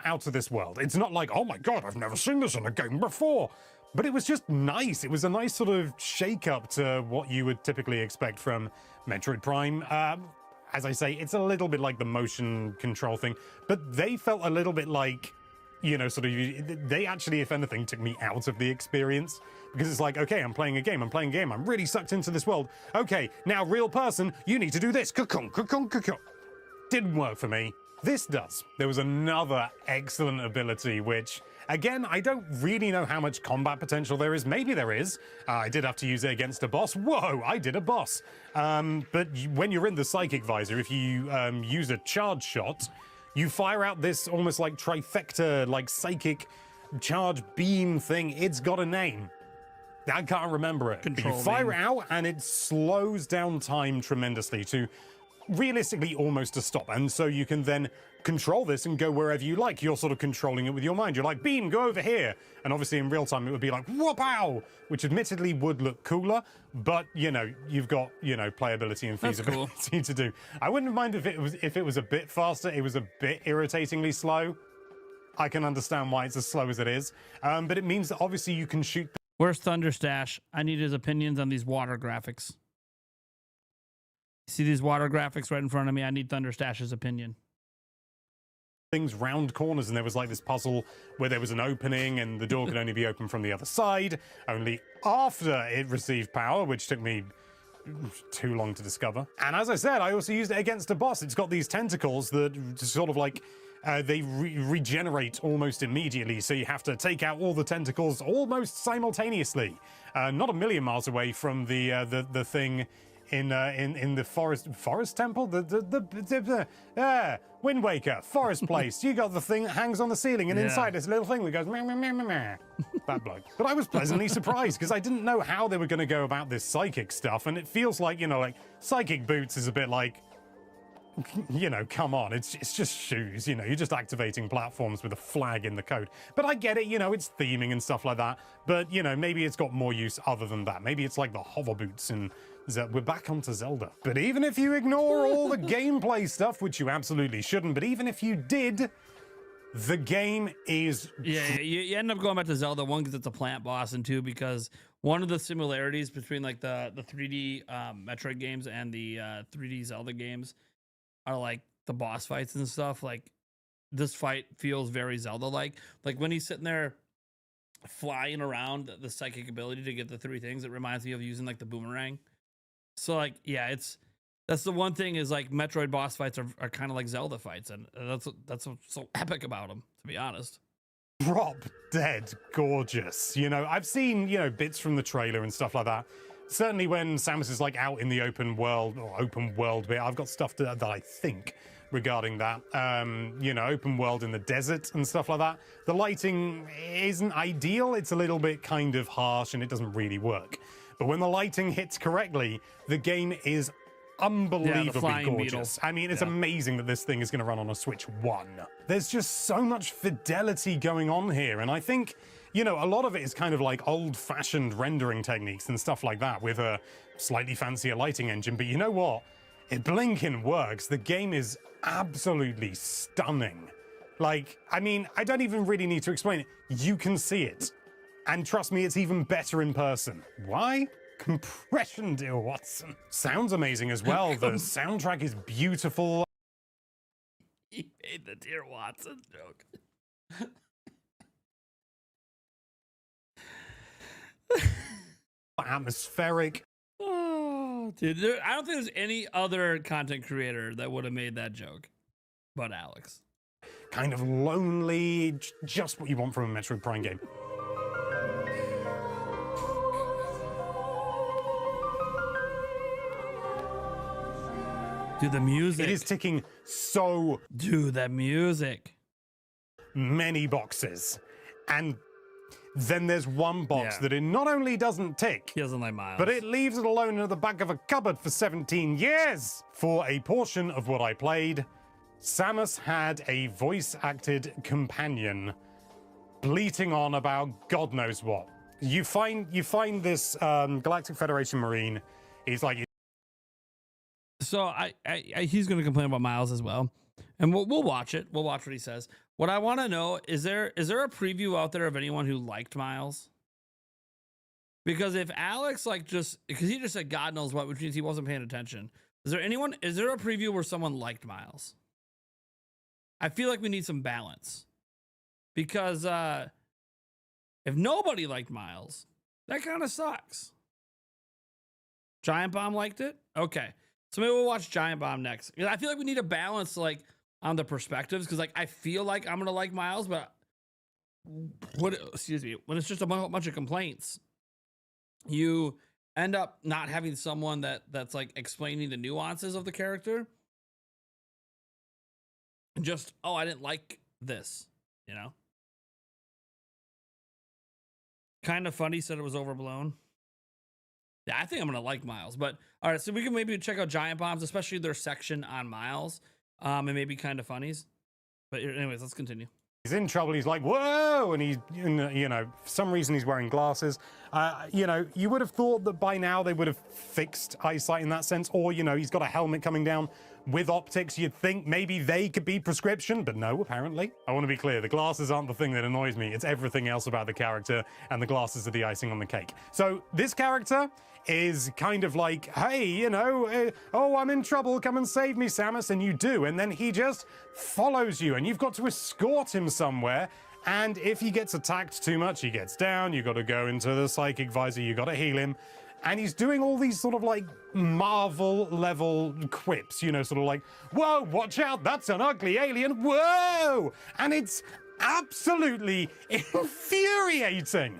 out of this world. It's not like, oh my god, I've never seen this in a game before. But it was just nice. It was a nice sort of shake-up to what you would typically expect from Metroid Prime. As I say, it's a little bit like the motion control thing, but they felt a little bit like, you know, sort of, they actually, if anything, took me out of the experience. Because it's like, okay, I'm playing a game, I'm really sucked into this world. Okay, now real person, you need to do this. Didn't work for me. This does. There was another excellent ability, which, again, I don't really know how much combat potential there is. Maybe there is. I did have to use it against a boss. Whoa, I did a boss. But when you're in the psychic visor, if you use a charge shot, you fire out this almost like trifecta, like psychic charge beam thing. It's got a name. I can't remember it. But you fire it out, and it slows down time tremendously to realistically almost a stop. And so you can then control this and go wherever you like. You're sort of controlling it with your mind. You're like, beam, go over here. And obviously in real time, it would be like, whoop-ow, which admittedly would look cooler. But, you know, you've got, you know, playability and feasibility to do. I wouldn't mind if it was a bit faster. It was a bit irritatingly slow. I can understand why it's as slow as it is. But it means that obviously you can shoot. Where's Thunderstash? I need his opinions on these water graphics. See these water graphics right in front of me? I need Thunderstash's opinion. Things round corners, and there was like this puzzle where there was an opening and the door could only be opened from the other side, only after it received power, which took me too long to discover. And as I said, I also used it against a boss. It's got these tentacles that sort of like they regenerate almost immediately, so you have to take out all the tentacles almost simultaneously. Not a million miles away from the thing in the forest temple, Wind Waker, forest place. You got the thing that hangs on the ceiling, and inside this little thing that goes meh, meh, meh, meh, meh. That bloke. But I was pleasantly surprised because I didn't know how they were going to go about this psychic stuff, and it feels like, you know, like psychic boots is a bit like, you know, come on, it's just shoes, you know, you're just activating platforms with a flag in the code. But I get it, you know, it's theming and stuff like that, but, you know, maybe it's got more use other than that. Maybe it's like the hover boots and we're back onto Zelda. But even if you ignore all the gameplay stuff, which you absolutely shouldn't, but even if you did, the game is... Yeah, you end up going back to Zelda, one, because it's a plant boss, and two, because one of the similarities between like the 3D Metroid games and the 3D Zelda games are like the boss fights and stuff. Like this fight feels very Zelda-like. Like when he's sitting there flying around the psychic ability to get the three things, it reminds me of using like the boomerang. So like, yeah, that's the one thing is like Metroid boss fights are kind of like Zelda fights, and that's what's so epic about them, to be honest. Drop dead gorgeous. You know, I've seen, you know, bits from the trailer and stuff like that. Certainly when Samus is like out in the open world bit, I've got stuff that I think regarding that. You know, open world in the desert and stuff like that. The lighting isn't ideal. It's a little bit kind of harsh and it doesn't really work. But when the lighting hits correctly, the game is unbelievably gorgeous. Beetle. I mean, it's amazing that this thing is going to run on a Switch 1. There's just so much fidelity going on here, and I think, you know, a lot of it is kind of like old-fashioned rendering techniques and stuff like that with a slightly fancier lighting engine, but you know what? It blinking works. The game is absolutely stunning. Like, I mean, I don't even really need to explain it. You can see it. And trust me, it's even better in person. Why? Compression, dear Watson. Sounds amazing as well. The soundtrack is beautiful. He made the dear Watson joke. Atmospheric. Oh, dude, I don't think there's any other content creator that would have made that joke but Alex. Kind of lonely, just what you want from a Metroid Prime game. Dude, the music. It is ticking so... Dude, that music. Many boxes. And then there's one box that it not only doesn't tick... He doesn't like Miles. But it leaves it alone in the back of a cupboard for 17 years! For a portion of what I played, Samus had a voice-acted companion bleating on about God knows what. You find this Galactic Federation Marine. He's like... So he's going to complain about Miles as well, and we'll watch it. We'll watch what he says. What I want to know is there a preview out there of anyone who liked Miles? Because if Alex because he just said God knows what, which means he wasn't paying attention. Is there a preview where someone liked Miles? I feel like we need some balance, because if nobody liked Miles, that kind of sucks. Giant Bomb liked it. Okay. So maybe we'll watch Giant Bomb next. I feel like we need a balance, like, on the perspectives, because, like, I feel like I'm going to like Miles, but when it's just a bunch of complaints, you end up not having someone that's, like, explaining the nuances of the character. And just, oh, I didn't like this, you know? Kind of Funny said it was overblown. Yeah, I think I'm gonna like Miles. But all right, so we can maybe check out Giant Bombs, especially their section on Miles, and maybe kind of funnies. But anyways, let's continue. He's in trouble. He's like, whoa, and he's, you know, for some reason he's wearing glasses. You know, you would have thought that by now they would have fixed eyesight in that sense, or, you know, he's got a helmet coming down with optics. You'd think maybe they could be prescription, but no, apparently. I want to be clear, the glasses aren't the thing that annoys me. It's everything else about the character, and the glasses are the icing on the cake. So this character is kind of like, hey, you know, oh, I'm in trouble, come and save me, Samus, and you do, and then he just follows you, and you've got to escort him somewhere, and if he gets attacked too much, he gets down, you got to go into the psychic visor, you got to heal him, and he's doing all these sort of like Marvel-level quips, you know, sort of like, whoa, watch out, that's an ugly alien, whoa! And it's absolutely infuriating.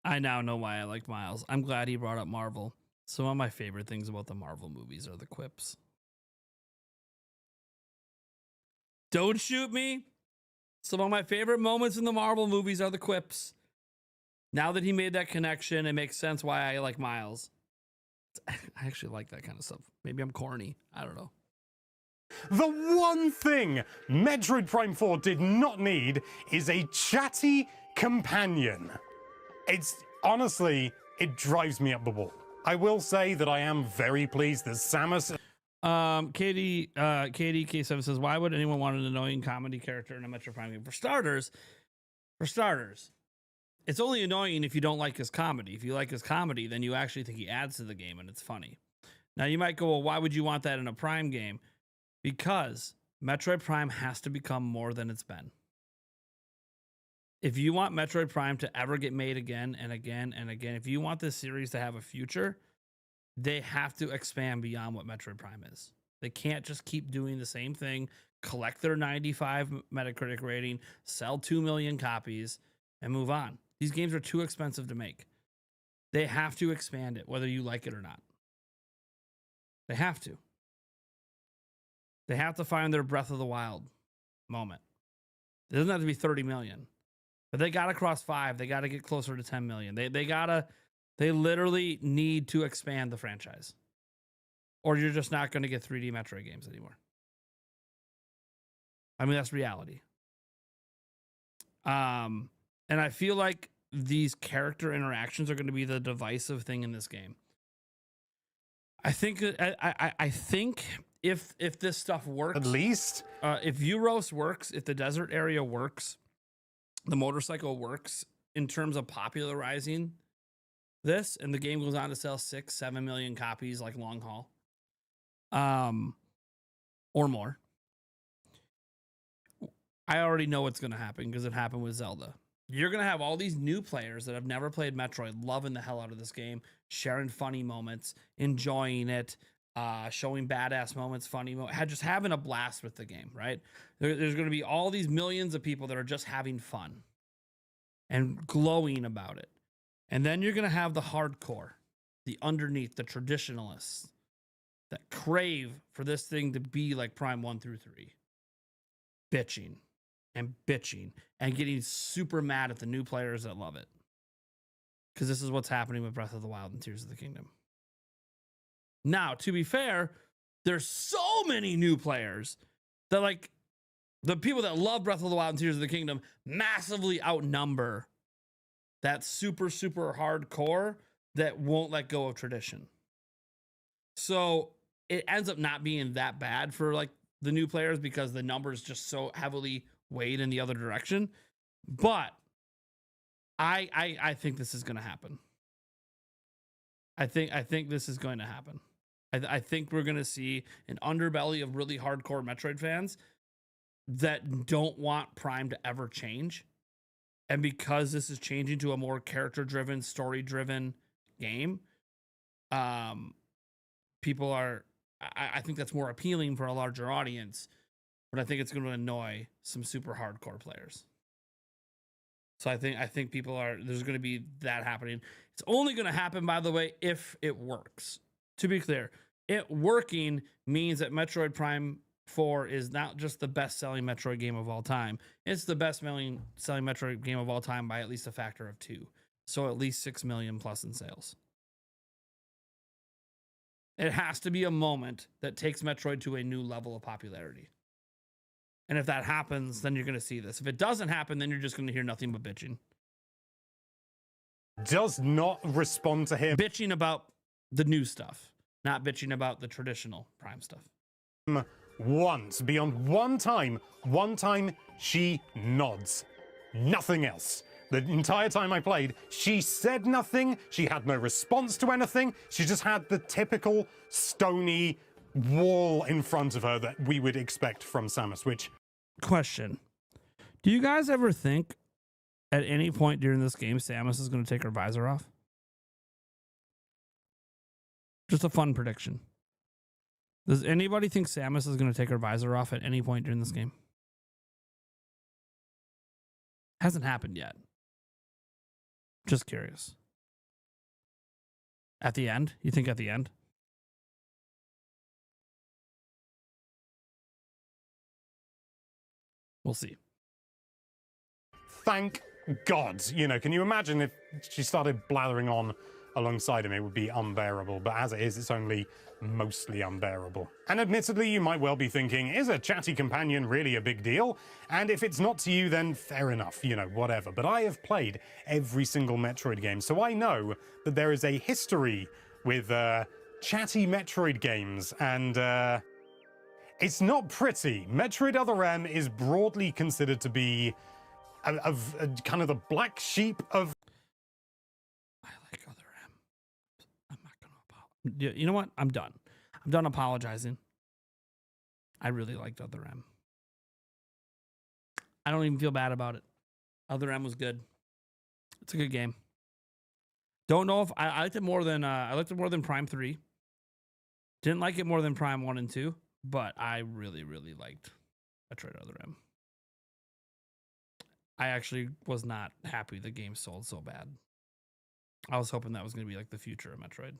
I now know why I like Miles. I'm glad he brought up Marvel. Some of my favorite things about the Marvel movies are the quips. Don't shoot me. Some of my favorite moments in the Marvel movies are the quips. Now that he made that connection, it makes sense why I like Miles. I actually like that kind of stuff. Maybe I'm corny. I don't know. The one thing Metroid Prime 4 did not need is a chatty companion. It's honestly, it drives me up the wall. I will say that I am very pleased that Samus. Katie K7 says, why would anyone want an annoying comedy character in a Metroid Prime game? For starters, it's only annoying if you don't like his comedy. If you like his comedy, then you actually think he adds to the game and it's funny. Now you might go, well, why would you want that in a Prime game? Because Metroid Prime has to become more than it's been. If you want Metroid Prime to ever get made again and again and again, if you want this series to have a future, they have to expand beyond what Metroid Prime is. They can't just keep doing the same thing, collect their 95 Metacritic rating, sell 2 million copies, and move on. These games are too expensive to make. They have to expand it, whether you like it or not. They have to. They have to find their Breath of the Wild moment. It doesn't have to be 30 million. But they got to cross 5. They got to get closer to 10 million. They literally need to expand the franchise. Or you're just not going to get 3D Metroid games anymore. I mean, that's reality. And I feel like these character interactions are going to be the divisive thing in this game. I think if this stuff works, at least if Euros works, if the desert area works, the motorcycle works in terms of popularizing this, and the game goes on to sell 6-7 million copies like long haul, or more. I already know what's going to happen because it happened with Zelda. You're going to have all these new players that have never played Metroid loving the hell out of this game, sharing funny moments, enjoying it, showing badass moments, funny moments, just having a blast with the game, right? There's going to be all these millions of people that are just having fun and glowing about it. And then you're going to have the hardcore, the underneath, the traditionalists that crave for this thing to be like Prime 1 through 3. Bitching and getting super mad at the new players that love it. Because this is what's happening with Breath of the Wild and Tears of the Kingdom. Now, to be fair, there's so many new players that, like, the people that love Breath of the Wild and Tears of the Kingdom massively outnumber that super, super hardcore that won't let go of tradition. So it ends up not being that bad for, like, the new players because the numbers just so heavily weighed in the other direction. But I think this is going to happen. I think this is going to happen. I think we're going to see an underbelly of really hardcore Metroid fans that don't want Prime to ever change. And because this is changing to a more character-driven, story-driven game, people are... I think that's more appealing for a larger audience, but I think it's going to annoy some super hardcore players. So I think people are... There's going to be that happening. It's only going to happen, by the way, if it works. To be clear, it working means that Metroid Prime 4 is not just the best-selling Metroid game of all time. It's the best-selling Metroid game of all time by at least a factor of 2. So at least 6 million plus in sales. It has to be a moment that takes Metroid to a new level of popularity. And if that happens, then you're going to see this. If it doesn't happen, then you're just going to hear nothing but bitching. Does not respond to him. Bitching about the new stuff, not bitching about the traditional Prime stuff. Once, beyond one time she nods. Nothing else. The entire time I played, she said nothing. She had no response to anything. She just had the typical stony wall in front of her that we would expect from Samus, which... Question. Do you guys ever think at any point during this game Samus is going to take her visor off? Just a fun prediction. Does anybody think Samus is going to take her visor off at any point during this game? Hasn't happened yet. Just curious. At the end? You think at the end? We'll see. Thank God. You know, can you imagine if she started blathering on alongside him? It would be unbearable. But as it is, it's only mostly unbearable. And admittedly, you might well be thinking, is a chatty companion really a big deal? And if it's not to you, then fair enough, you know, whatever. But I have played every single Metroid game, so I know that there is a history with chatty Metroid games, and it's not pretty. Metroid Other M is broadly considered to be a kind of the black sheep of... I like Other M. I'm not going to apologize. You know what? I'm done. I'm done apologizing. I really liked Other M. I don't even feel bad about it. Other M was good. It's a good game. Don't know if I liked it more than Prime 3. Didn't like it more than Prime 1 and 2, but I really, really liked Metroid Other M. I actually was not happy the game sold so bad. I was hoping that was going to be like the future of Metroid.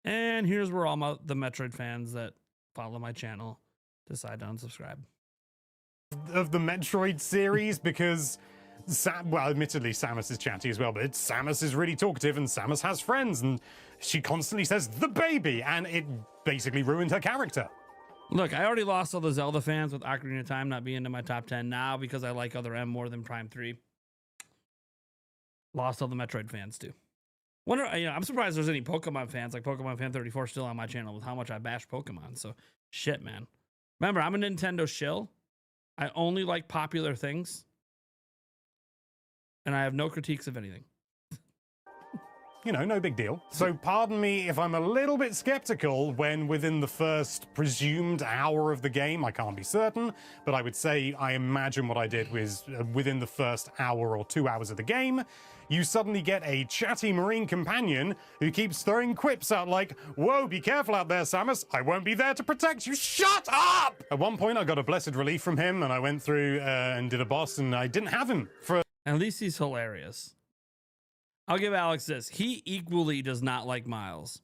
And here's where all the Metroid fans that follow my channel decide to unsubscribe. Of the Metroid series, because well, admittedly Samus is chatty as well, but Samus is really talkative and Samus has friends and she constantly says the baby, and it basically ruined her character. Look, I already lost all the Zelda fans with Ocarina of Time not being in my top 10 now because I like Other M more than Prime 3. Lost all the Metroid fans too. Wonder, you know, I'm surprised there's any Pokemon fans like Pokemon Fan 34 still on my channel with how much I bash Pokemon. So shit, man. Remember, I'm a Nintendo shill. I only like popular things. And I have no critiques of anything. You know, no big deal. So pardon me if I'm a little bit skeptical when within the first presumed hour of the game, I can't be certain, but I would say I imagine what I did was within the first hour or 2 hours of the game, you suddenly get a chatty marine companion who keeps throwing quips out like, whoa, be careful out there, Samus. I won't be there to protect you. Shut up! At one point, I got a blessed relief from him and I went through and did a boss and I didn't have him for... At least he's hilarious. I'll give Alex this. He equally does not like Miles.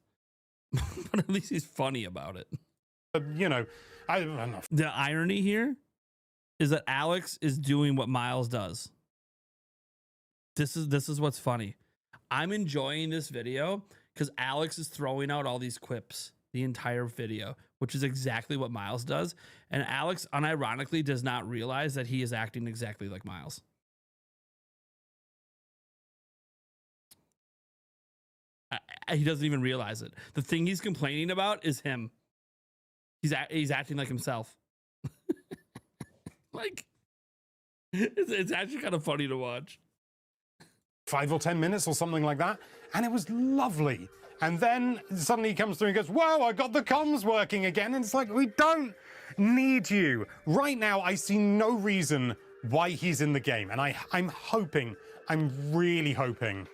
But at least he's funny about it. You know, I don't know. The irony here is that Alex is doing what Miles does. This is what's funny. I'm enjoying this video because Alex is throwing out all these quips the entire video, which is exactly what Miles does. And Alex unironically does not realize that he is acting exactly like Miles. He doesn't even realize it. The thing he's complaining about is him. He's acting like himself. Like, it's actually kind of funny to watch. 5 or 10 minutes or something like that, and it was lovely. And then suddenly he comes through and goes, whoa, I got the comms working again. And it's like, we don't need you. Right now, I see no reason why he's in the game. And I'm really hoping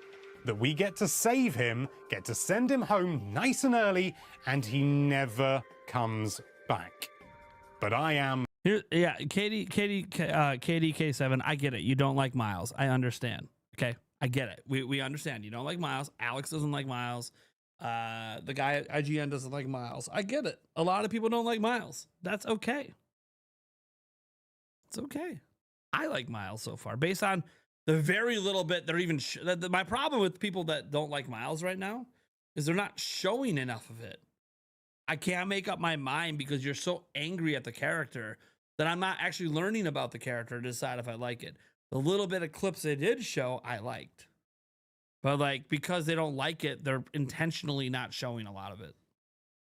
that we get to save him, get to send him home nice and early, and he never comes back. But I am... Here, yeah, Katie K7, I get it. You don't like Miles. I understand. Okay, I get it. We understand. You don't like Miles. Alex doesn't like Miles. The guy at IGN doesn't like Miles. I get it. A lot of people don't like Miles. That's okay. It's okay. I like Miles so far, based on the very little bit they're even. My problem with people that don't like Miles right now is they're not showing enough of it. I can't make up my mind because you're so angry at the character that I'm not actually learning about the character to decide if I like it. The little bit of clips they did show, I liked. But like, because they don't like it, they're intentionally not showing a lot of it.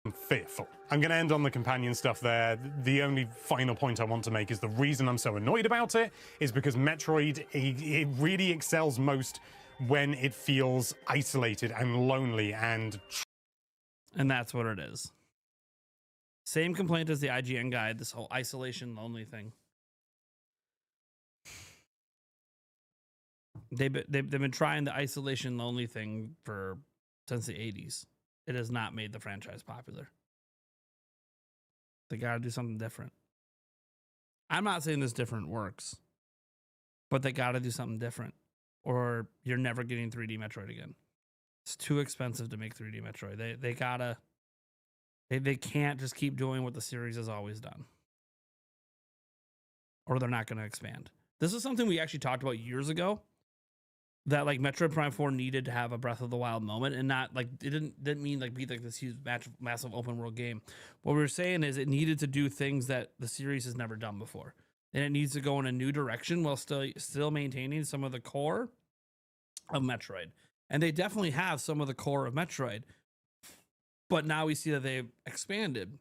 I'm fearful. I'm going to end on the companion stuff there. The only final point I want to make is the reason I'm so annoyed about it is because Metroid, it really excels most when it feels isolated and lonely and that's what it is. Same complaint as the IGN guide, this whole isolation lonely thing. They've been trying the isolation lonely thing since the 80s. It has not made the franchise popular. They got to do something different. I'm not saying this different works, but they got to do something different or you're never getting 3D Metroid again. It's too expensive to make 3D Metroid. They gotta. They can't just keep doing what the series has always done. Or they're not going to expand. This is something we actually talked about years ago. That like Metroid Prime 4 needed to have a Breath of the Wild moment and not like it didn't mean like be like this huge massive open world game. What we were saying is it needed to do things that the series has never done before. And it needs to go in a new direction while still maintaining some of the core of Metroid. And they definitely have some of the core of Metroid. But now we see that they've expanded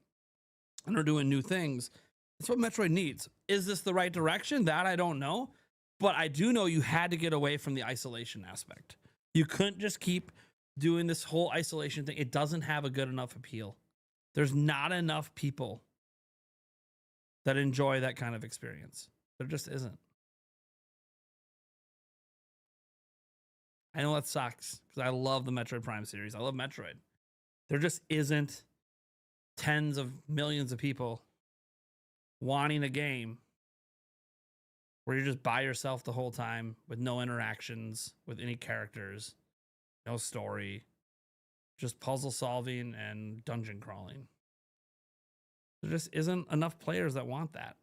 and are doing new things. That's what Metroid needs. Is this the right direction? That I don't know. But I do know you had to get away from the isolation aspect. You couldn't just keep doing this whole isolation thing. It doesn't have a good enough appeal. There's not enough people that enjoy that kind of experience. There just isn't. I know that sucks because I love the Metroid Prime series. I love Metroid. There just isn't tens of millions of people wanting a game where you're just by yourself the whole time with no interactions with any characters, no story, just puzzle solving and dungeon crawling. There just isn't enough players that want that.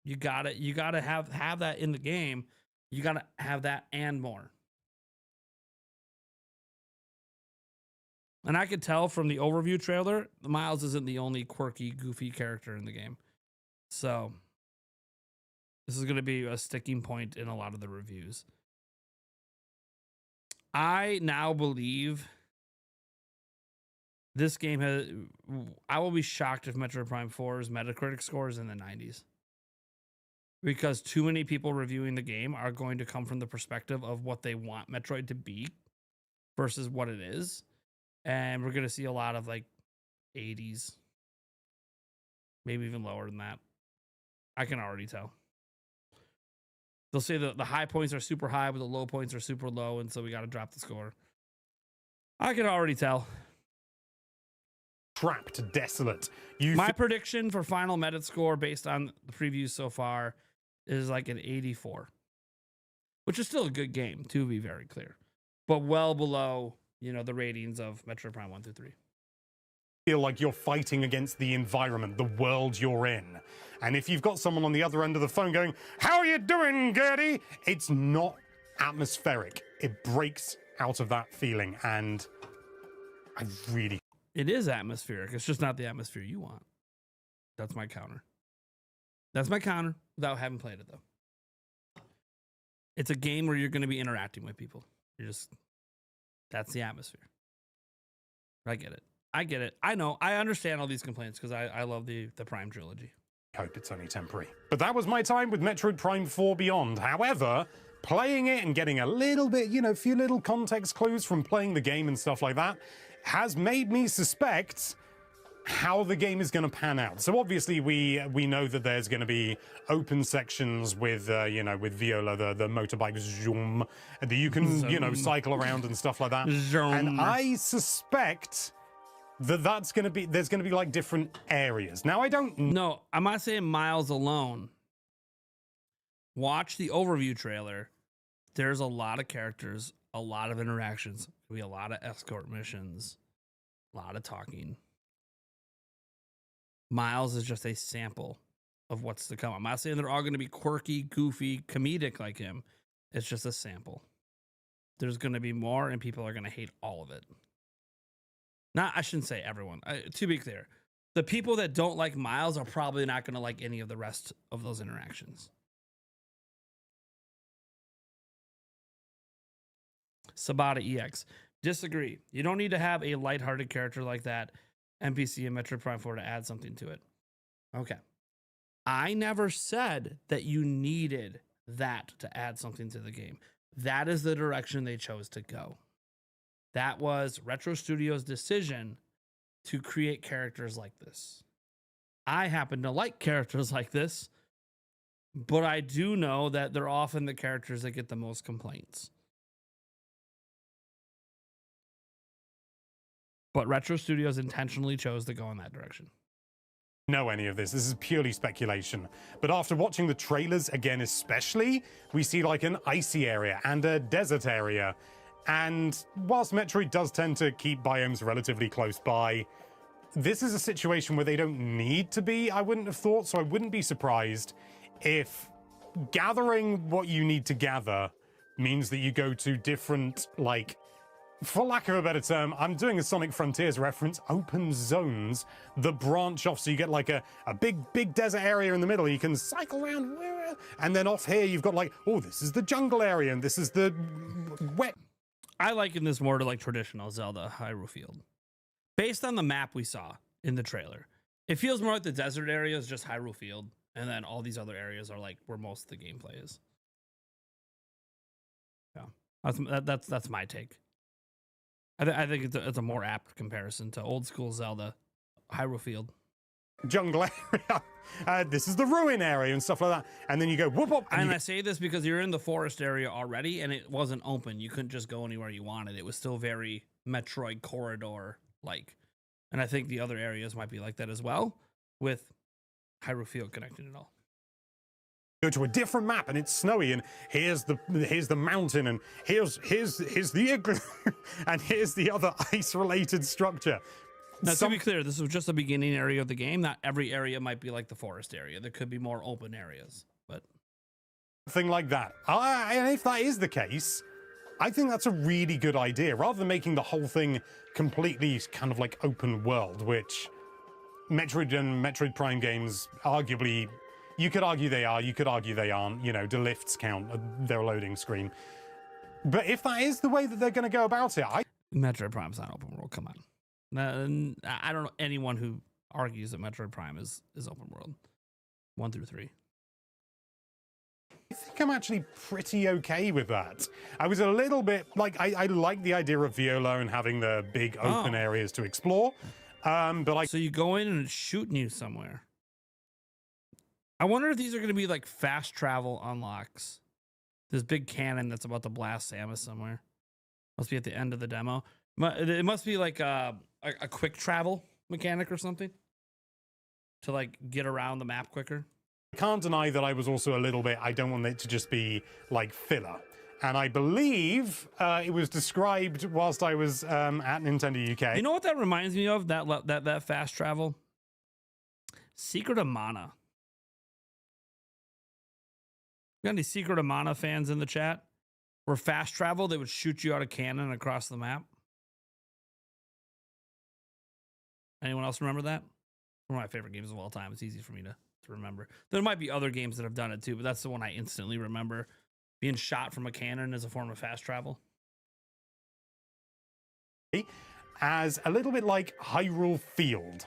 You gotta have that in the game. You gotta have that and more. And I could tell from the overview trailer, Miles isn't the only quirky, goofy character in the game. So this is going to be a sticking point in a lot of the reviews. I now believe this game has... I will be shocked if Metroid Prime 4's Metacritic score is in the 90s. Because too many people reviewing the game are going to come from the perspective of what they want Metroid to be versus what it is. And we're going to see a lot of like 80s. Maybe even lower than that. I can already tell. They'll say that the high points are super high, but the low points are super low, and so we got to drop the score. I can already tell. Trapped, desolate. My prediction for final Metat score based on the previews so far is like an 84. Which is still a good game, to be very clear. But well below... the ratings of Metroid Prime 1 through 3. Feel like you're fighting against the environment, the world you're in. And if you've got someone on the other end of the phone going, "How are you doing, Gertie?" It's not atmospheric. It breaks out of that feeling. And I really... It is atmospheric. It's just not the atmosphere you want. That's my counter. That's my counter without having played it, though. It's a game where you're going to be interacting with people. You're just... That's the atmosphere. I get it. I know. I understand all these complaints because I love the Prime trilogy. I hope it's only temporary. But that was my time with Metroid Prime 4 Beyond. However, playing it and getting a little bit, a few little context clues from playing the game and stuff like that has made me suspect how the game is going to pan out. So obviously we know that there's going to be open sections with with Viola, the motorbike zoom, that you can cycle around and stuff like that. And I suspect that there's going to be like different areas. Now I don't No, I'm not saying Miles alone. Watch the overview trailer. There's a lot of characters, a lot of interactions. There'll be a lot of escort missions, a lot of talking. Miles is just a sample of what's to come. I'm not saying they're all going to be quirky, goofy, comedic like him. It's just a sample. There's going to be more, and people are going to hate all of it. Not, I shouldn't say everyone. To be clear, the people that don't like Miles are probably not going to like any of the rest of those interactions. Sabata EX. Disagree. You don't need to have a lighthearted character like that NPC in Metroid Prime 4 to add something to it. Okay. I never said that you needed that to add something to the game. That is the direction they chose to go. That was Retro Studios' decision to create characters like this. I happen to like characters like this, but I do know that they're often the characters that get the most complaints. But Retro Studios intentionally chose to go in that direction. Know any of this. This is purely speculation. But after watching the trailers again, especially, we see like an icy area and a desert area. And whilst Metroid does tend to keep biomes relatively close by, this is a situation where they don't need to be, I wouldn't have thought. So I wouldn't be surprised if gathering what you need to gather means that you go to different, like, for lack of a better term, I'm doing a Sonic Frontiers reference, open zones that branch off. So you get like a big desert area in the middle. You can cycle around. And then off here, you've got like, oh, this is the jungle area and this is the wet. I liken this more to like traditional Zelda Hyrule Field. Based on the map we saw in the trailer, it feels more like the desert area is just Hyrule Field. And then all these other areas are like where most of the gameplay is. Yeah, that's my take. I think it's a more apt comparison to old school Zelda, Hyrule Field. Jungle area. This is the ruin area and stuff like that. And then you go whoop whoop. And I say this because you're in the forest area already, and it wasn't open. You couldn't just go anywhere you wanted. It was still very Metroid corridor like. And I think the other areas might be like that as well, with Hyrule Field connecting it all. Go to a different map and it's snowy and here's the mountain and here's the igloo and here's the other ice related structure. Now, to be clear, this was just the beginning area of the game. Not every area might be like the forest area. There could be more open areas, but thing like that. And if that is the case, I think that's a really good idea. Rather than making the whole thing completely kind of like open world, which Metroid and Metroid Prime games arguably. You could argue they are, you could argue they aren't. You know, do lifts count their loading screen? But if that is the way that they're going to go about it, Metroid Prime's not open world, come on. I don't know anyone who argues that Metroid Prime is open world. 1 through 3. I think I'm actually pretty okay with that. I was a little bit, like, I like the idea of Viola and having the big open areas to explore. But so you go in and it's shooting you somewhere. I wonder if these are going to be like fast travel unlocks. This big cannon that's about to blast Samus somewhere. Must be at the end of the demo. It must be like a quick travel mechanic or something to like get around the map quicker. I can't deny that I was also a little bit, I don't want it to just be like filler. And I believe it was described whilst I was at Nintendo UK. You know what that reminds me of? That fast travel? Secret of Mana. Got any Secret of Mana fans in the chat? Where fast travel, they would shoot you out a cannon across the map. Anyone else remember that? One of my favorite games of all time. It's easy for me to remember. There might be other games that have done it too, but that's the one I instantly remember. Being shot from a cannon as a form of fast travel. As a little bit like Hyrule Field.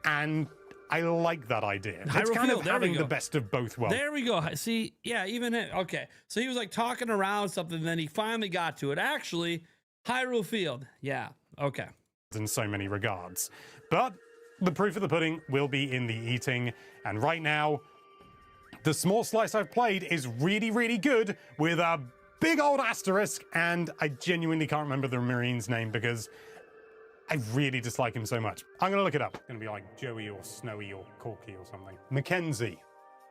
And I like that idea. Hyrule it's kind Field, of having the best of both worlds. There we go. See, yeah, even it. Okay. So he was like talking around something, and then he finally got to it. Actually, Hyrule Field. Yeah. Okay. In so many regards. But the proof of the pudding will be in the eating. And right now, the small slice I've played is really, really good with a big old asterisk. And I genuinely can't remember the Marine's name because I really dislike him so much. I'm going to look it up. It's going to be like Joey or Snowy or Corky or something. Mackenzie.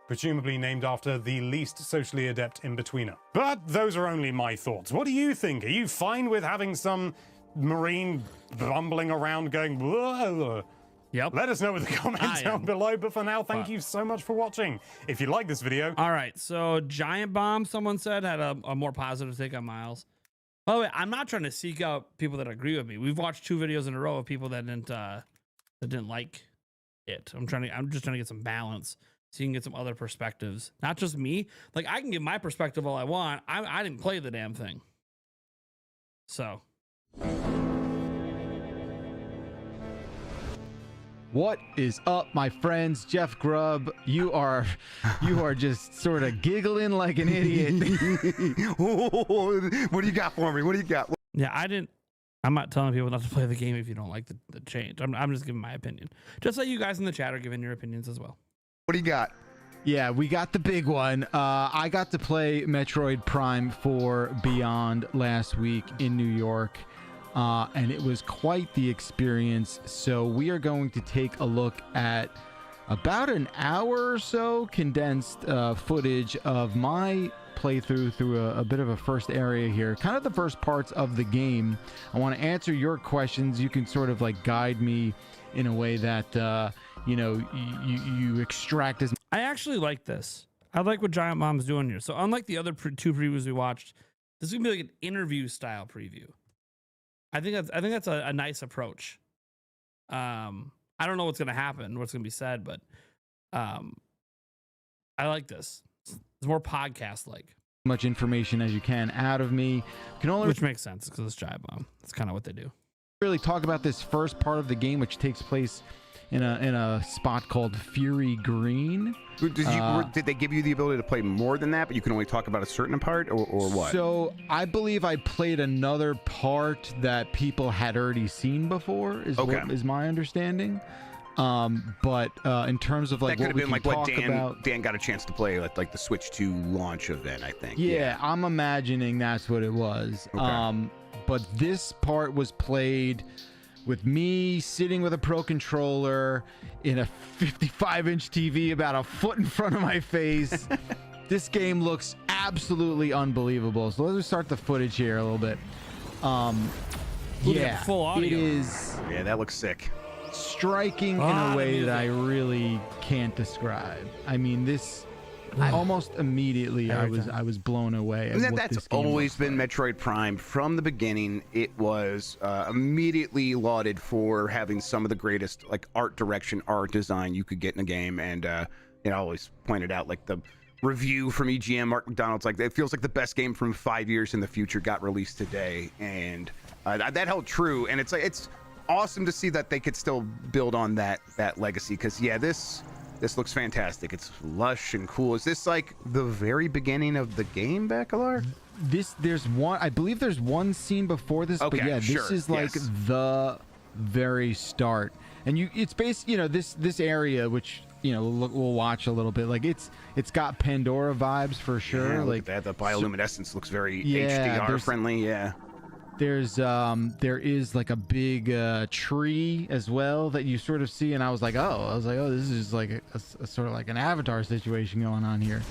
Presumably named after the least socially adept in-betweener. But those are only my thoughts. What do you think? Are you fine with having some Marine bumbling around going, whoa? Yep. Let us know in the comments down below. But for now, thank you so much for watching. If you like this video. All right. So Giant Bomb, someone said, had a more positive take on Miles. By the way, I'm not trying to seek out people that agree with me. We've watched 2 videos in a row of people that didn't like it. I'm just trying to get some balance so you can get some other perspectives. Not just me. Like, I can give my perspective all I want. I didn't play the damn thing. So. What is up, my friends? Jeff Grubb, you are just sort of giggling like an idiot. What do you got for me? What do you got? Yeah, I'm not telling people not to play the game if you don't like the change. I'm just giving my opinion. Just like you guys in the chat are giving your opinions as well. What do you got? Yeah, we got the big one. I got to play Metroid Prime 4 Beyond last week in New York. And it was quite the experience. So we are going to take a look at about an hour or so condensed footage of my playthrough through a bit of a first area here, kind of the first parts of the game. I want to answer your questions. You can sort of like guide me in a way that you extract as. I actually like this. I like what Giant Bomb's doing here. So unlike the other 2 previews we watched, this is gonna be like an interview style preview. I think that's a nice approach. I don't know what's gonna happen, what's gonna be said, but I like this. It's more podcast like. Much information as you can out of me. Which makes sense because it's Giant Bomb. That's kind of what they do. Really talk about this first part of the game, which takes place in a spot called Fury Green. Did they give you the ability to play more than that, but you can only talk about a certain part, or what? So I believe I played another part that people had already seen before, what is my understanding. But in terms of like that could what have been like what Dan got a chance to play at like the Switch 2 launch event, I think. Yeah, I'm imagining that's what it was. Okay. But this part was played with me sitting with a Pro Controller in a 55-inch TV about a foot in front of my face. This game looks absolutely unbelievable. So let's start the footage here a little bit. Yeah, full audio. It is. Yeah, that looks sick. Striking in a way that I really can't describe. I mean, this almost immediately I was blown away. And that's always been Metroid Prime from the beginning. It was immediately lauded for having some of the greatest like art direction, art design you could get in a game. And I always pointed out like the review from EGM, Mark McDonald's, like it feels like the best game from 5 years in the future got released today, and that held true. And it's awesome to see that they could still build on that legacy, because this looks fantastic. It's lush and cool. Is this like the very beginning of the game, Bacalar? I believe there's one scene before this, but yeah, this is like the very start. And it's based, this area, which we'll watch a little bit. Like it's got Pandora vibes for sure. Yeah, like that, the bioluminescence looks very HDR friendly. Yeah. There is like a big tree as well that you sort of see, and I was like, oh, this is like a sort of like an Avatar situation going on here.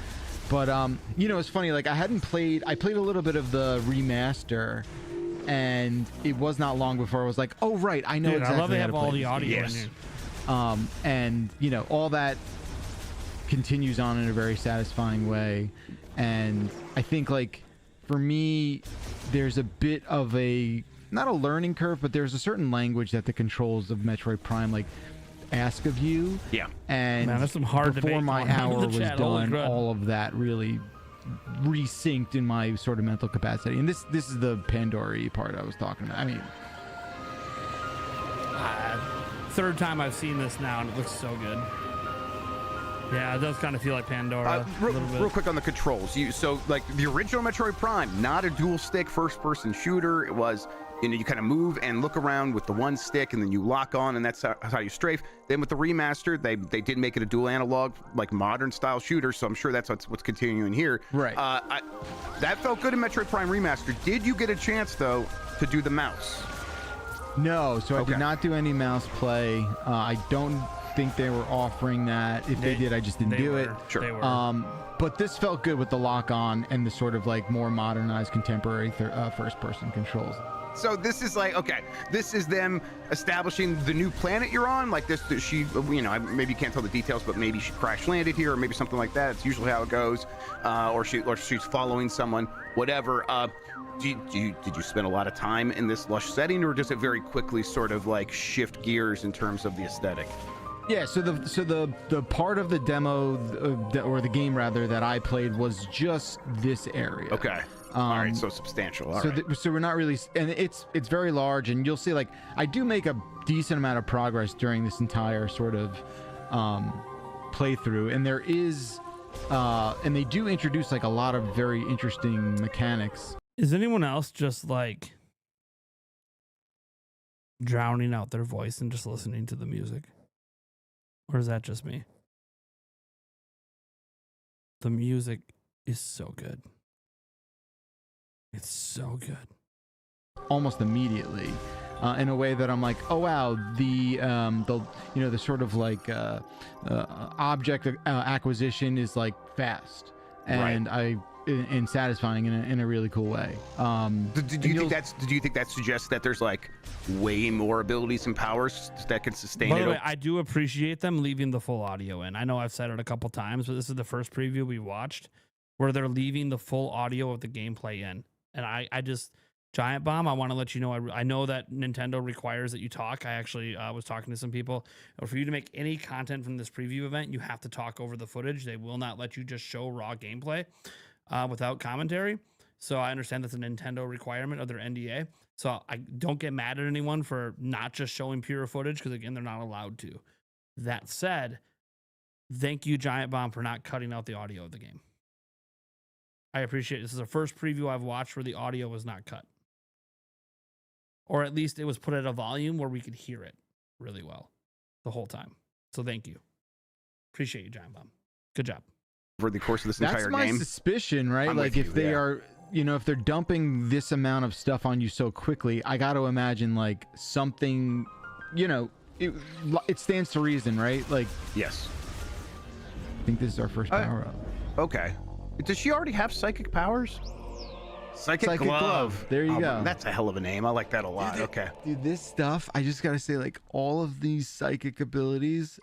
But it's funny. Like I played a little bit of the remaster, and it was not long before I was like, oh right, I know exactly. I love they how have to all play the audio this game. in here. And all that continues on in a very satisfying way, and I think like. For me, there's a bit of not a learning curve, but there's a certain language that the controls of Metroid Prime like ask of you. Yeah. And man, that's some hard before my hour was chat. done, all of that really resynced in my sort of mental capacity. And this is the Pandora part I was talking about. I mean, third time I've seen this now, and it looks so good. Yeah, it does kind of feel like Pandora. Real quick on the controls. So like the original Metroid Prime, not a dual stick first-person shooter. It was, you kind of move and look around with the one stick, and then you lock on, and that's how you strafe. Then with the remaster, they did make it a dual analog, like modern style shooter. So I'm sure that's what's continuing here. Right. That felt good in Metroid Prime Remaster. Did you get a chance though to do the mouse? No, so I did not do any mouse play. I don't think they were offering that. If they did, I just didn't do it. Sure. They were. But this felt good with the lock on and the sort of like more modernized contemporary first person controls. So this is like, okay, this is them establishing the new planet you're on. Like this, she, you know, maybe you can't tell the details, but maybe she crash landed here, or maybe something like that. It's usually how it goes. Or she's following someone, whatever. Did you spend a lot of time in this lush setting, or does it very quickly sort of like shift gears in terms of the aesthetic? Yeah, so the part of the demo or the game rather that I played was just this area. Okay. All right, so substantial. All right. So we're not really, and it's very large, and you'll see like I do make a decent amount of progress during this entire sort of playthrough, and there is and they do introduce like a lot of very interesting mechanics. Is anyone else just like drowning out their voice and just listening to the music? Or is that just me? The music is so good. It's so good. Almost immediately, in a way that I'm like, oh wow, the you know, the sort of like object acquisition is like fast and and satisfying in a really cool way. Do you think that suggests that there's like way more abilities and powers that can sustain it? By the way, I do appreciate them leaving the full audio in. I know I've said it a couple times, but this is the first preview we watched where they're leaving the full audio of the gameplay in. And I just, Giant Bomb, I want to let you know, I know that Nintendo requires that you talk. I actually was talking to some people. For you to make any content from this preview event, you have to talk over the footage. They will not let you just show raw gameplay without commentary. So I understand that's a Nintendo requirement of their NDA. So I don't get mad at anyone for not just showing pure footage, because again, they're not allowed to. That said, thank you, Giant Bomb, for not cutting out the audio of the game. I appreciate it. This is the first preview I've watched where the audio was not cut. Or at least it was put at a volume where we could hear it really well the whole time. So thank you. Appreciate you, Giant Bomb. Good job. Over the course of this entire game. That's my suspicion, right? Like if they are, you know, if they're dumping this amount of stuff on you so quickly, I got to imagine like something, you know, it stands to reason, right? Like, yes. I think this is our first power up. Okay. Does she already have psychic powers? Psychic Glove. There you go. That's a hell of a name. I like that a lot. Okay. Dude, this stuff, I just got to say, like, all of these psychic abilities,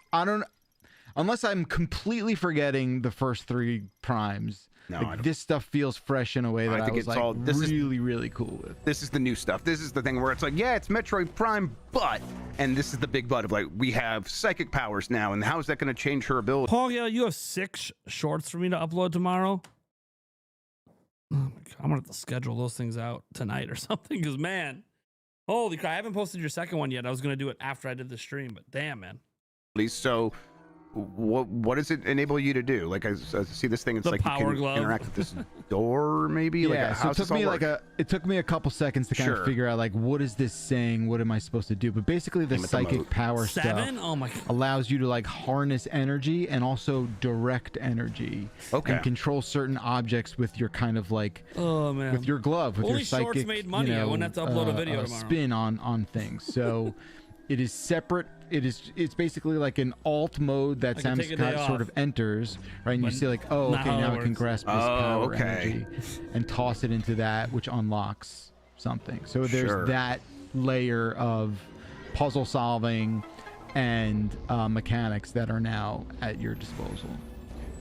unless I'm completely forgetting the first three primes. No, like, this stuff feels fresh in a way that I was like really cool with. This is the new stuff. This is the thing where it's like, yeah, it's Metroid Prime, but, and this is the big but of like, we have psychic powers now, and how is that going to change her ability? Paul, yeah, you have 6 shorts for me to upload tomorrow. Oh my God, I'm gonna have to schedule those things out tonight or something, because man, holy crap, I haven't posted your second one yet. I was gonna do it after I did the stream, but damn, man. So what does it enable you to do? Like I see this thing, it's the like power you can glove. interact with this door, maybe. Yeah, like so it took me a couple seconds to kind of figure out like, what is this saying? What am I supposed to do? But basically, the psychic power stuff allows you to like harness energy and also direct energy. Okay. And control certain objects with your kind of like, with your glove, with Only your psychic. shorts made money. I wouldn't have to upload a video tomorrow. Spin on things. So. It is separate. It's basically like an alt mode that Samus sort of enters, right? And you see like, oh, okay, now I can grasp this power energy and toss it into that, which unlocks something. So there's that layer of puzzle solving and mechanics that are now at your disposal.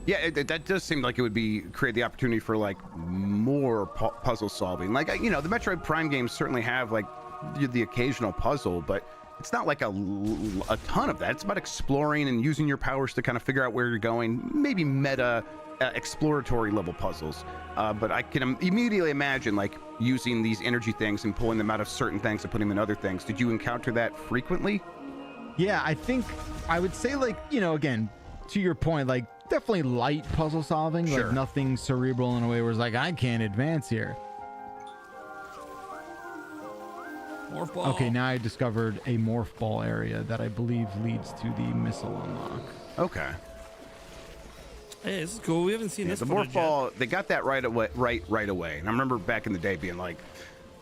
Yeah, that does seem like it would create the opportunity for like more puzzle solving. Like, you know, the Metroid Prime games certainly have like the occasional puzzle, but it's not like a ton of that. It's about exploring and using your powers to kind of figure out where you're going, maybe meta exploratory level puzzles. But I can immediately imagine like using these energy things and pulling them out of certain things and putting them in other things. Did you encounter that frequently? Yeah, I think I would say like, you know, again, to your point, like definitely light puzzle solving, like nothing cerebral in a way where it's like, I can't advance here. Morph ball. Okay, now I discovered a morph ball area that I believe leads to the missile unlock. Okay. Hey, this is cool. We haven't seen this. The morph ball, they got that right away. And I remember back in the day being like,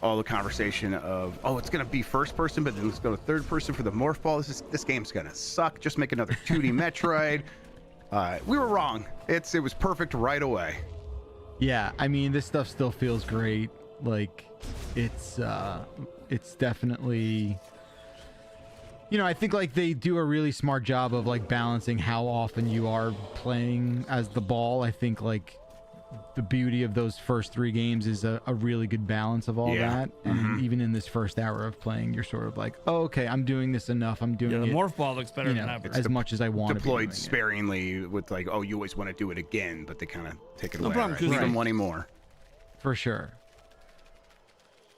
all the conversation of, oh, it's gonna be first person, but then let's go to third person for the morph ball. This game's gonna suck. Just make another 2D Metroid. We were wrong. It was perfect right away. Yeah, I mean, this stuff still feels great. Like, it's it's definitely, you know, I think like they do a really smart job of like balancing how often you are playing as the ball. I think like the beauty of those first 3 games is a really good balance of all that. And even in this first hour of playing, you're sort of like, oh, okay, I'm doing this enough. I'm doing the it, morph ball looks better than ever. as much as I want to. Deployed sparingly with like, oh, you always want to do it again, but they kind of take it away. problem, Leave them wanting more. For sure.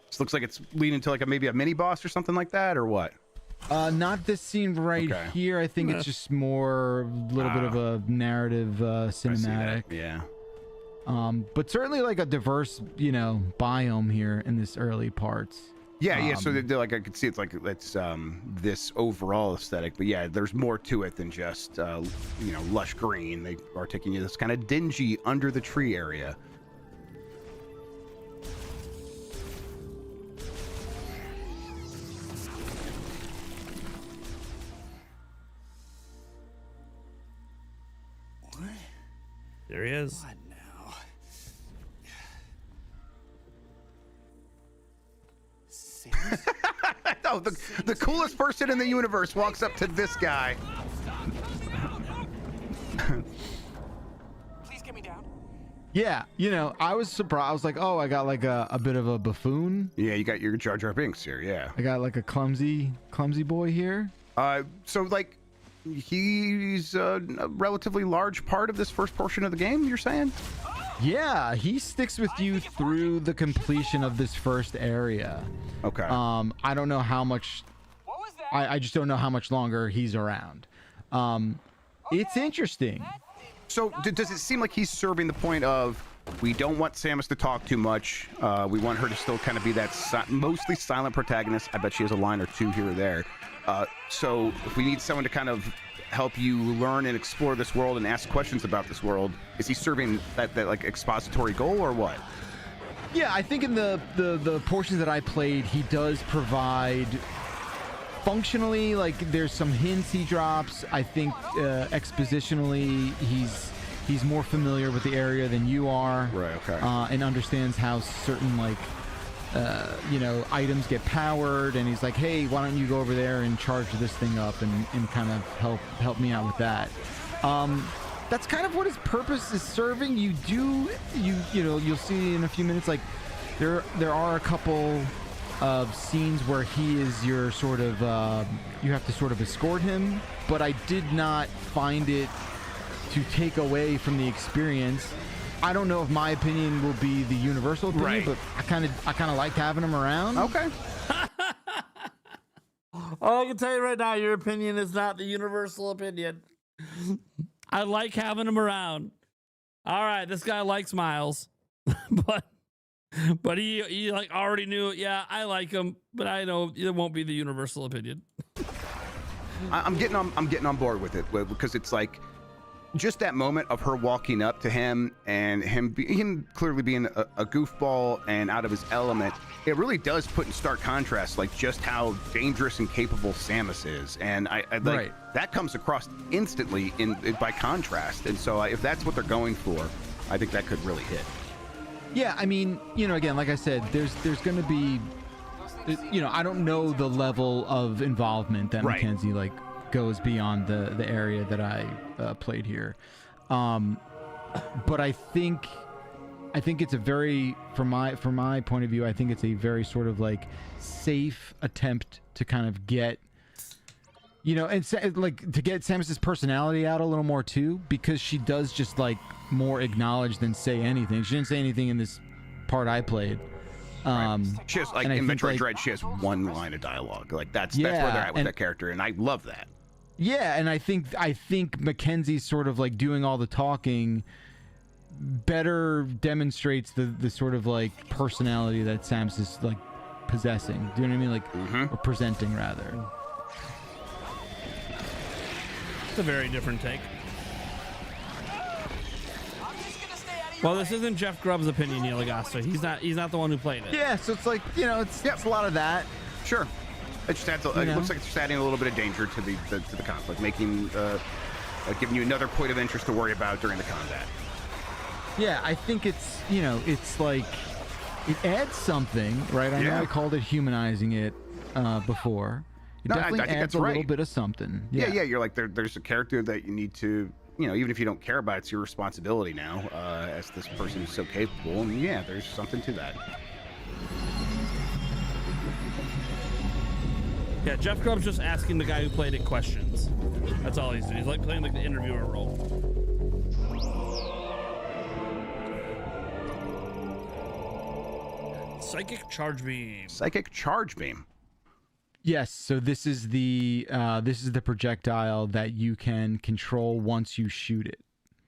This looks like it's leading to like maybe a mini boss or something like that, or what? Not this scene right here. I think it's just more a little bit of a narrative cinematic. Yeah. But certainly like a diverse, you know, biome here in this early parts. Yeah, so they're like I could see it's like it's this overall aesthetic, but yeah, there's more to it than just you know, lush green. They are taking you this kind of dingy under the tree area. There he is. What now? No, the coolest person in the universe walks up to this guy. Please get me down. Yeah, you know, I was surprised. I was like, oh, I got like a bit of a buffoon. Yeah, you got your Jar Jar Binks here. Yeah, I got like a clumsy boy here. So like, he's a relatively large part of this first portion of the game, you're saying? Yeah, he sticks with you through the completion of this first area. Okay. I don't know how much. I just don't know how much longer he's around. It's interesting. So does it seem like he's serving the point of, we don't want Samus to talk too much. We want her to still kind of be that mostly silent protagonist. I bet she has a line or two here or there. So if we need someone to kind of help you learn and explore this world and ask questions about this world, is he serving that like expository goal or what? Yeah, I think in the portions that I played, he does provide functionally, like there's some hints he drops. I think expositionally he's more familiar with the area than you are. Right, okay. And understands how certain like you know, items get powered, and he's like, hey, why don't you go over there and charge this thing up and kind of help me out with that. That's kind of what his purpose is serving. You know, you'll see in a few minutes, like there are a couple of scenes where he is your sort of you have to sort of escort him, but I did not find it to take away from the experience. I don't know if my opinion will be the universal opinion, but I kind of liked having him around. Okay. All I can tell you right now, your opinion is not the universal opinion. I like having him around. All right, this guy likes Miles, but he like already knew. Yeah, I like him, but I know it won't be the universal opinion. I'm getting on board with it because it's like, just that moment of her walking up to him and him clearly being a goofball and out of his element, it really does put in stark contrast like just how dangerous and capable Samus is, and I like that comes across instantly by contrast. And so if that's what they're going for, I think that could really hit. Yeah, I mean, you know, again, like I said, there's going to be, you know, I don't know the level of involvement that Mackenzie like goes beyond the area that I played here, but I think it's a very, from my point of view, I think it's a very sort of like safe attempt to kind of get, you know, and like to get Samus's personality out a little more too, because she does just like more acknowledge than say anything. She didn't say anything in this part I played. She has like in Metroid Dread, she has one line of dialogue. Like that's where they're at with that character, and I love that. Yeah, and I think Mackenzie's sort of like doing all the talking better demonstrates the sort of like personality that Samus is like possessing. Do you know what I mean? Like or presenting rather. It's a very different take. Well, this isn't Jeff Grubb's opinion, Neil Agasta. He's not the one who played it. Yeah, so it's like, you know, it's a lot of that. Sure. It just adds. It looks like it's just adding a little bit of danger to the conflict, making giving you another point of interest to worry about during the combat. Yeah, I think it's, you know, it's like it adds something, right? I know I called it humanizing it before. It definitely I think adds that's a right. little bit of something. Yeah. You're like there's a character that you need to, even if you don't care about it, it's your responsibility now as this person who's so capable. And yeah, there's something to that. Yeah, Jeff Grubb's just asking the guy who played it questions. That's all he's doing. He's like playing like the interviewer role. Psychic Charge Beam. Psychic Charge Beam. Yes, so this is the projectile that you can control once you shoot it.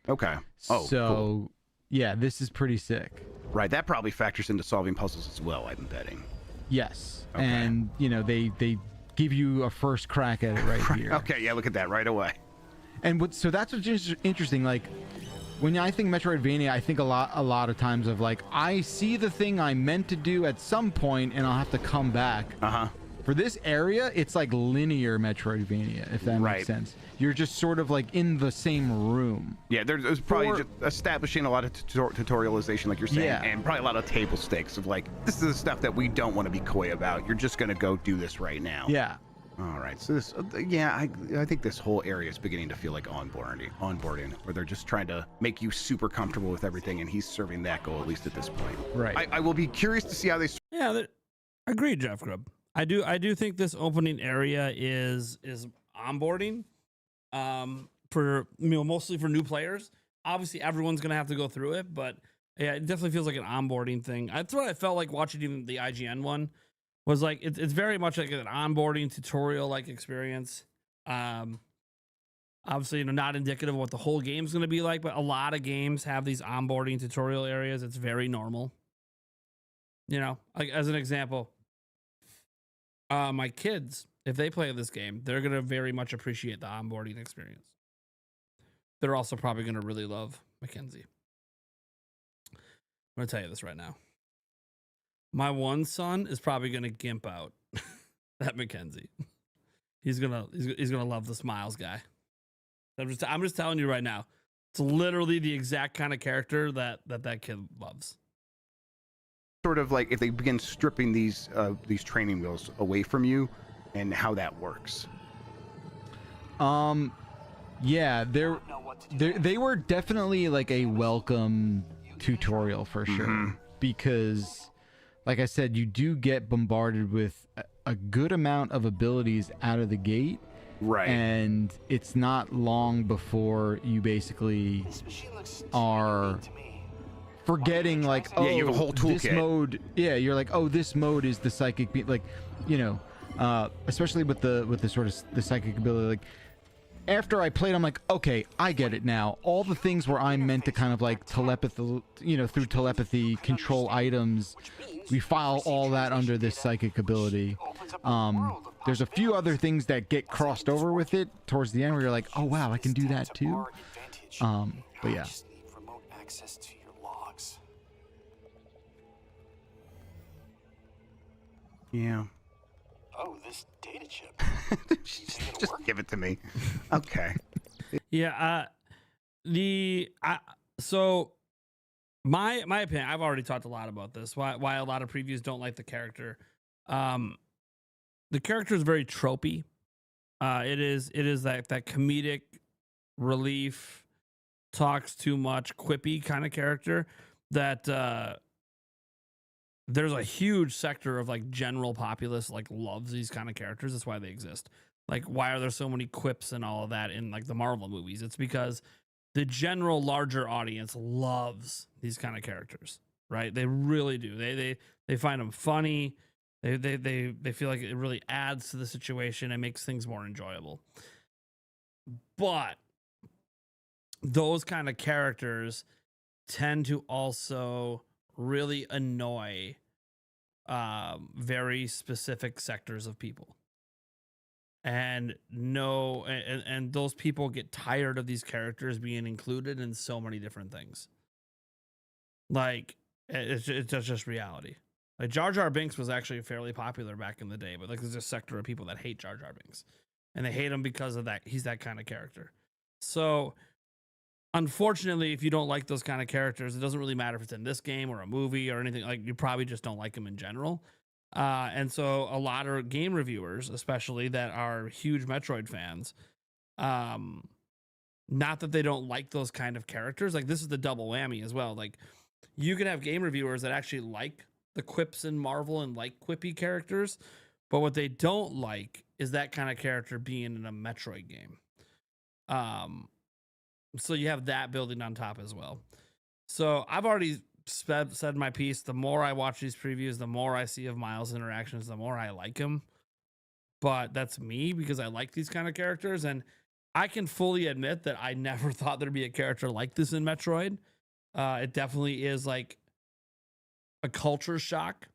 Okay. Oh, so cool. Yeah, this is pretty sick. Right, that probably factors into solving puzzles as well, I'm betting. Yes, okay. And they give you a first crack at it right here. Okay, yeah, look at that right away. And so that's what's interesting. Like when I think Metroidvania, I think a lot of times of like I see the thing I meant to do at some point, and I'll have to come back. For this area, it's like linear Metroidvania, if that makes sense. You're just sort of like in the same room. Yeah, there's probably just establishing a lot of tutorialization, like you're saying, and probably a lot of table stakes of like, this is the stuff that we don't want to be coy about. You're just going to go do this right now. Yeah. All right, so this, I think this whole area is beginning to feel like onboarding, where they're just trying to make you super comfortable with everything, and he's serving that goal, at least at this point. Right. I will be curious to see how they... Yeah, agreed, Jeff Grubb. I do think this opening area is onboarding for mostly for new players. Obviously everyone's gonna have to go through it, but yeah, it definitely feels like an onboarding thing. That's what I felt like watching even the IGN one was like. It's very much like an onboarding tutorial like experience. Obviously, not indicative of what the whole game's gonna be like, but a lot of games have these onboarding tutorial areas. It's very normal. Like as an example, my kids, if they play this game, they're going to very much appreciate the onboarding experience. They're also probably going to really love Mackenzie. I'm going to tell you this right now. My one son is probably going to gimp out at Mackenzie. He's going to love the smiles guy. I'm just telling you right now. It's literally the exact kind of character that kid loves. Sort of like if they begin stripping these training wheels away from you, and how that works. Yeah, they were definitely like a welcome tutorial for sure, because like I said, you do get bombarded with a good amount of abilities out of the gate, right? And it's not long before you basically are forgetting like, oh, you have a whole toolkit. This mode, you're like, oh, this mode is the psychic beam, like, especially with the sort of the psychic ability. Like after I played, I'm like, okay, I get it now. All the things where I'm meant to kind of like telepathy, through telepathy control items, we file all that under this psychic ability. There's a few other things that get crossed over with it towards the end where you're like, oh wow, I can do that too. But yeah. Yeah. Oh, this data chip. Just give it to me. Okay. Yeah. So my opinion, I've already talked a lot about this. Why a lot of previews don't like the character. The character is very tropey. It is that comedic relief, talks too much, quippy kind of character that there's a huge sector of like general populace like loves these kind of characters. That's why they exist. Like, why are there so many quips and all of that in like the Marvel movies? It's because the general larger audience loves these kind of characters, right? They really do. They find them funny. They feel like it really adds to the situation and makes things more enjoyable. But those kind of characters tend to also really annoy very specific sectors of people. And those people get tired of these characters being included in so many different things. Like, it's just reality. Like, Jar Jar Binks was actually fairly popular back in the day, but like there's a sector of people that hate Jar Jar Binks. And they hate him because of that. He's that kind of character. So Unfortunately, if you don't like those kind of characters, it doesn't really matter if it's in this game or a movie or anything. Like, you probably just don't like them in general. And so a lot of game reviewers, especially that are huge Metroid fans, not that they don't like those kind of characters. Like, this is the double whammy as well. Like, you can have game reviewers that actually like the quips in Marvel and like quippy characters, but what they don't like is that kind of character being in a Metroid game. So you have that building on top as well. So I've already said my piece. The more I watch these previews, the more I see of Miles' interactions, the more I like him. But that's me, because I like these kind of characters, and I can fully admit that I never thought there'd be a character like this in Metroid. It definitely is like a culture shock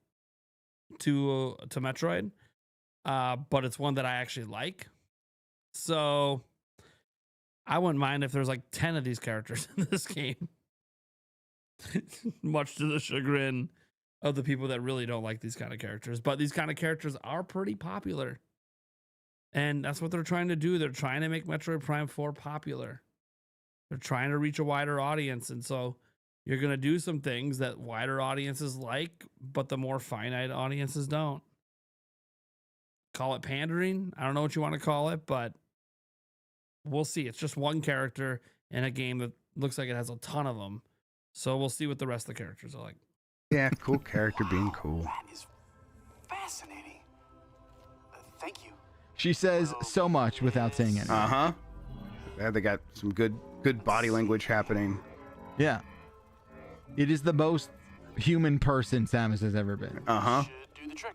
to Metroid, but it's one that I actually like. So I wouldn't mind if there's like 10 of these characters in this game. Much to the chagrin of the people that really don't like these kind of characters. But these kind of characters are pretty popular. And that's what they're trying to do. They're trying to make Metroid Prime 4 popular. They're trying to reach a wider audience. And so you're going to do some things that wider audiences like, but the more finite audiences don't. Call it pandering. I don't know what you want to call it, but we'll see. It's just one character in a game that looks like it has a ton of them. So we'll see what the rest of the characters are like. Yeah, cool character being cool. That is fascinating. Thank you. She says so much without saying anything. Uh-huh. Yeah, they got some good body language happening. Yeah. It is the most human person Samus has ever been. Uh-huh. Do the trick.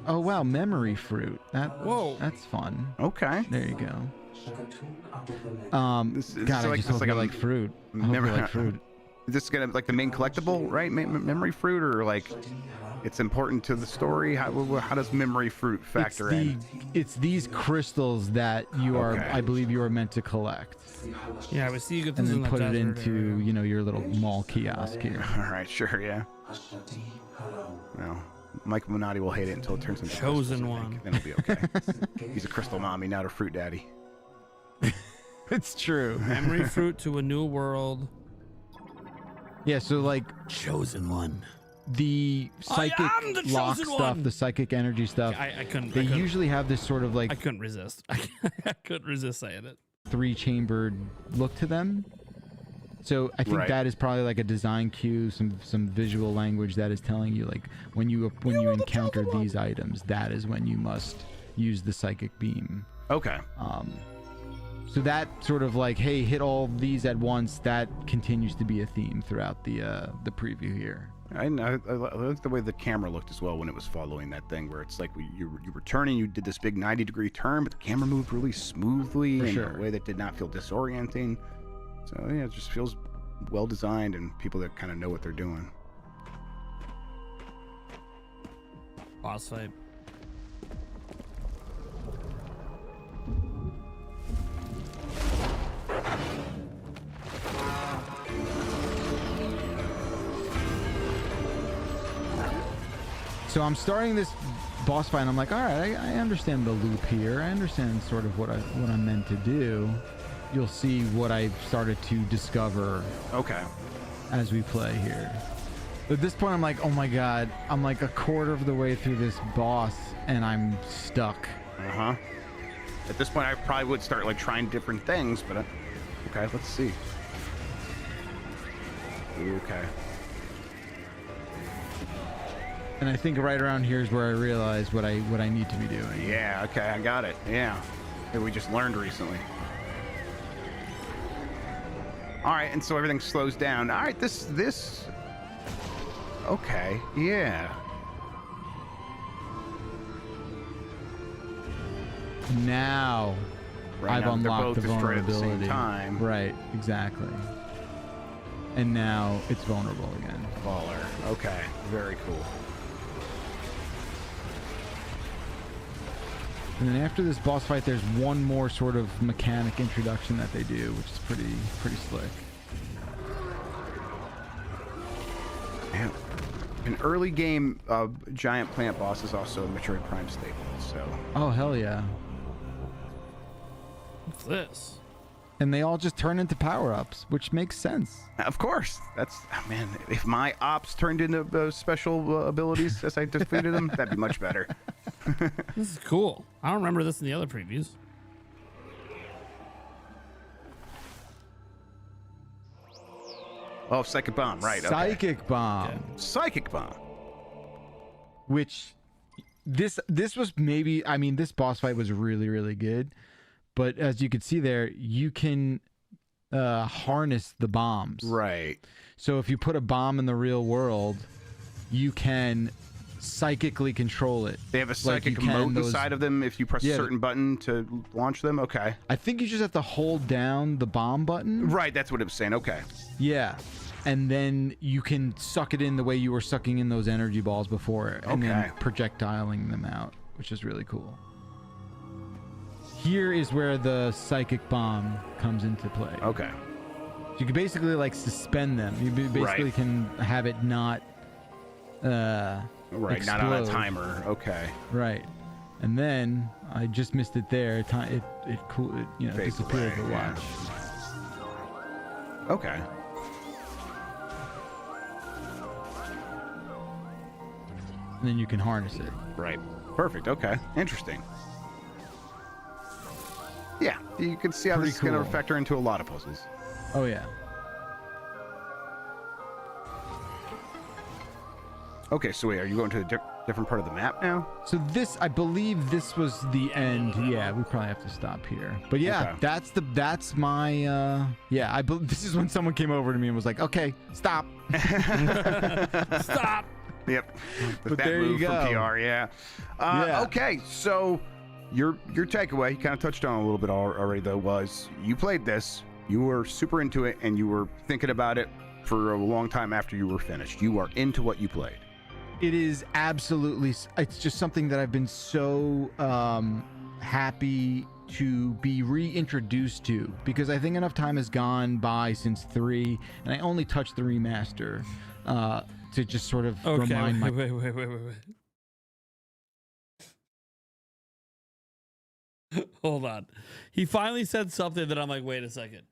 Oh wow, memory fruit. Whoa, that's fun. Okay. There you go. This God, I just hope you like fruit. I hope you like fruit. Is this gonna like the main collectible, right? Memory fruit, or like it's important to the story? How does memory fruit factor in? It's these crystals that you are, I believe, you are meant to collect. Yeah, we see you get and this then in put the it desert into your little mall kiosk here. All right, sure, yeah. Well, Mike Minotti will hate it until it turns into chosen crystals, one. Then it'll be okay. He's a crystal mommy, not a fruit daddy. It's true. Memory fruit to a new world. Yeah, so like chosen one. The psychic lock stuff, the psychic energy stuff. I couldn't. They usually have this sort of like I couldn't resist. I couldn't resist saying it. 3-chambered look to them. So I think that is probably like a design cue, some visual language that is telling you like when you encounter these items, that is when you must use the psychic beam. Okay. So that sort of like, hey, hit all these at once. That continues to be a theme throughout the preview here. I like the way the camera looked as well when it was following that thing, where it's like you were turning, you did this big 90-degree turn, but the camera moved really smoothly in a way that did not feel disorienting. So yeah, it just feels well designed and people that kind of know what they're doing. Boss fight. So I'm starting this boss fight and I'm like, all right, I understand the loop here. I understand sort of what I'm meant to do. You'll see what I've started to discover. Okay. As we play here. At this point, I'm like, oh my god, I'm like a quarter of the way through this boss and I'm stuck. Uh-huh. At this point, I probably would start like trying different things, but okay, let's see. Okay. And I think right around here is where I realize what I need to be doing. Yeah, okay, I got it. Yeah. That we just learned recently. All right, and so everything slows down. All right, this okay, yeah. Now I've now unlocked the they're both destroyed at the vulnerability. same time. Right, exactly. And now it's vulnerable again. Baller. Okay, very cool. And then after this boss fight, there's one more sort of mechanic introduction that they do, which is pretty slick. Yeah. An early game giant plant boss is also a Metroid Prime staple, so. Oh, hell yeah. this? And they all just turn into power-ups, which makes sense. Of course. That's, oh, man, if my ops turned into special abilities as I defeated them, that'd be much better. This is cool. I don't remember this in the other previews. Oh, Psychic Bomb, right. Psychic Bomb. Okay. Psychic Bomb. Which, this was maybe, I mean, this boss fight was really, really good. But as you can see there, you can harness the bombs. Right. So if you put a bomb in the real world, you can psychically control it. They have a psychic mode inside of them if you press a certain button to launch them? Okay. I think you just have to hold down the bomb button. Right, that's what it was saying. Okay. Yeah. And then you can suck it in the way you were sucking in those energy balls before. And then projectiling them out, which is really cool. Here is where the psychic bomb comes into play. Okay. You can basically like suspend them. You basically can have it not right, explode. not on a timer. Okay. Right. And then I just missed it there. It disappeared for watch. Okay. And then you can harness it. Right. Perfect. Okay. Interesting. Yeah, you can see how this is going to factor into a lot of puzzles. Oh, yeah. Okay, so wait, are you going to a different part of the map now? So this, I believe this was the end. Yeah, we probably have to stop here. But yeah, that's my, yeah, this is when someone came over to me and was like, okay, stop. Stop. Yep. But that there you move go. from PR, yeah. Okay, so your takeaway, you kind of touched on a little bit already, though, was you played this, you were super into it, and you were thinking about it for a long time after you were finished. You are into what you played. It is absolutely, it's just something that I've been so happy to be reintroduced to, because I think enough time has gone by since 3, and I only touched the remaster to just sort of remind my... Wait. Hold on. He finally said something that I'm like, wait a second.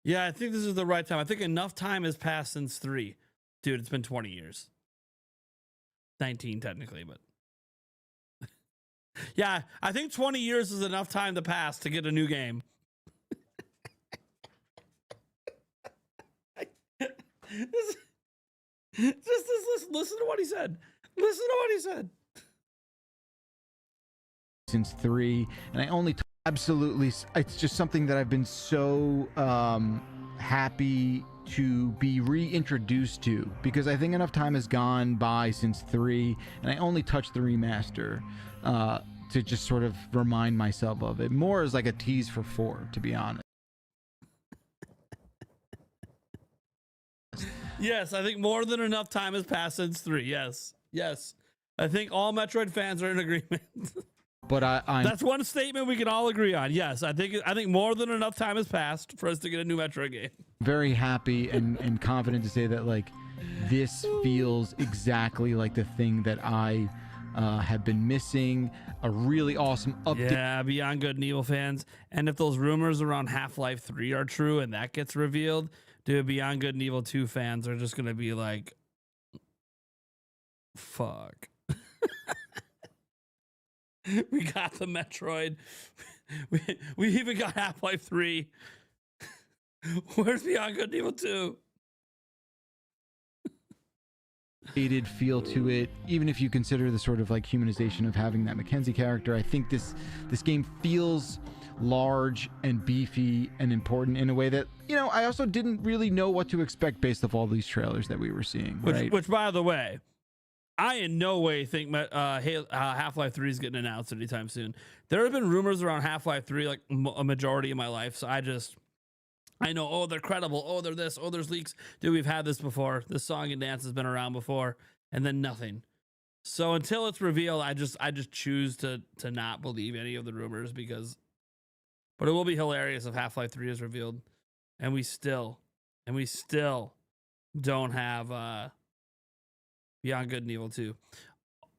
Yeah, I think this is the right time. I think enough time has passed since 3. Dude, it's been 20 years. 19 technically, but yeah, I think 20 years is enough time to pass to get a new game. Listen to what he said. Listen to what he said. Since 3, and I only absolutely, it's just something that I've been so happy to be reintroduced to, because I think enough time has gone by since 3, and I only touched the remaster to just sort of remind myself of it. More as like a tease for 4, to be honest. Yes, I think more than enough time has passed since 3. Yes. I think all Metroid fans are in agreement. But that's one statement we can all agree on. Yes, I think more than enough time has passed for us to get a new Metroid game. Very happy and confident to say that like this feels exactly like the thing that I have been missing. A really awesome update. Yeah, Beyond Good and Evil fans. And if those rumors around Half-Life 3 are true and that gets revealed, dude, Beyond Good and Evil 2 fans are just gonna be like, fuck. We got the Metroid. We even got Half-Life 3. Where's Beyond Good and Evil 2? Feel to it, even if you consider the sort of like humanization of having that Mackenzie character. I think this game feels large and beefy and important in a way that, you know, I also didn't really know what to expect based off all these trailers that we were seeing. Which by the way, I in no way think Half-Life 3 is getting announced anytime soon. There have been rumors around Half-Life 3 like a majority of my life, so I know, oh, they're credible, oh, they're this, oh, there's leaks. Dude, we've had this before. This song and dance has been around before, and then nothing. So until it's revealed, I just choose to not believe any of the rumors but it will be hilarious if Half-Life 3 is revealed, and we still don't have Beyond Good and Evil 2.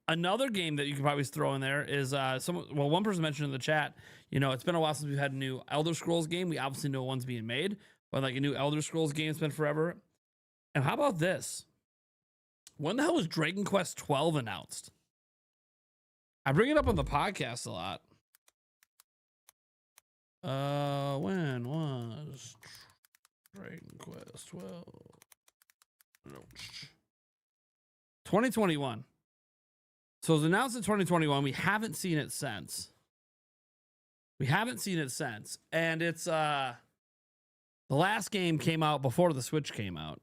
Another game that you could probably throw in there is one person mentioned in the chat, it's been a while since we've had a new Elder Scrolls game. We obviously know one's being made, but like a new Elder Scrolls game's been forever. And how about this? When the hell was Dragon Quest 12 announced? I bring it up on the podcast a lot. When was Dragon Quest 12? 2021. So it was announced in 2021. We haven't seen it since. And it's the last game came out before the Switch came out.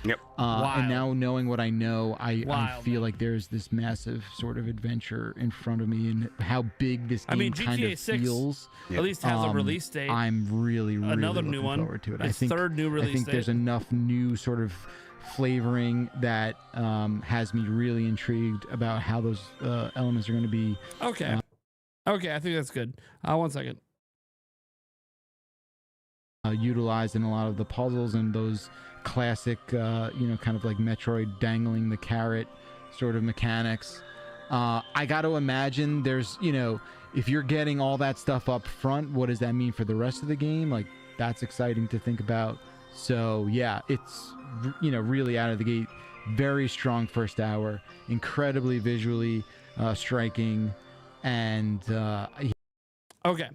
Yep. And now knowing what I know, I feel man. like there's this massive sort of adventure in front of me, and how big this game kind GTA of 6 feels. at least has a release date. I'm really Another new looking one. forward to it. Its third new release I think date. there's enough new sort of flavoring that has me really intrigued about how those elements are going to be. Okay. Okay, I think that's good. 1 second. Utilized in a lot of the puzzles and those classic, kind of like Metroid dangling the carrot sort of mechanics. I got to imagine there's, if you're getting all that stuff up front, what does that mean for the rest of the game? Like, that's exciting to think about. So yeah, it's, really out of the gate, very strong first hour, incredibly visually striking, and Okay.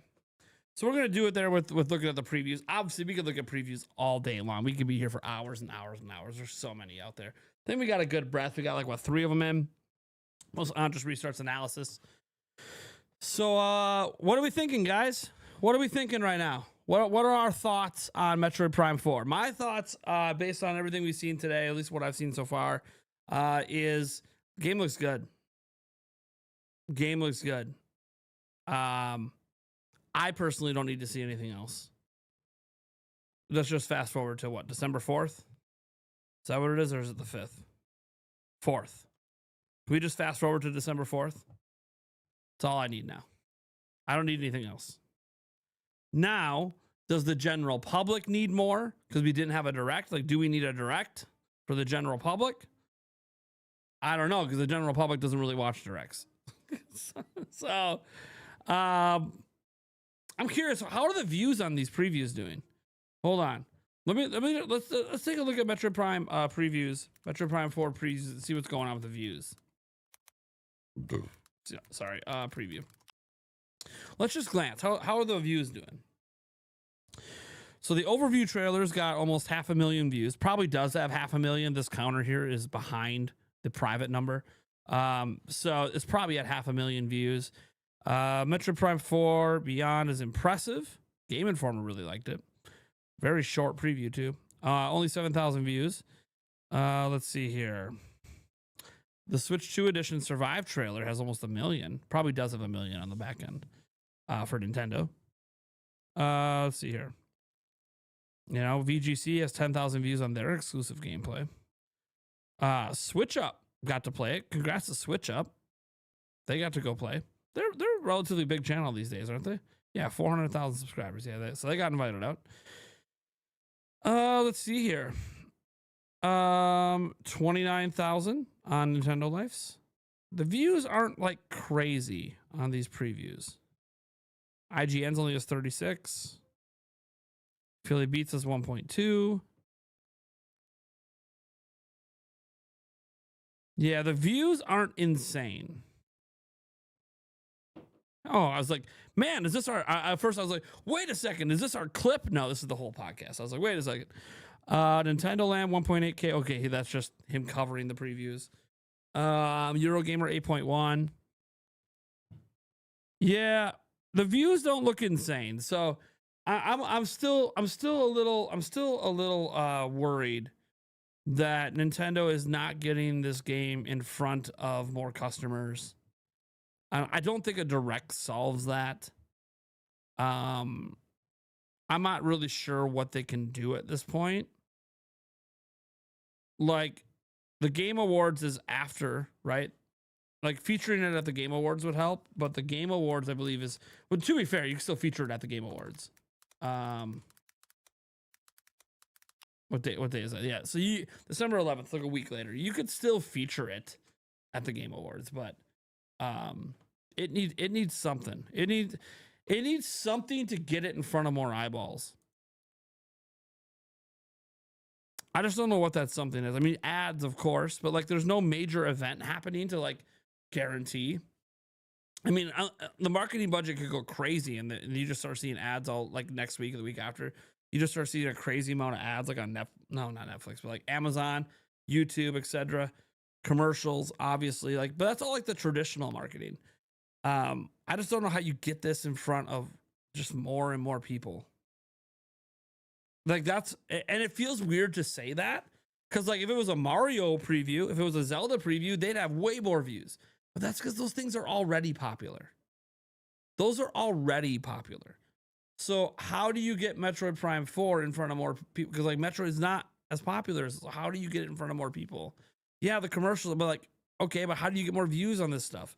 So we're going to do it there with looking at the previews. Obviously, we could look at previews all day long. We could be here for hours and hours and hours. There's so many out there. I think we got a good breadth. We got 3 of them in. Most on just restarts analysis. So what are we thinking, guys? What are we thinking right now? What are our thoughts on Metroid Prime 4? My thoughts, based on everything we've seen today, at least what I've seen so far, is game looks good. Game looks good. I personally don't need to see anything else. Let's just fast forward to what? December 4th? Is that what it is, or is it the 5th? 4th. Can we just fast forward to December 4th? That's all I need now. I don't need anything else. Now, does the general public need more? Because we didn't have a direct. Like, do we need a direct for the general public? I don't know, because the general public doesn't really watch directs. So, I'm curious, how are the views on these previews doing? Hold on. Let's take a look at Metroid Prime previews, Metroid Prime 4 previews, and see what's going on with the views. Sorry, preview. Let's just glance. How are the views doing? So the overview trailer's got almost 500,000 views. Probably does have 500,000. This counter here is behind the private number. So it's probably at 500,000 views. Metroid Prime 4 Beyond is impressive. Game Informer really liked it. Very short preview too. Only 7,000 views. Let's see here. The Switch 2 Edition Survive trailer has almost 1 million. Probably does have 1 million on the back end for Nintendo. Let's see here. VGC has 10,000 views on their exclusive gameplay. Switch Up got to play it. Congrats to Switch Up. They got to go play. They're a relatively big channel these days, aren't they? Yeah, 400,000 subscribers. Yeah, so they got invited out. Let's see here. 29,000 on Nintendo Lives. The views aren't like crazy on these previews. IGN's only has 36. Philly Beats is 1.2. Yeah, the views aren't insane. Oh, I was like, man, is this our... at first I was like, wait a second, is this our clip? No, this is the whole podcast. I was like, wait a second. Nintendo Land 1.8K. Okay, that's just him covering the previews. Eurogamer 8.1. Yeah, the views don't look insane. So I'm still a little worried that Nintendo is not getting this game in front of more customers. I don't think a direct solves that. I'm not really sure what they can do at this point. Like, the Game Awards is after, right? Like, featuring it at the Game Awards would help, but the Game Awards, I believe, is... Well, to be fair, you can still feature it at the Game Awards. What day is that? Yeah, so December 11th, like a week later. You could still feature it at the Game Awards, but it needs something. It needs something to get it in front of more eyeballs. I just don't know what that something is. I mean, ads, of course, but like there's no major event happening to like guarantee. I mean, the marketing budget could go crazy, and you just start seeing ads all like next week or the week after. You just start seeing a crazy amount of ads like on not Netflix, but like Amazon, YouTube, etc. Commercials, obviously, like, but that's all like the traditional marketing. I just don't know how you get this in front of just more and more people. Like and it feels weird to say that because like if it was a Mario preview, if it was a Zelda preview, they'd have way more views. But that's because those things are already popular. Those are already popular. So how do you get Metroid Prime 4 in front of more people? Because like Metroid is not as popular. So how do you get it in front of more people? Yeah, the commercials, but like, okay, but how do you get more views on this stuff?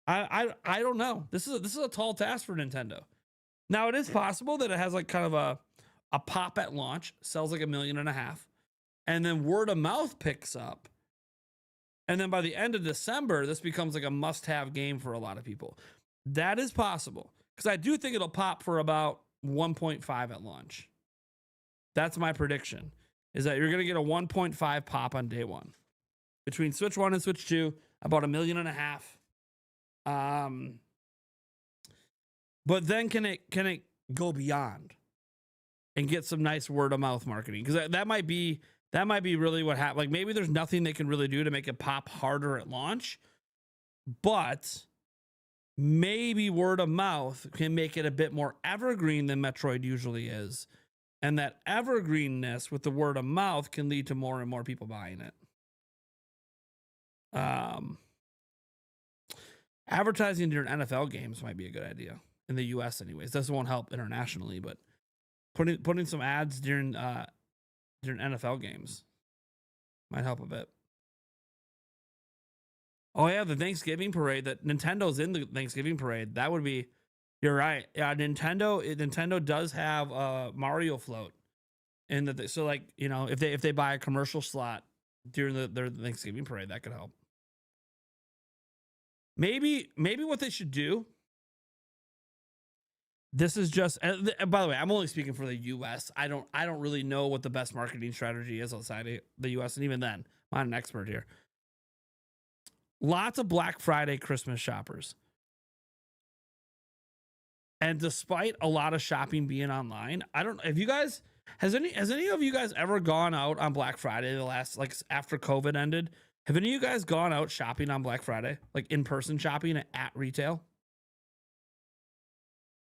I don't know. This is a tall task for Nintendo. Now it is possible that it has like kind of a pop at launch, sells like 1.5 million, and then word of mouth picks up. And then by the end of December, this becomes like a must-have game for a lot of people. That is possible. Because I do think it'll pop for about 1.5 at launch. That's my prediction. Is that you're going to get a 1.5 pop on day one. Between Switch 1 and Switch 2, about 1.5 million. But then can it go beyond and get some nice word of mouth marketing? Because that might be really what happened. Like maybe there's nothing they can really do to make it pop harder at launch, but maybe word of mouth can make it a bit more evergreen than Metroid usually is. And that evergreenness with the word of mouth can lead to more and more people buying it. Advertising during NFL games might be a good idea in the US anyways. This won't help internationally, but putting some ads during NFL games might help a bit. Oh yeah, the Thanksgiving parade, that Nintendo's in the Thanksgiving parade. That would be, you're right. Yeah, Nintendo does have a Mario float. And so like, you know, if they buy a commercial slot during their Thanksgiving parade, that could help. Maybe what they should do. This is just, by the way, I'm only speaking for the US. I don't really know what the best marketing strategy is outside of the US. And even then, I'm not an expert here. Lots of Black Friday Christmas shoppers. And despite a lot of shopping being online, I don't know if you guys, has any of you guys ever gone out on Black Friday like after COVID ended? Have any of you guys gone out shopping on Black Friday? Like in-person shopping at retail?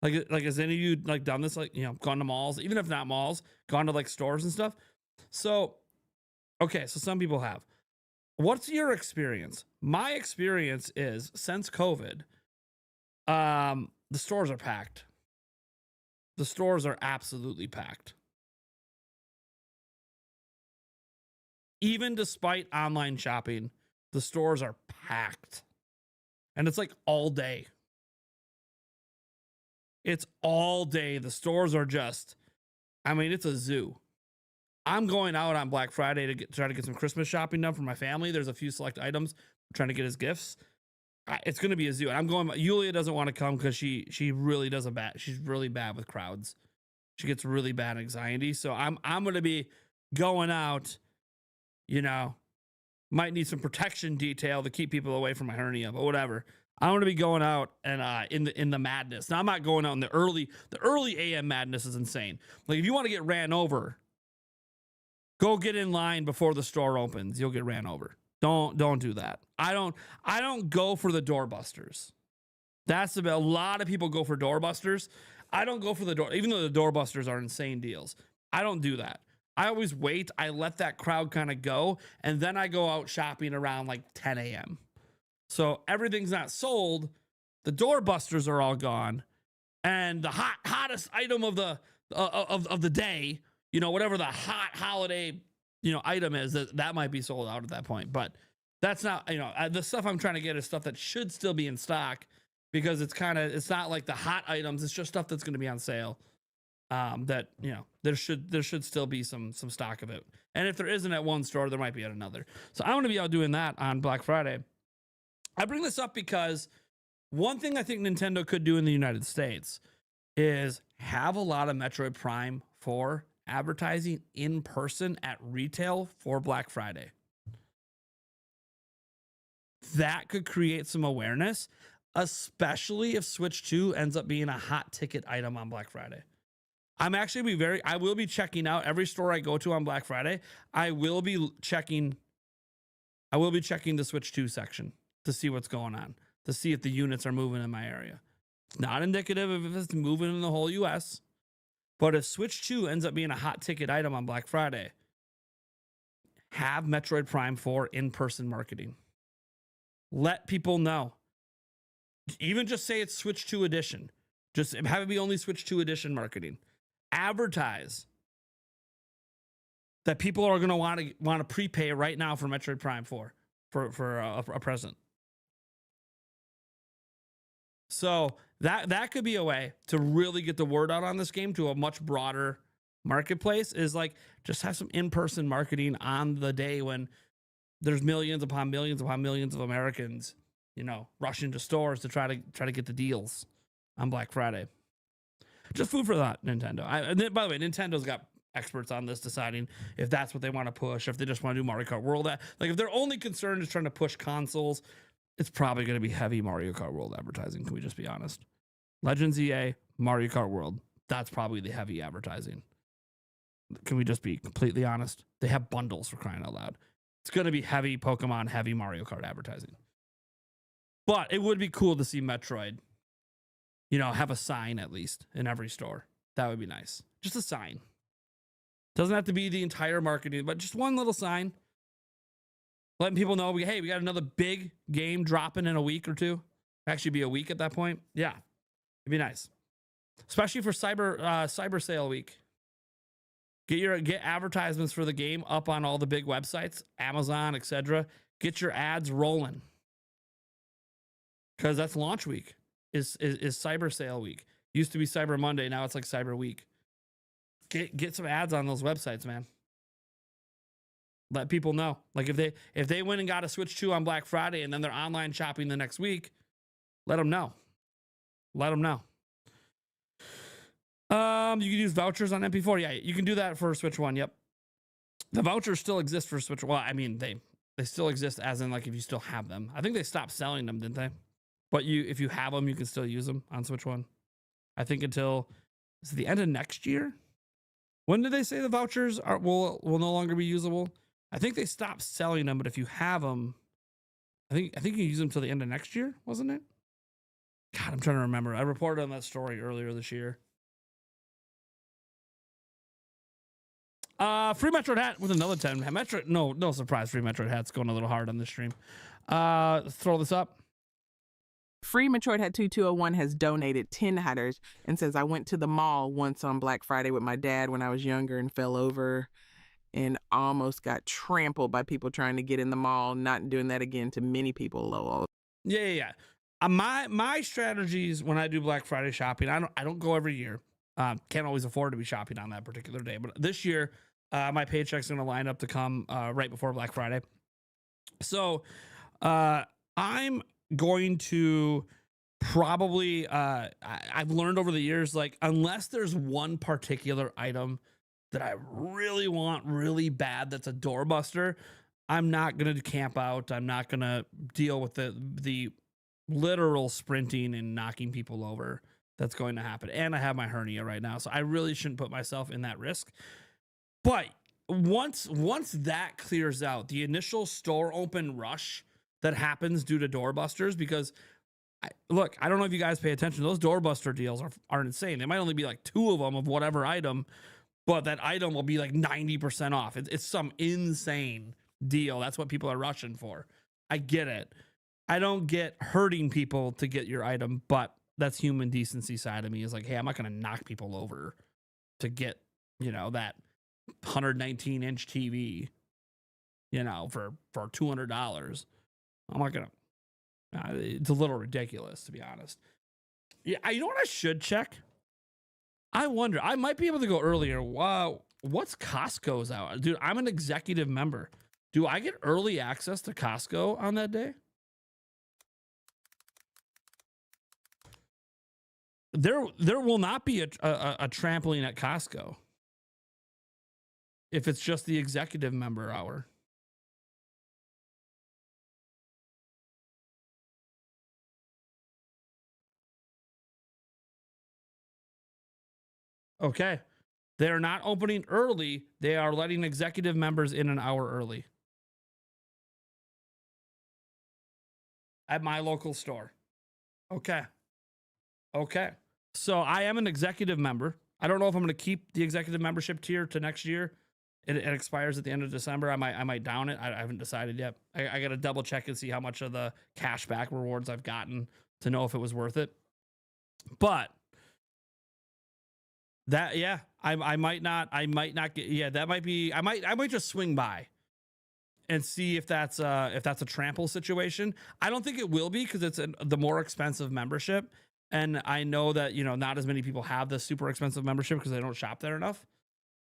Like has any of you like done this? Like, you know, gone to malls, even if not malls, gone to like stores and stuff. So, okay. So some people have. What's your experience? My experience is since COVID, the stores are packed. The stores are absolutely packed. Even despite online shopping, the stores are packed. And it's like all day. It's all day. The stores are just, I mean, it's a zoo. I'm going out on Black Friday to try to get some Christmas shopping done for my family. There's a few select items I'm trying to get as gifts. It's going to be a zoo. And I'm going, Yulia doesn't want to come because she really doesn't she's really bad with crowds. She gets really bad anxiety. So I'm going to be going out, you know, might need some protection detail to keep people away from my hernia, but whatever. I'm going to be going out and in the madness. Now I'm not going out in the early AM madness is insane. Like if you want to get ran over, go get in line before the store opens. You'll get ran over. Don't do that. I don't go for the doorbusters. That's a lot of people go for doorbusters. I don't go for the door, even though the doorbusters are insane deals. I don't do that. I always wait. I let that crowd kind of go, and then I go out shopping around like 10 a.m. So everything's not sold. The doorbusters are all gone, and the hottest item of the day, you know, whatever the hot holiday, you know, item is, that might be sold out at that point. But that's not, you know, the stuff I'm trying to get is stuff that should still be in stock because it's not like the hot items. It's just stuff that's going to be on sale. That, you know, there should still be some stock of it. And if there isn't at one store, there might be at another. So I'm going to be out doing that on Black Friday. I bring this up because one thing I think Nintendo could do in the United States is have a lot of Metroid Prime 4 advertising in person at retail for Black Friday. That could create some awareness, especially if Switch 2 ends up being a hot ticket item on Black Friday. I will be checking out every store I go to on Black Friday. I will be checking the Switch 2 section to see what's going on, to see if the units are moving in my area. It's not indicative of if it's moving in the whole US, but if Switch 2 ends up being a hot ticket item on Black Friday, have Metroid Prime 4 in-person marketing. Let people know. Even just say it's Switch 2 edition. Just have it be only Switch 2 edition marketing. Advertise that people are going to want to prepay right now for Metroid Prime 4 for a present. So that could be a way to really get the word out on this game to a much broader marketplace, is like just have some in-person marketing on the day when there's millions upon millions upon millions of Americans, rushing to stores to try to get the deals on Black Friday. Just food for thought, Nintendo. By the way, Nintendo's got experts on this deciding if that's what they want to push, if they just want to do Mario Kart World. Like if their only concern is trying to push consoles, it's probably going to be heavy Mario Kart World advertising. Can we just be honest? Legends EA, Mario Kart World. That's probably the heavy advertising. Can we just be completely honest? They have bundles, for crying out loud. It's going to be heavy Pokemon, heavy Mario Kart advertising. But it would be cool to see Metroid, have a sign at least in every store. That would be nice. Just a sign. Doesn't have to be the entire marketing, but just one little sign. Letting people know, we got another big game dropping in a week or two. Actually be a week at that point. Yeah, it'd be nice. Especially for Cyber Sale week. Get advertisements for the game up on all the big websites, Amazon, etc. Get your ads rolling. Because that's launch week. Is Cyber Sale week. Used to be Cyber Monday, now it's like Cyber Week. Get some ads on those websites, man. Let people know. Like if they went and got a Switch 2 on Black Friday and then they're online shopping the next week, let them know. Let them know. You can use vouchers on MP4. Yeah, you can do that for Switch 1. Yep. The vouchers still exist for Switch. Well, I mean, they still exist as in like if you still have them. I think they stopped selling them, didn't they? But if you have them, you can still use them on Switch 1. I think until is it the end of next year? When did they say the vouchers will no longer be usable? I think they stopped selling them, but if you have them, I think you can use them till the end of next year, wasn't it? God, I'm trying to remember. I reported on that story earlier this year. Free Metroid hat with another 10. Metroid, no surprise. Free Metroid hat's going a little hard on this stream. Let's throw this up. Free Metroid Hat 2201 has donated 10 headers and says, I went to the mall once on Black Friday with my dad when I was younger and fell over and almost got trampled by people trying to get in the mall. Not doing that again to many people. Lol. Yeah. My strategies when I do Black Friday shopping, I don't go every year. Can't always afford to be shopping on that particular day. But this year, my paycheck's going to line up to come right before Black Friday. So I'm going to probably I've learned over the years, like unless there's one particular item that I really want really bad that's a doorbuster, I'm not going to camp out. I'm not going to deal with the literal sprinting and knocking people over that's going to happen. And I have my hernia right now, so I really shouldn't put myself in that risk. But once that clears out, the initial store open rush that happens due to doorbusters, because I don't know if you guys pay attention. Those doorbuster deals are insane. They might only be like 2 of them of whatever item, but that item will be like 90% off. It's some insane deal. That's what people are rushing for. I get it. I don't get hurting people to get your item, but that's human decency side of me is like, hey, I'm not going to knock people over to get, that 119-inch TV, for $200. I'm not going to, it's a little ridiculous, to be honest. Yeah. You know what I should check? I wonder, I might be able to go earlier. Wow. What's Costco's out? Dude, I'm an executive member. Do I get early access to Costco on that day? There will not be a trampoline at Costco if it's just the executive member hour. Okay. They are not opening early. They are letting executive members in an hour early. At my local store. Okay. Okay. So I am an executive member. I don't know if I'm going to keep the executive membership tier to next year. It expires at the end of December. I might down it. I haven't decided yet. I got to double check and see how much of the cashback rewards I've gotten to know if it was worth it. But that, yeah, I might not get, yeah, that might be, I might just swing by and see if that's a trample situation. I don't think it will be, because it's the more expensive membership. And I know that, you know, not as many people have the super expensive membership because they don't shop there enough.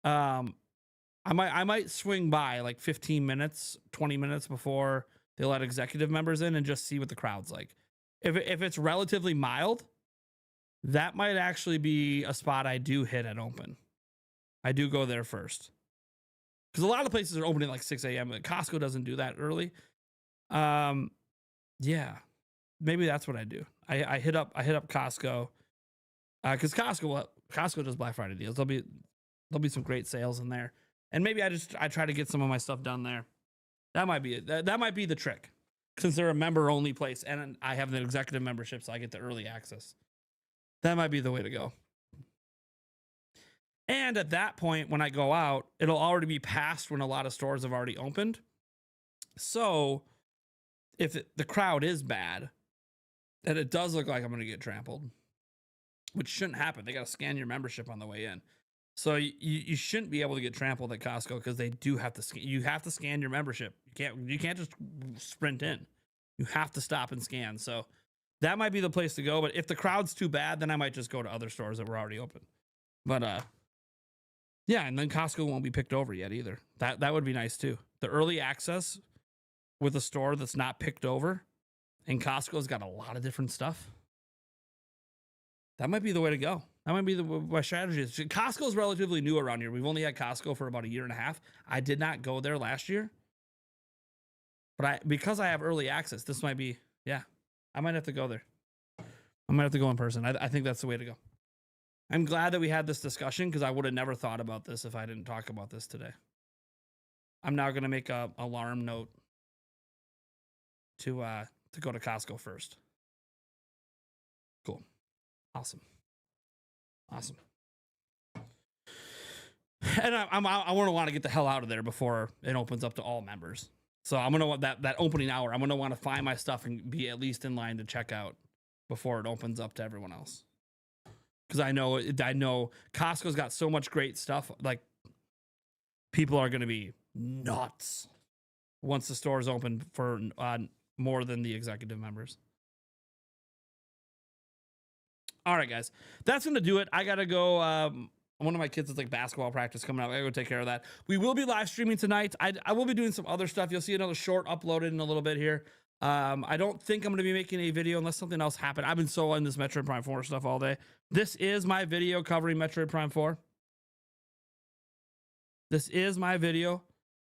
I might swing by like 15 minutes, 20 minutes before they let executive members in and just see what the crowd's like. If it's relatively mild, that might actually be a spot I do hit at open. I do go there first. Because a lot of places are opening like 6 a.m. Costco doesn't do that early. Yeah, maybe that's what I do. I hit up Costco, because Costco does Black Friday deals. There'll be some great sales in there, and maybe I try to get some of my stuff done there. That might be it. That might be the trick, since they're a member only place, and I have the executive membership, so I get the early access. That might be the way to go. And at that point, when I go out, it'll already be past when a lot of stores have already opened. So if the crowd is bad, and it does look like I'm going to get trampled, which shouldn't happen. They got to scan your membership on the way in. So you shouldn't be able to get trampled at Costco, because they do have to you have to scan your membership. You can't just sprint in. You have to stop and scan. So that might be the place to go. But if the crowd's too bad, then I might just go to other stores that were already open. But yeah, and then Costco won't be picked over yet either. That would be nice too. The early access with a store that's not picked over, and Costco's got a lot of different stuff. That might be the way to go. That might be my strategy. Costco's relatively new around here. We've only had Costco for about a year and a half. I did not go there last year. But because I have early access, this might be, yeah, I might have to go there. I might have to go in person. I think that's the way to go. I'm glad that we had this discussion, because I would have never thought about this if I didn't talk about this today. I'm now going to make a alarm note to go to Costco first. Cool. Awesome. And I want to get the hell out of there before it opens up to all members. So I'm gonna want that opening hour. I'm gonna want to find my stuff and be at least in line to check out before it opens up to everyone else. Because I know Costco's got so much great stuff. Like, people are gonna be nuts once the store's open for more than the executive members. All right, guys, that's going to do it. I got to go. One of my kids is like basketball practice coming up. I got to go take care of that. We will be live streaming tonight. I will be doing some other stuff. You'll see another short uploaded in a little bit here. I don't think I'm going to be making a video unless something else happened. I've been so on this Metroid Prime 4 stuff all day. This is my video covering Metroid Prime 4. This is my video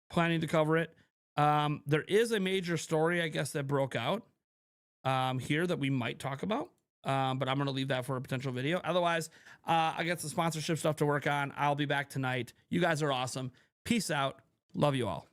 planning to cover it. There is a major story, I guess, that broke out here that we might talk about. But I'm going to leave that for a potential video. Otherwise, I got some sponsorship stuff to work on. I'll be back tonight. You guys are awesome. Peace out. Love you all.